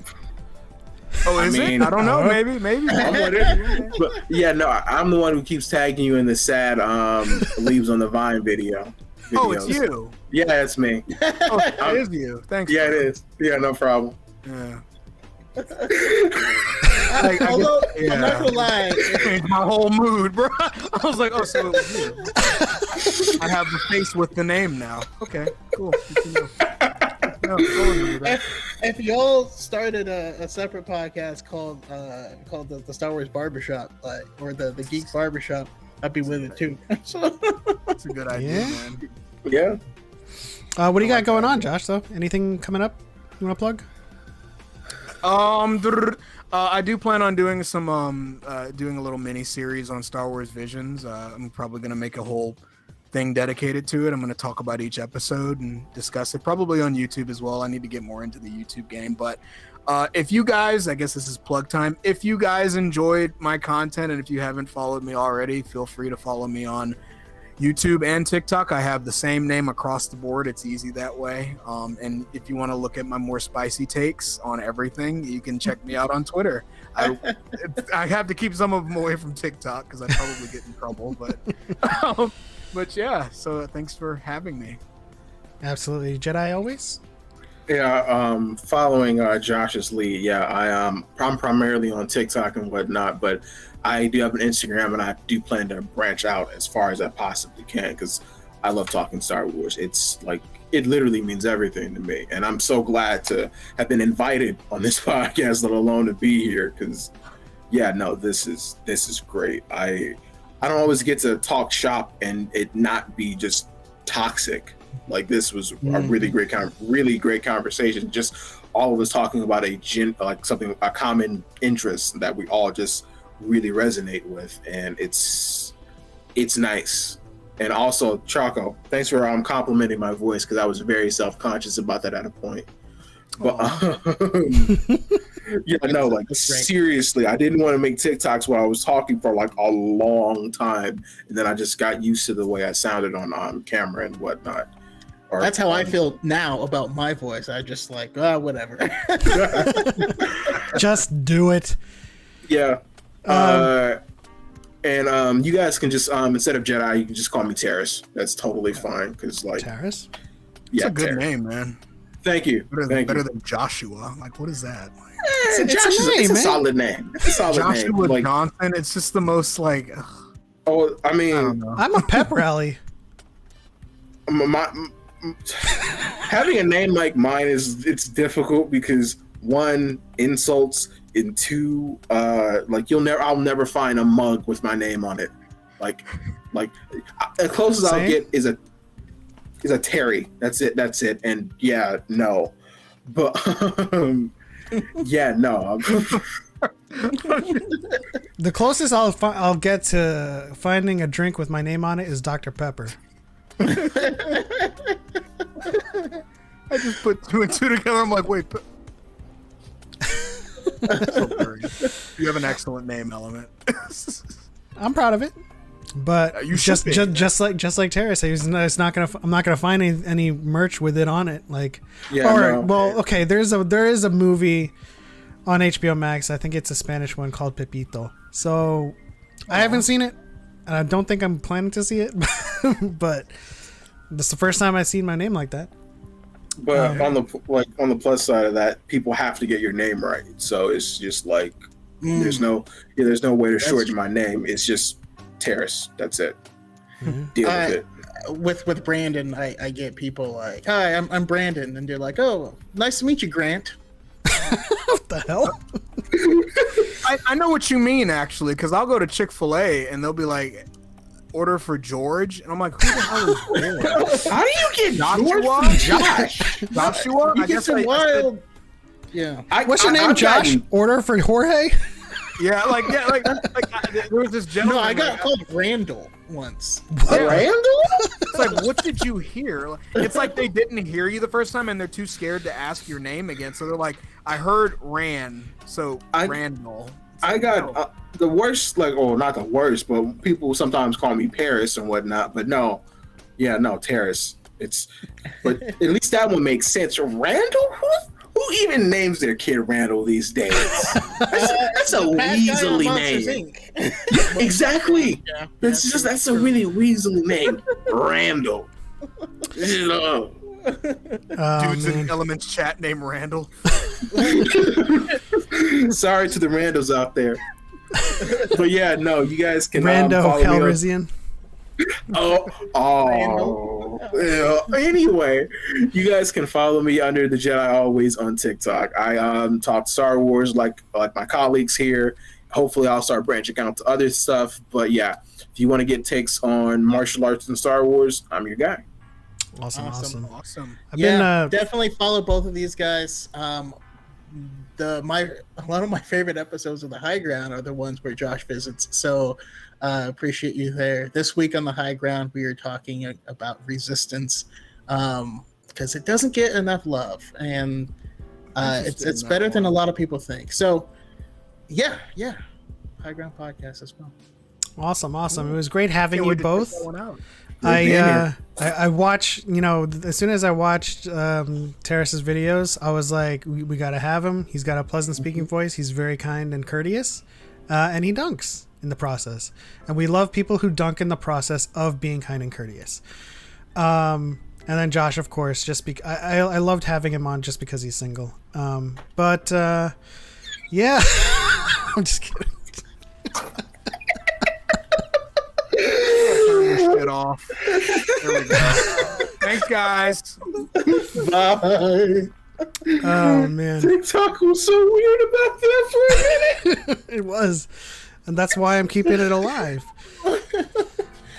oh, is mean, it? I don't know. Maybe. I'm with it. But yeah, no, I'm the one who keeps tagging you in the sad leaves on the Vine videos. Oh, it's you. Yeah, it's me. Oh, it is you. Thanks. Yeah, it is. Yeah, no problem. Yeah. Although, yeah. I'm not gonna lie, Changed my whole mood, bro. I was like, oh, so it was you. I have the face with the name now. Okay, cool. Good to know. No, totally, bro. if y'all started a separate podcast called the Star Wars Barbershop, or the Geek Barbershop, I'd be with it too. That's a good idea, Yeah. man. Yeah. What do you got going on, Josh? Though, anything coming up you want to plug? I do plan on doing some doing a little mini series on Star Wars Visions. I'm probably gonna make a whole thing dedicated to it. I'm gonna talk about each episode and discuss it, probably on YouTube as well. I need to get more into the YouTube game, but if you guys, I guess this is plug time. If you guys enjoyed my content, and if you haven't followed me already, feel free to follow me on YouTube and TikTok. I have the same name across the board. It's easy that way. And if you want to look at my more spicy takes on everything, you can check me out on Twitter. I have to keep some of them away from TikTok because I probably get in trouble. But yeah. So thanks for having me. Absolutely, Jedi always. Yeah, following Josh's lead. Yeah, I'm primarily on TikTok and whatnot, but I do have an Instagram, and I do plan to branch out as far as I possibly can because I love talking Star Wars. It's like it literally means everything to me, and I'm so glad to have been invited on this podcast, let alone to be here. Because yeah, no, this is great. I don't always get to talk shop and it not be just toxic. Like this was a really great conversation. Just all of us talking about a common interest that we all just really resonate with, and it's nice. And also, Choco, thanks for complimenting my voice because I was very self-conscious about that at a point. But yeah, no, like seriously, I didn't want to make TikToks while I was talking for like a long time, and then I just got used to the way I sounded on camera and whatnot. That's how I feel now about my voice. I just like, whatever. Just do it. Yeah. And you guys can just instead of Jedi, you can just call me Terrace. That's totally fine. Because like Terrace? It's a good name, man. Thank you. Better than Joshua. Like, what is that? Like, it's a solid name. It's a solid name. Joshua like, Johnson. It's just the most like. Oh, I mean, I don't know. I'm a pep rally. Having a name like mine it's difficult because one, insults, and two, like I'll never find a mug with my name on it. Like the closest I'll get is a Terry. That's it. And yeah, no, but yeah, no. The closest I'll get to finding a drink with my name on it is Dr. Pepper. I just put 2 and 2 together. I'm like, wait. You have an excellent name, Element. I'm proud of it, but you just like Terrace, I'm not gonna find any merch with it on it. Like, okay, there is a movie on HBO Max. I think it's a Spanish one called Pepito. So I haven't seen it, and I don't think I'm planning to see it. But this is the first time I've seen my name like that. But on the plus side of that, people have to get your name right. So it's just like there's no way to shorten my name. It's just Terrace. That's it. Deal with it. With Brandon, I get people like, "Hi, I'm Brandon," and they're like, "Oh, nice to meet you, Grant." What the hell? I know what you mean actually, because I'll go to Chick-fil-A and they'll be like, order for George, and I'm like, who the hell is George? How do you get Joshua? George from Josh? Joshua? You get some wild. Yeah. What's your name, Josh? Order for Jorge? Yeah, there was this gentleman. No, I got called Randall once. What? Randall? It's like, what did you hear? It's like they didn't hear you the first time, and they're too scared to ask your name again. So they're like, I heard Rand, so Randall. I got the worst, not the worst, but people sometimes call me Paris and whatnot. But no, Terrace. But at least that one makes sense. Randall? Who even names their kid Randall these days? That's a weaselly name. Exactly. Yeah, that's a really weaselly name. Randall. Dudes in Elements chat named Randall. Sorry to the Randos out there. But yeah, no, you guys can Rando follow Calrissian. Yeah. Anyway, you guys can follow me under the Jedi Always on TikTok. I talk Star Wars like my colleagues here. Hopefully, I'll start branching out to other stuff. But yeah, if you want to get takes on martial arts and Star Wars, I'm your guy. Awesome. Definitely follow both of these guys. A lot of my favorite episodes of The High Ground are the ones where Josh visits. So appreciate you there. This week on The High Ground, we are talking about resistance because it doesn't get enough love, and it's better than a lot of people think. So yeah, High Ground podcast as well. Awesome. It was great having you both. I watch, as soon as I watched Terrace's videos, I was like, we got to have him. He's got a pleasant speaking voice. He's very kind and courteous. And he dunks in the process. And we love people who dunk in the process of being kind and courteous. And then Josh, of course, just I loved having him on just because he's single. But yeah, I'm just kidding. Turn this shit off. There we go. Thanks, guys. Bye. Oh man, TikTok was so weird about that for a minute. it was, and that's why I'm keeping it alive.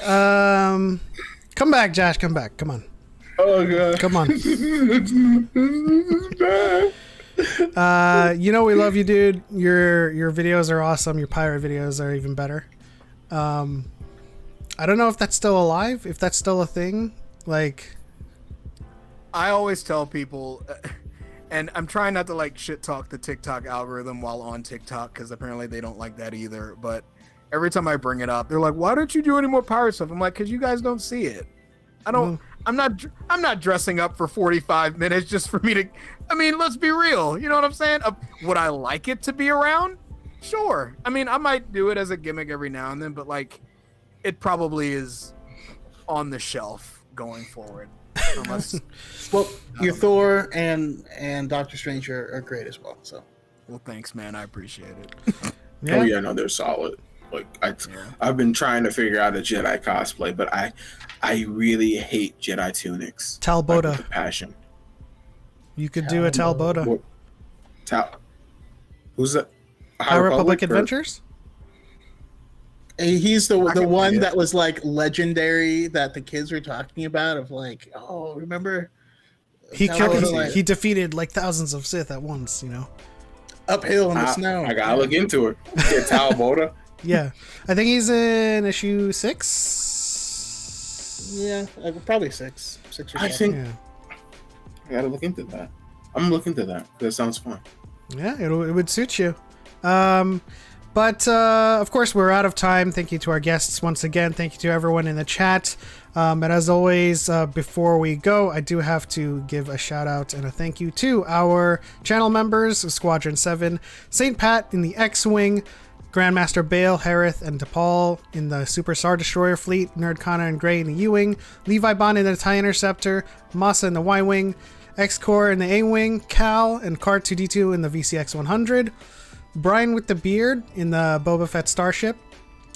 Come back, Josh. Come back. Come on. Oh god. Come on. This is bad. You know we love you, dude. Your videos are awesome. Your pirate videos are even better. I don't know if that's still alive, if that's still a thing. Like, I always tell people, and I'm trying not to like shit talk the TikTok algorithm while on TikTok because apparently they don't like that either. But every time I bring it up, they're like, "Why don't you do any more pirate stuff?" I'm like, "Cause you guys don't see it. I don't. I'm not dressing up for 45 minutes just for me to. I mean, let's be real. You know what I'm saying? Would I like it to be around? Sure. I mean, I might do it as a gimmick every now and then, but like, it probably is on the shelf going forward. Unless, Well, your Thor and Doctor Strange are great as well. So well, thanks, man. I appreciate it. yeah. Oh yeah, no, they're solid. Like I've been trying to figure out a Jedi cosplay, but I really hate Jedi tunics. Talbota. Like, with a passion. You could do a Talbota. What? Who's that? High Republic or- Adventures? he's the can one see it. that was like legendary that the kids were talking about. Of like, oh, remember? He Talbota, like, he defeated like thousands of Sith at once, you know. uphill in the snow. I gotta look into it. Yeah, Talbota. Yeah. I think he's in issue 6. Yeah, probably six or I seven. think Yeah. I gotta look into that. I'm gonna look into that. That sounds fun. Yeah, it would suit you. But of course, we're out of time. Thank you to our guests once again. Thank you to everyone in the chat. And as always, before we go, I do have to give a shout out and a thank you to our channel members, Squadron 7, St. Pat in the X-Wing, Grandmaster Bale, Harith, and DePaul in the Super Star Destroyer fleet, Nerd Connor and Gray in the U-Wing, Levi Bond in the TIE Interceptor, Masa in the Y-Wing, X-Core in the A-Wing, Cal and Cart 2D2 in the VCX 100, Brian with the beard in the Boba Fett starship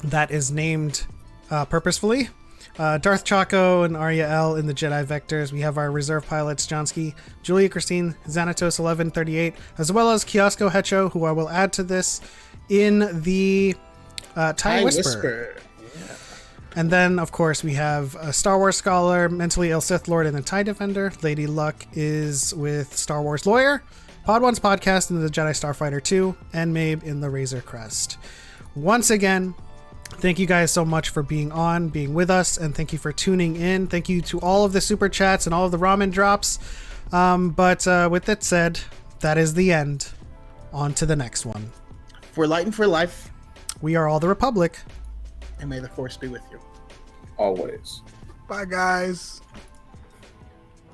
that is named purposefully, Darth Choco and Arya L in the Jedi Vectors. We have our reserve pilots Johnsky, Julia Christine, Xanatos 1138, as well as Kiosco Hecho, who I will add to this in the TIE Whisper. And then, of course, we have a Star Wars Scholar, Mentally Ill Sith Lord, and the TIE Defender. Lady Luck is with Star Wars Lawyer, Pod One's podcast in the Jedi Starfighter 2, and Mabe in the Razor Crest. Once again, thank you guys so much for being on, being with us, and thank you for tuning in. Thank you to all of the super chats and all of the ramen drops. But with that said, that is the end. On to the next one. For light and for life, We are all the Republic. and may the force be with you. Always. Bye, guys.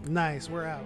Nice, we're out.